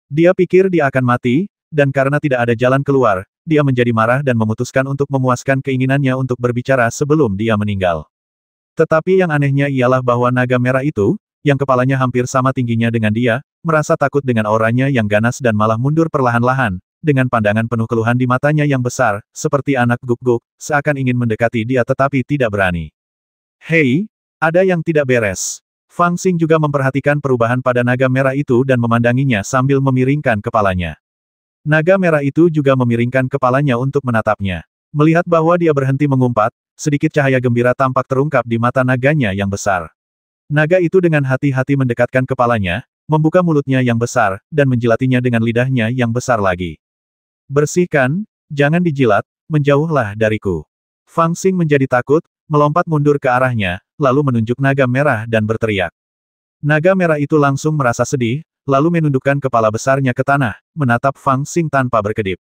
Dia pikir dia akan mati, dan karena tidak ada jalan keluar, dia menjadi marah dan memutuskan untuk memuaskan keinginannya untuk berbicara sebelum dia meninggal. Tetapi yang anehnya ialah bahwa naga merah itu, yang kepalanya hampir sama tingginya dengan dia, merasa takut dengan auranya yang ganas dan malah mundur perlahan-lahan, dengan pandangan penuh keluhan di matanya yang besar, seperti anak guk-guk, seakan ingin mendekati dia tetapi tidak berani. Hei, ada yang tidak beres. Fang Xing juga memperhatikan perubahan pada naga merah itu dan memandanginya sambil memiringkan kepalanya. Naga merah itu juga memiringkan kepalanya untuk menatapnya. Melihat bahwa dia berhenti mengumpat, sedikit cahaya gembira tampak terungkap di mata naganya yang besar. Naga itu dengan hati-hati mendekatkan kepalanya, membuka mulutnya yang besar, dan menjilatinya dengan lidahnya yang besar lagi. Bersihkan, jangan dijilat, menjauhlah dariku. Fang Xing menjadi takut, melompat mundur ke arahnya, lalu menunjuk naga merah dan berteriak. Naga merah itu langsung merasa sedih, lalu menundukkan kepala besarnya ke tanah, menatap Fang Xing tanpa berkedip.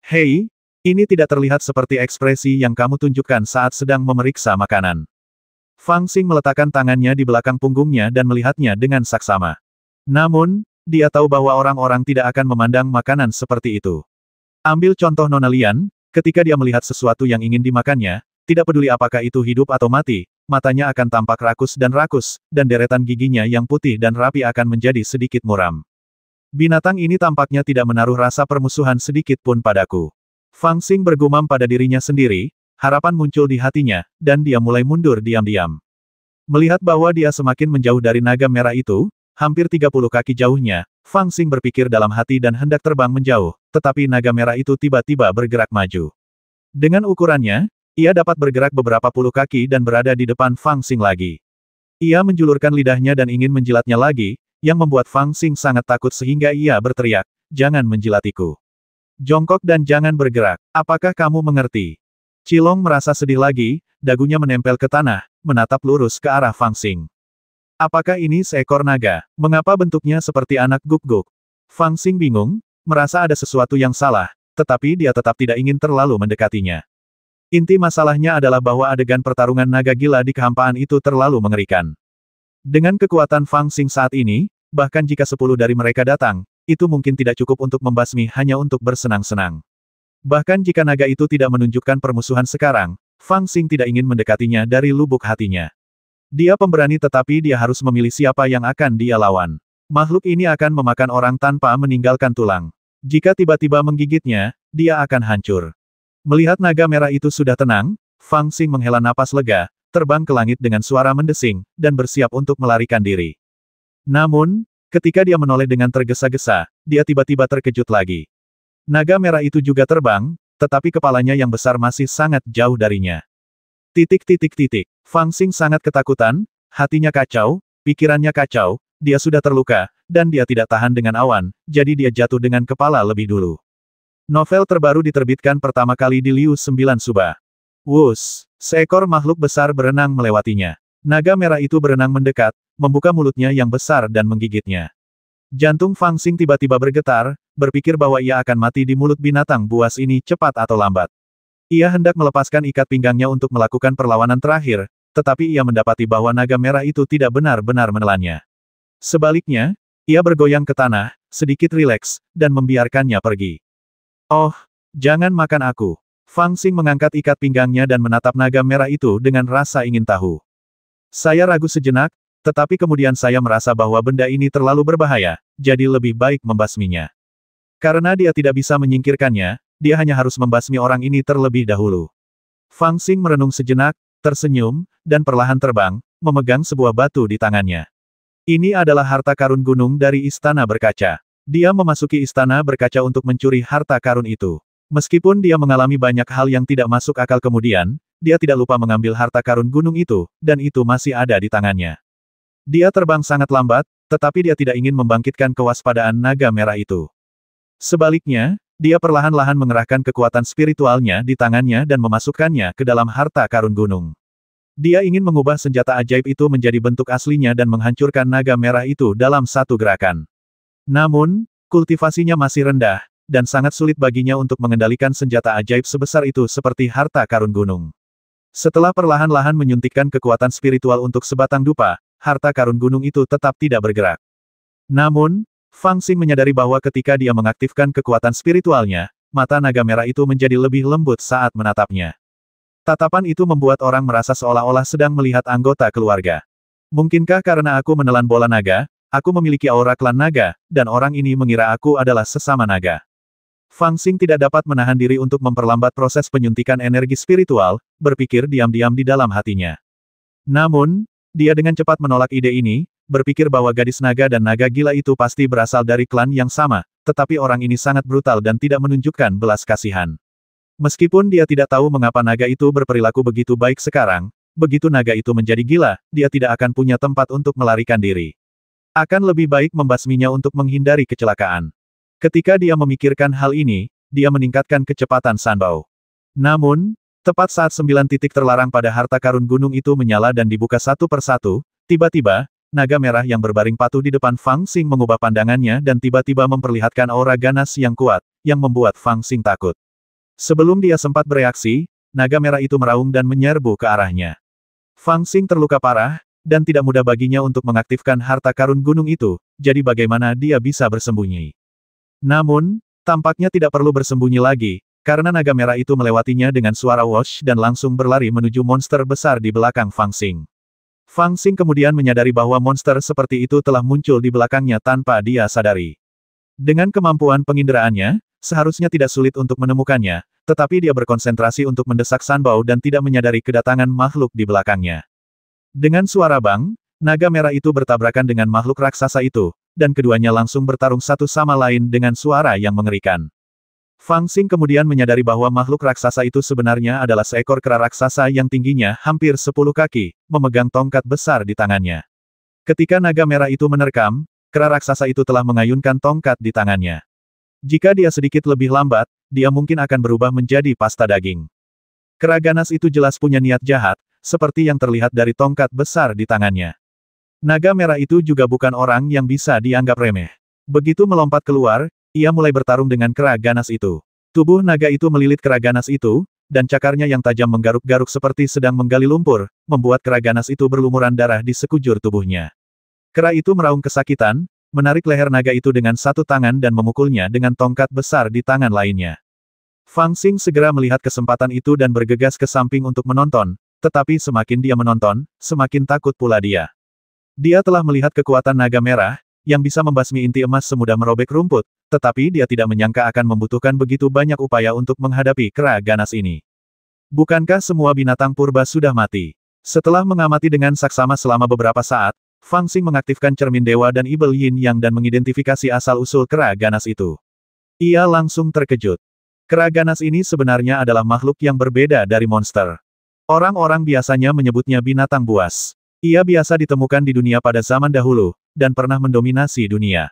Hei, ini tidak terlihat seperti ekspresi yang kamu tunjukkan saat sedang memeriksa makanan. Fang Xing meletakkan tangannya di belakang punggungnya dan melihatnya dengan saksama. Namun, dia tahu bahwa orang-orang tidak akan memandang makanan seperti itu. Ambil contoh Nona Lian, ketika dia melihat sesuatu yang ingin dimakannya, tidak peduli apakah itu hidup atau mati, matanya akan tampak rakus, dan deretan giginya yang putih dan rapi akan menjadi sedikit muram. Binatang ini tampaknya tidak menaruh rasa permusuhan sedikit pun padaku. Fang Xing bergumam pada dirinya sendiri, harapan muncul di hatinya, dan dia mulai mundur diam-diam. Melihat bahwa dia semakin menjauh dari naga merah itu, hampir 30 kaki jauhnya, Fang Xing berpikir dalam hati dan hendak terbang menjauh, tetapi naga merah itu tiba-tiba bergerak maju. Dengan ukurannya, ia dapat bergerak beberapa puluh kaki dan berada di depan Fang Xing lagi. Ia menjulurkan lidahnya dan ingin menjilatnya lagi, yang membuat Fang Xing sangat takut sehingga ia berteriak, "Jangan menjilatiku. Jongkok dan jangan bergerak. Apakah kamu mengerti?" Qilong merasa sedih lagi, dagunya menempel ke tanah, menatap lurus ke arah Fang Xing. Apakah ini seekor naga? Mengapa bentuknya seperti anak guk-guk? Fang Xing bingung, merasa ada sesuatu yang salah, tetapi dia tetap tidak ingin terlalu mendekatinya. Inti masalahnya adalah bahwa adegan pertarungan naga gila di kehampaan itu terlalu mengerikan. Dengan kekuatan Fang Xing saat ini, bahkan jika 10 dari mereka datang, itu mungkin tidak cukup untuk membasmi hanya untuk bersenang-senang. Bahkan jika naga itu tidak menunjukkan permusuhan sekarang, Fang Xing tidak ingin mendekatinya dari lubuk hatinya. Dia pemberani tetapi dia harus memilih siapa yang akan dia lawan. Makhluk ini akan memakan orang tanpa meninggalkan tulang. Jika tiba-tiba menggigitnya, dia akan hancur. Melihat naga merah itu sudah tenang, Fang Xing menghela napas lega, terbang ke langit dengan suara mendesing, dan bersiap untuk melarikan diri. Namun, ketika dia menoleh dengan tergesa-gesa, dia tiba-tiba terkejut lagi. Naga merah itu juga terbang, tetapi kepalanya yang besar masih sangat jauh darinya. Fang Xing sangat ketakutan, hatinya kacau, pikirannya kacau, dia sudah terluka, dan dia tidak tahan dengan awan, jadi dia jatuh dengan kepala lebih dulu. Novel terbaru diterbitkan pertama kali di Liu 9 Suba. Wus, seekor makhluk besar berenang melewatinya. Naga merah itu berenang mendekat, membuka mulutnya yang besar dan menggigitnya. Jantung Fang Xing tiba-tiba bergetar, berpikir bahwa ia akan mati di mulut binatang buas ini cepat atau lambat. Ia hendak melepaskan ikat pinggangnya untuk melakukan perlawanan terakhir, tetapi ia mendapati bahwa naga merah itu tidak benar-benar menelannya. Sebaliknya, ia bergoyang ke tanah, sedikit rileks, dan membiarkannya pergi. Oh, jangan makan aku. Fang Xing mengangkat ikat pinggangnya dan menatap naga merah itu dengan rasa ingin tahu. Saya ragu sejenak, Tetapi kemudian saya merasa bahwa benda ini terlalu berbahaya, jadi lebih baik membasminya. Karena dia tidak bisa menyingkirkannya, dia hanya harus membasmi orang ini terlebih dahulu. Fang Xing merenung sejenak, tersenyum, dan perlahan terbang, memegang sebuah batu di tangannya. Ini adalah harta karun gunung dari Istana Berkaca. Dia memasuki Istana Berkaca untuk mencuri harta karun itu. Meskipun dia mengalami banyak hal yang tidak masuk akal kemudian, dia tidak lupa mengambil harta karun gunung itu, dan itu masih ada di tangannya. Dia terbang sangat lambat, tetapi dia tidak ingin membangkitkan kewaspadaan naga merah itu. Sebaliknya, dia perlahan-lahan mengerahkan kekuatan spiritualnya di tangannya dan memasukkannya ke dalam harta karun gunung. Dia ingin mengubah senjata ajaib itu menjadi bentuk aslinya dan menghancurkan naga merah itu dalam satu gerakan. Namun, kultivasinya masih rendah, dan sangat sulit baginya untuk mengendalikan senjata ajaib sebesar itu seperti harta karun gunung. Setelah perlahan-lahan menyuntikkan kekuatan spiritual untuk sebatang dupa, harta karun gunung itu tetap tidak bergerak. Namun, Fang Xing menyadari bahwa ketika dia mengaktifkan kekuatan spiritualnya, mata naga merah itu menjadi lebih lembut saat menatapnya. Tatapan itu membuat orang merasa seolah-olah sedang melihat anggota keluarga. Mungkinkah karena aku menelan bola naga, aku memiliki aura klan naga, dan orang ini mengira aku adalah sesama naga. Fang Xing tidak dapat menahan diri untuk memperlambat proses penyuntikan energi spiritual, berpikir diam-diam di dalam hatinya. Namun, dia dengan cepat menolak ide ini, berpikir bahwa gadis naga dan naga gila itu pasti berasal dari klan yang sama, tetapi orang ini sangat brutal dan tidak menunjukkan belas kasihan. Meskipun dia tidak tahu mengapa naga itu berperilaku begitu baik sekarang, begitu naga itu menjadi gila, dia tidak akan punya tempat untuk melarikan diri. Akan lebih baik membasminya untuk menghindari kecelakaan. Ketika dia memikirkan hal ini, dia meningkatkan kecepatan Sanbao. Namun, tepat saat 9 titik terlarang pada harta karun gunung itu menyala dan dibuka satu persatu, tiba-tiba, naga merah yang berbaring patuh di depan Fang Xing mengubah pandangannya dan tiba-tiba memperlihatkan aura ganas yang kuat, yang membuat Fang Xing takut. Sebelum dia sempat bereaksi, naga merah itu meraung dan menyerbu ke arahnya. Fang Xing terluka parah, dan tidak mudah baginya untuk mengaktifkan harta karun gunung itu, jadi bagaimana dia bisa bersembunyi. Namun, tampaknya tidak perlu bersembunyi lagi, karena naga merah itu melewatinya dengan suara whoosh dan langsung berlari menuju monster besar di belakang Fang Xing. Fang Xing kemudian menyadari bahwa monster seperti itu telah muncul di belakangnya tanpa dia sadari. Dengan kemampuan penginderaannya, seharusnya tidak sulit untuk menemukannya, tetapi dia berkonsentrasi untuk mendesak Sanbao dan tidak menyadari kedatangan makhluk di belakangnya. Dengan suara bang, naga merah itu bertabrakan dengan makhluk raksasa itu, dan keduanya langsung bertarung satu sama lain dengan suara yang mengerikan. Fang Xing kemudian menyadari bahwa makhluk raksasa itu sebenarnya adalah seekor kera raksasa yang tingginya hampir 10 kaki, memegang tongkat besar di tangannya. Ketika naga merah itu menerkam, kera raksasa itu telah mengayunkan tongkat di tangannya. Jika dia sedikit lebih lambat, dia mungkin akan berubah menjadi pasta daging. Kera ganas itu jelas punya niat jahat, seperti yang terlihat dari tongkat besar di tangannya. Naga merah itu juga bukan orang yang bisa dianggap remeh. Begitu melompat keluar, ia mulai bertarung dengan kera ganas itu. Tubuh naga itu melilit kera ganas itu, dan cakarnya yang tajam menggaruk-garuk seperti sedang menggali lumpur, membuat kera ganas itu berlumuran darah di sekujur tubuhnya. Kera itu meraung kesakitan, menarik leher naga itu dengan satu tangan dan memukulnya dengan tongkat besar di tangan lainnya. Fang Xing segera melihat kesempatan itu dan bergegas ke samping untuk menonton, tetapi semakin dia menonton, semakin takut pula dia. Dia telah melihat kekuatan naga merah, yang bisa membasmi inti emas semudah merobek rumput, tetapi dia tidak menyangka akan membutuhkan begitu banyak upaya untuk menghadapi kera ganas ini. Bukankah semua binatang purba sudah mati? Setelah mengamati dengan saksama selama beberapa saat, Fang Xing mengaktifkan cermin dewa dan ibel yin yang dan mengidentifikasi asal-usul kera ganas itu. Ia langsung terkejut. Kera ganas ini sebenarnya adalah makhluk yang berbeda dari monster. Orang-orang biasanya menyebutnya binatang buas. Ia biasa ditemukan di dunia pada zaman dahulu, dan pernah mendominasi dunia.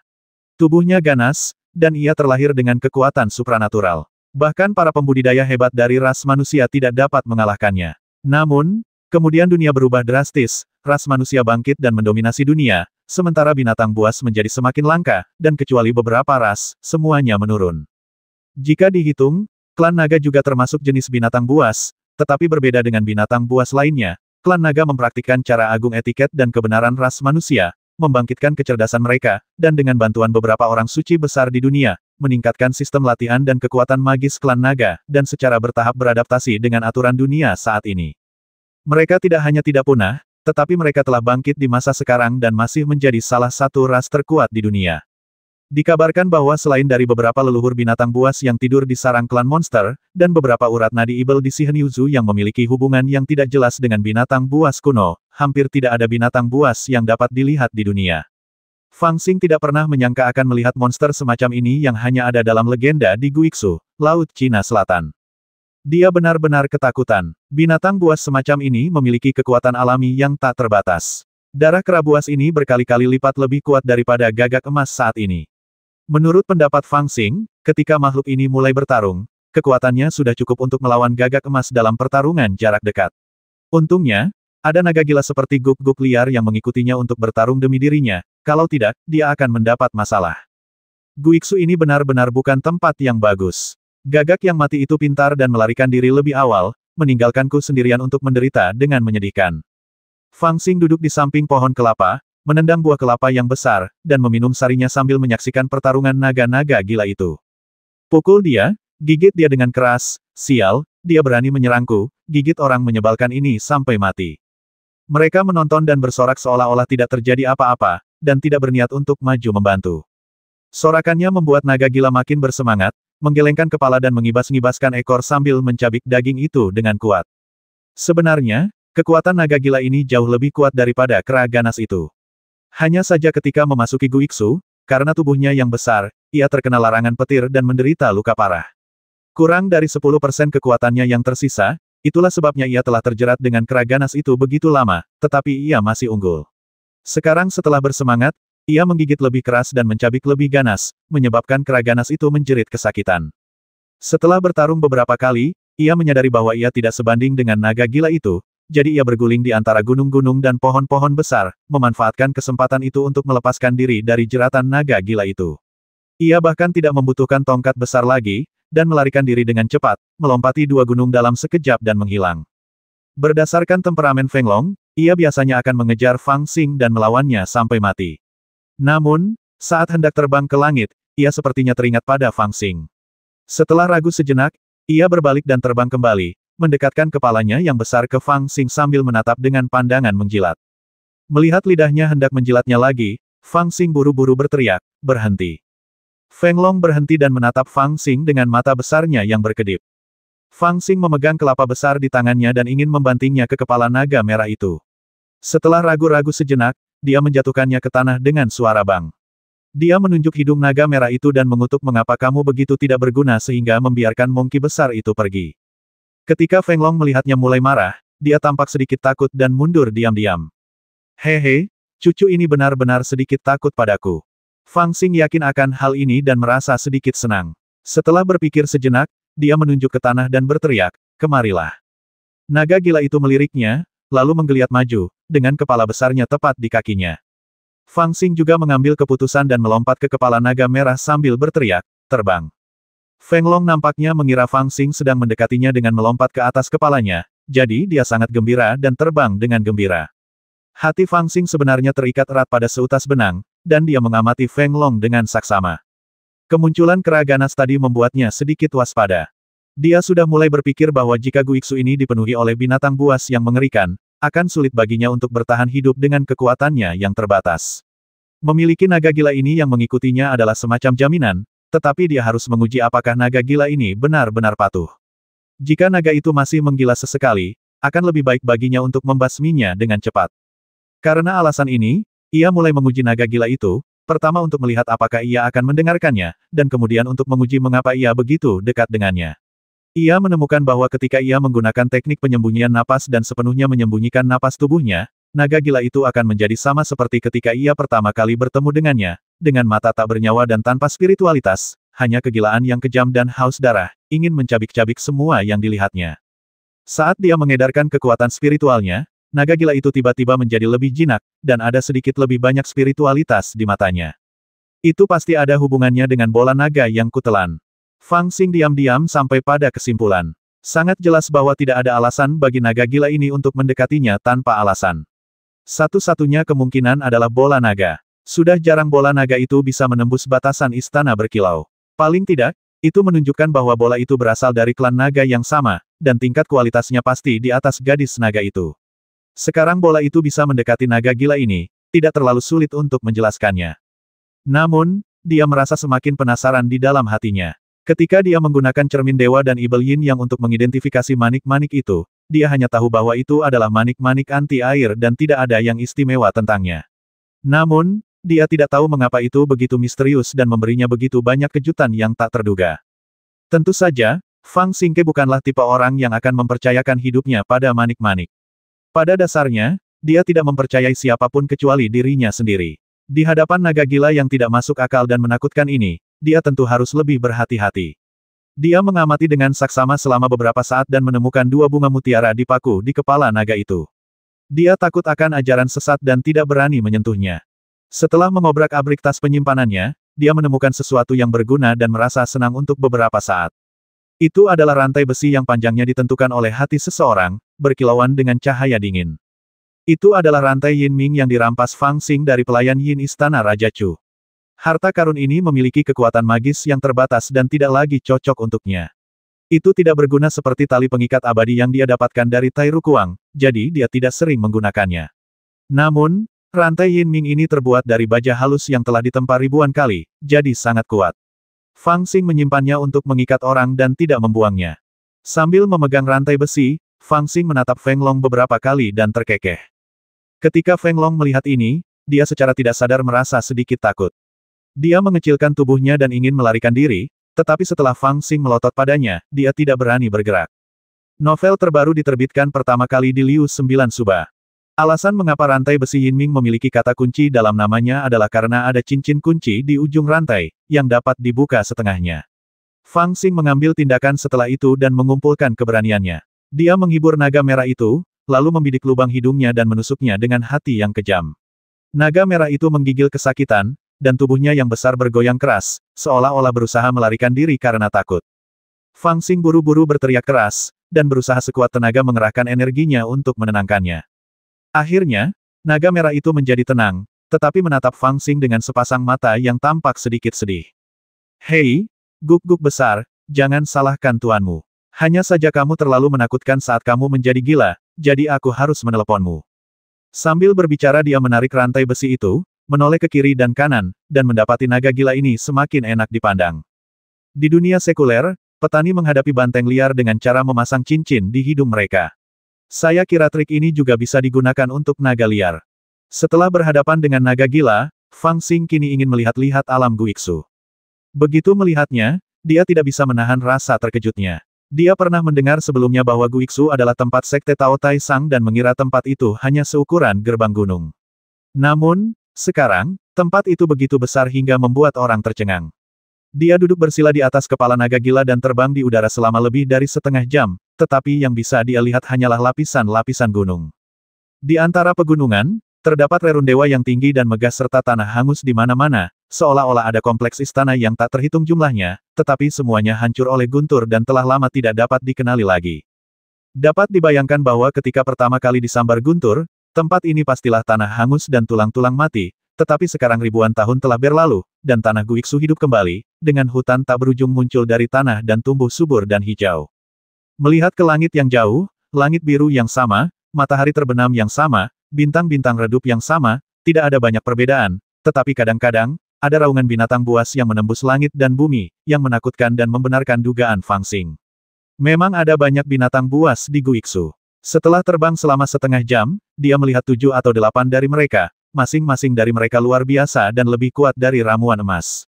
Tubuhnya ganas, dan ia terlahir dengan kekuatan supranatural. Bahkan para pembudidaya hebat dari ras manusia tidak dapat mengalahkannya. Namun, kemudian dunia berubah drastis, ras manusia bangkit dan mendominasi dunia, sementara binatang buas menjadi semakin langka, dan kecuali beberapa ras, semuanya menurun. Jika dihitung, klan naga juga termasuk jenis binatang buas, tetapi berbeda dengan binatang buas lainnya. Klan naga mempraktikkan cara agung etiket dan kebenaran ras manusia, membangkitkan kecerdasan mereka, dan dengan bantuan beberapa orang suci besar di dunia, meningkatkan sistem latihan dan kekuatan magis klan naga, dan secara bertahap beradaptasi dengan aturan dunia saat ini. Mereka tidak hanya tidak punah, tetapi mereka telah bangkit di masa sekarang dan masih menjadi salah satu ras terkuat di dunia. Dikabarkan bahwa selain dari beberapa leluhur binatang buas yang tidur di sarang klan monster, dan beberapa urat nadi ibel di Shihenyu yang memiliki hubungan yang tidak jelas dengan binatang buas kuno, hampir tidak ada binatang buas yang dapat dilihat di dunia. Fang Xing tidak pernah menyangka akan melihat monster semacam ini yang hanya ada dalam legenda di Guixu, Laut Cina Selatan. Dia benar-benar ketakutan. Binatang buas semacam ini memiliki kekuatan alami yang tak terbatas. Darah kera buas ini berkali-kali lipat lebih kuat daripada gagak emas saat ini. Menurut pendapat Fang Xing, ketika makhluk ini mulai bertarung, kekuatannya sudah cukup untuk melawan gagak emas dalam pertarungan jarak dekat. Untungnya, ada naga gila seperti guk-guk liar yang mengikutinya untuk bertarung demi dirinya, kalau tidak, dia akan mendapat masalah. Guixu ini benar-benar bukan tempat yang bagus. Gagak yang mati itu pintar dan melarikan diri lebih awal, meninggalkanku sendirian untuk menderita dengan menyedihkan. Fang Xing duduk di samping pohon kelapa, menendang buah kelapa yang besar, dan meminum sarinya sambil menyaksikan pertarungan naga-naga gila itu. Pukul dia, gigit dia dengan keras, sial, dia berani menyerangku, gigit orang menyebalkan ini sampai mati. Mereka menonton dan bersorak seolah-olah tidak terjadi apa-apa, dan tidak berniat untuk maju membantu. Sorakannya membuat naga gila makin bersemangat, menggelengkan kepala dan mengibas-ngibaskan ekor sambil mencabik daging itu dengan kuat. Sebenarnya, kekuatan naga gila ini jauh lebih kuat daripada kera ganas itu. Hanya saja ketika memasuki Guixu, karena tubuhnya yang besar, ia terkena larangan petir dan menderita luka parah. Kurang dari 10% kekuatannya yang tersisa, itulah sebabnya ia telah terjerat dengan kera ganas itu begitu lama, tetapi ia masih unggul. Sekarang setelah bersemangat, ia menggigit lebih keras dan mencabik lebih ganas, menyebabkan kera ganas itu menjerit kesakitan. Setelah bertarung beberapa kali, ia menyadari bahwa ia tidak sebanding dengan naga gila itu, jadi ia berguling di antara gunung-gunung dan pohon-pohon besar, memanfaatkan kesempatan itu untuk melepaskan diri dari jeratan naga gila itu. Ia bahkan tidak membutuhkan tongkat besar lagi, dan melarikan diri dengan cepat, melompati dua gunung dalam sekejap dan menghilang. Berdasarkan temperamen Feng Long, ia biasanya akan mengejar Fang Xing dan melawannya sampai mati. Namun, saat hendak terbang ke langit, ia sepertinya teringat pada Fang Xing. Setelah ragu sejenak, ia berbalik dan terbang kembali, mendekatkan kepalanya yang besar ke Fang Xing sambil menatap dengan pandangan menjilat. Melihat lidahnya hendak menjilatnya lagi, Fang Xing buru-buru berteriak, "Berhenti!" Feng Long berhenti dan menatap Fang Xing dengan mata besarnya yang berkedip. Fang Xing memegang kelapa besar di tangannya dan ingin membantingnya ke kepala naga merah itu. Setelah ragu-ragu sejenak, dia menjatuhkannya ke tanah dengan suara bang. Dia menunjuk hidung naga merah itu dan mengutuk mengapa kamu begitu tidak berguna sehingga membiarkan monkey besar itu pergi. Ketika Feng Long melihatnya mulai marah, dia tampak sedikit takut dan mundur diam-diam. Hehe, cucu ini benar-benar sedikit takut padaku. Fang Xing yakin akan hal ini dan merasa sedikit senang. Setelah berpikir sejenak, dia menunjuk ke tanah dan berteriak, "Kemarilah." Naga gila itu meliriknya, lalu menggeliat maju, dengan kepala besarnya tepat di kakinya. Fang Xing juga mengambil keputusan dan melompat ke kepala naga merah sambil berteriak, "Terbang." Feng Long nampaknya mengira Fang Xing sedang mendekatinya dengan melompat ke atas kepalanya, jadi dia sangat gembira dan terbang dengan gembira. Hati Fang Xing sebenarnya terikat erat pada seutas benang, dan dia mengamati Feng Long dengan saksama. Kemunculan kera ganas tadi membuatnya sedikit waspada. Dia sudah mulai berpikir bahwa jika Guixu ini dipenuhi oleh binatang buas yang mengerikan, akan sulit baginya untuk bertahan hidup dengan kekuatannya yang terbatas. Memiliki naga gila ini yang mengikutinya adalah semacam jaminan, tetapi dia harus menguji apakah naga gila ini benar-benar patuh. Jika naga itu masih menggila sesekali, akan lebih baik baginya untuk membasminya dengan cepat. Karena alasan ini, ia mulai menguji naga gila itu, pertama untuk melihat apakah ia akan mendengarkannya, dan kemudian untuk menguji mengapa ia begitu dekat dengannya. Ia menemukan bahwa ketika ia menggunakan teknik penyembunyian napas dan sepenuhnya menyembunyikan napas tubuhnya, naga gila itu akan menjadi sama seperti ketika ia pertama kali bertemu dengannya, dengan mata tak bernyawa dan tanpa spiritualitas, hanya kegilaan yang kejam dan haus darah, ingin mencabik-cabik semua yang dilihatnya. Saat dia mengedarkan kekuatan spiritualnya, naga gila itu tiba-tiba menjadi lebih jinak, dan ada sedikit lebih banyak spiritualitas di matanya. Itu pasti ada hubungannya dengan bola naga yang kutelan. Fang Xing diam-diam sampai pada kesimpulan. Sangat jelas bahwa tidak ada alasan bagi naga gila ini untuk mendekatinya tanpa alasan. Satu-satunya kemungkinan adalah bola naga. Sudah jarang bola naga itu bisa menembus batasan istana berkilau. Paling tidak, itu menunjukkan bahwa bola itu berasal dari klan naga yang sama, dan tingkat kualitasnya pasti di atas gadis naga itu. Sekarang bola itu bisa mendekati naga gila ini, tidak terlalu sulit untuk menjelaskannya. Namun, dia merasa semakin penasaran di dalam hatinya. Ketika dia menggunakan cermin dewa dan Ibel Yin yang untuk mengidentifikasi manik-manik itu, dia hanya tahu bahwa itu adalah manik-manik anti-air dan tidak ada yang istimewa tentangnya. Namun, dia tidak tahu mengapa itu begitu misterius dan memberinya begitu banyak kejutan yang tak terduga. Tentu saja, Fang Xingke bukanlah tipe orang yang akan mempercayakan hidupnya pada manik-manik. Pada dasarnya, dia tidak mempercayai siapapun kecuali dirinya sendiri. Di hadapan naga gila yang tidak masuk akal dan menakutkan ini, dia tentu harus lebih berhati-hati. Dia mengamati dengan saksama selama beberapa saat dan menemukan dua bunga mutiara dipaku di kepala naga itu. Dia takut akan ajaran sesat dan tidak berani menyentuhnya. Setelah mengobrak-abrik tas penyimpanannya, dia menemukan sesuatu yang berguna dan merasa senang untuk beberapa saat. Itu adalah rantai besi yang panjangnya ditentukan oleh hati seseorang, berkilauan dengan cahaya dingin. Itu adalah rantai Yin Ming yang dirampas Fang Xing dari pelayan Yin Istana Raja Chu. Harta karun ini memiliki kekuatan magis yang terbatas dan tidak lagi cocok untuknya. Itu tidak berguna seperti tali pengikat abadi yang dia dapatkan dari Tai Rukuang, jadi dia tidak sering menggunakannya. Namun, rantai Yin Ming ini terbuat dari baja halus yang telah ditempa ribuan kali, jadi sangat kuat. Fang Xing menyimpannya untuk mengikat orang dan tidak membuangnya. Sambil memegang rantai besi, Fang Xing menatap Feng Long beberapa kali dan terkekeh. Ketika Feng Long melihat ini, dia secara tidak sadar merasa sedikit takut. Dia mengecilkan tubuhnya dan ingin melarikan diri, tetapi setelah Fang Xing melotot padanya, dia tidak berani bergerak. Novel terbaru diterbitkan pertama kali di Liu 9 Suba. Alasan mengapa rantai besi Yin Ming memiliki kata kunci dalam namanya adalah karena ada cincin kunci di ujung rantai, yang dapat dibuka setengahnya. Fang Xing mengambil tindakan setelah itu dan mengumpulkan keberaniannya. Dia menghibur naga merah itu, lalu membidik lubang hidungnya dan menusuknya dengan hati yang kejam. Naga merah itu menggigil kesakitan, dan tubuhnya yang besar bergoyang keras, seolah-olah berusaha melarikan diri karena takut. Fang Xing buru-buru berteriak keras, dan berusaha sekuat tenaga mengerahkan energinya untuk menenangkannya. Akhirnya, naga merah itu menjadi tenang, tetapi menatap Fang Xing dengan sepasang mata yang tampak sedikit sedih. Hei, guk-guk besar, jangan salahkan tuanmu. Hanya saja kamu terlalu menakutkan saat kamu menjadi gila, jadi aku harus meneleponmu. Sambil berbicara dia menarik rantai besi itu, menoleh ke kiri dan kanan, dan mendapati naga gila ini semakin enak dipandang. Di dunia sekuler, petani menghadapi banteng liar dengan cara memasang cincin di hidung mereka. Saya kira trik ini juga bisa digunakan untuk naga liar. Setelah berhadapan dengan naga gila, Fang Xing kini ingin melihat-lihat alam Guiksu. Begitu melihatnya, dia tidak bisa menahan rasa terkejutnya. Dia pernah mendengar sebelumnya bahwa Guiksu adalah tempat sekte Tao Tai Sang dan mengira tempat itu hanya seukuran gerbang gunung. Namun, sekarang, tempat itu begitu besar hingga membuat orang tercengang. Dia duduk bersila di atas kepala naga gila dan terbang di udara selama lebih dari setengah jam, tetapi yang bisa dia lihat hanyalah lapisan-lapisan gunung. Di antara pegunungan, terdapat rerun dewa yang tinggi dan megah serta tanah hangus di mana-mana, seolah-olah ada kompleks istana yang tak terhitung jumlahnya, tetapi semuanya hancur oleh guntur dan telah lama tidak dapat dikenali lagi. Dapat dibayangkan bahwa ketika pertama kali disambar guntur, tempat ini pastilah tanah hangus dan tulang-tulang mati, tetapi sekarang ribuan tahun telah berlalu, dan tanah Guiksu hidup kembali, dengan hutan tak berujung muncul dari tanah dan tumbuh subur dan hijau. Melihat ke langit yang jauh, langit biru yang sama, matahari terbenam yang sama, bintang-bintang redup yang sama, tidak ada banyak perbedaan, tetapi kadang-kadang, ada raungan binatang buas yang menembus langit dan bumi, yang menakutkan dan membenarkan dugaan Fang Xing. Memang ada banyak binatang buas di Guiksu. Setelah terbang selama setengah jam, dia melihat 7 atau 8 dari mereka, masing-masing dari mereka luar biasa dan lebih kuat dari ramuan emas.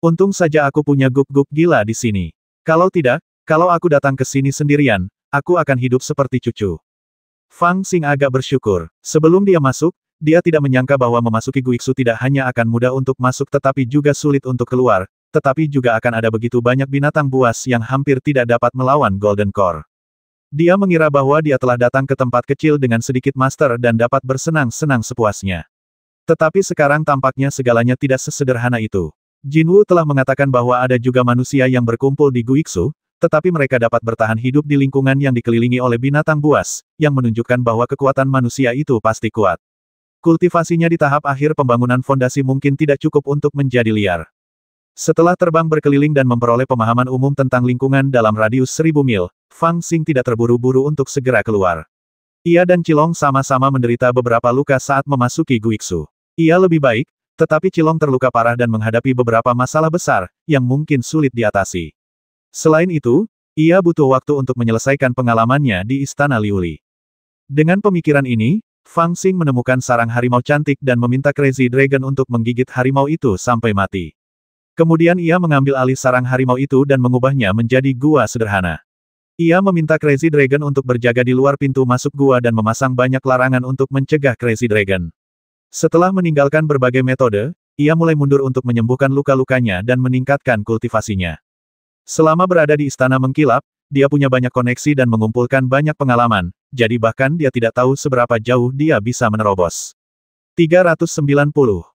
Untung saja aku punya guk-guk gila di sini. Kalau tidak, kalau aku datang ke sini sendirian, aku akan hidup seperti cucu. Fang Xing agak bersyukur. Sebelum dia masuk, dia tidak menyangka bahwa memasuki Guiksu tidak hanya akan mudah untuk masuk tetapi juga sulit untuk keluar, tetapi juga akan ada begitu banyak binatang buas yang hampir tidak dapat melawan Golden Core. Dia mengira bahwa dia telah datang ke tempat kecil dengan sedikit master dan dapat bersenang-senang sepuasnya. Tetapi sekarang tampaknya segalanya tidak sesederhana itu. Jinwu telah mengatakan bahwa ada juga manusia yang berkumpul di Guiksu, tetapi mereka dapat bertahan hidup di lingkungan yang dikelilingi oleh binatang buas, yang menunjukkan bahwa kekuatan manusia itu pasti kuat. Kultivasinya di tahap akhir pembangunan fondasi mungkin tidak cukup untuk menjadi liar. Setelah terbang berkeliling dan memperoleh pemahaman umum tentang lingkungan dalam radius 1000 mil, Fang Xing tidak terburu-buru untuk segera keluar. Ia dan Cilong sama-sama menderita beberapa luka saat memasuki Guiksu. Ia lebih baik, tetapi Cilong terluka parah dan menghadapi beberapa masalah besar, yang mungkin sulit diatasi. Selain itu, ia butuh waktu untuk menyelesaikan pengalamannya di Istana Liuli. Dengan pemikiran ini, Fang Xing menemukan sarang harimau cantik dan meminta Crazy Dragon untuk menggigit harimau itu sampai mati. Kemudian ia mengambil alih sarang harimau itu dan mengubahnya menjadi gua sederhana. Ia meminta Crazy Dragon untuk berjaga di luar pintu masuk gua dan memasang banyak larangan untuk mencegah Crazy Dragon. Setelah meninggalkan berbagai metode, ia mulai mundur untuk menyembuhkan luka-lukanya dan meningkatkan kultivasinya. Selama berada di Istana Mengkilap, dia punya banyak koneksi dan mengumpulkan banyak pengalaman, jadi bahkan dia tidak tahu seberapa jauh dia bisa menerobos. 390.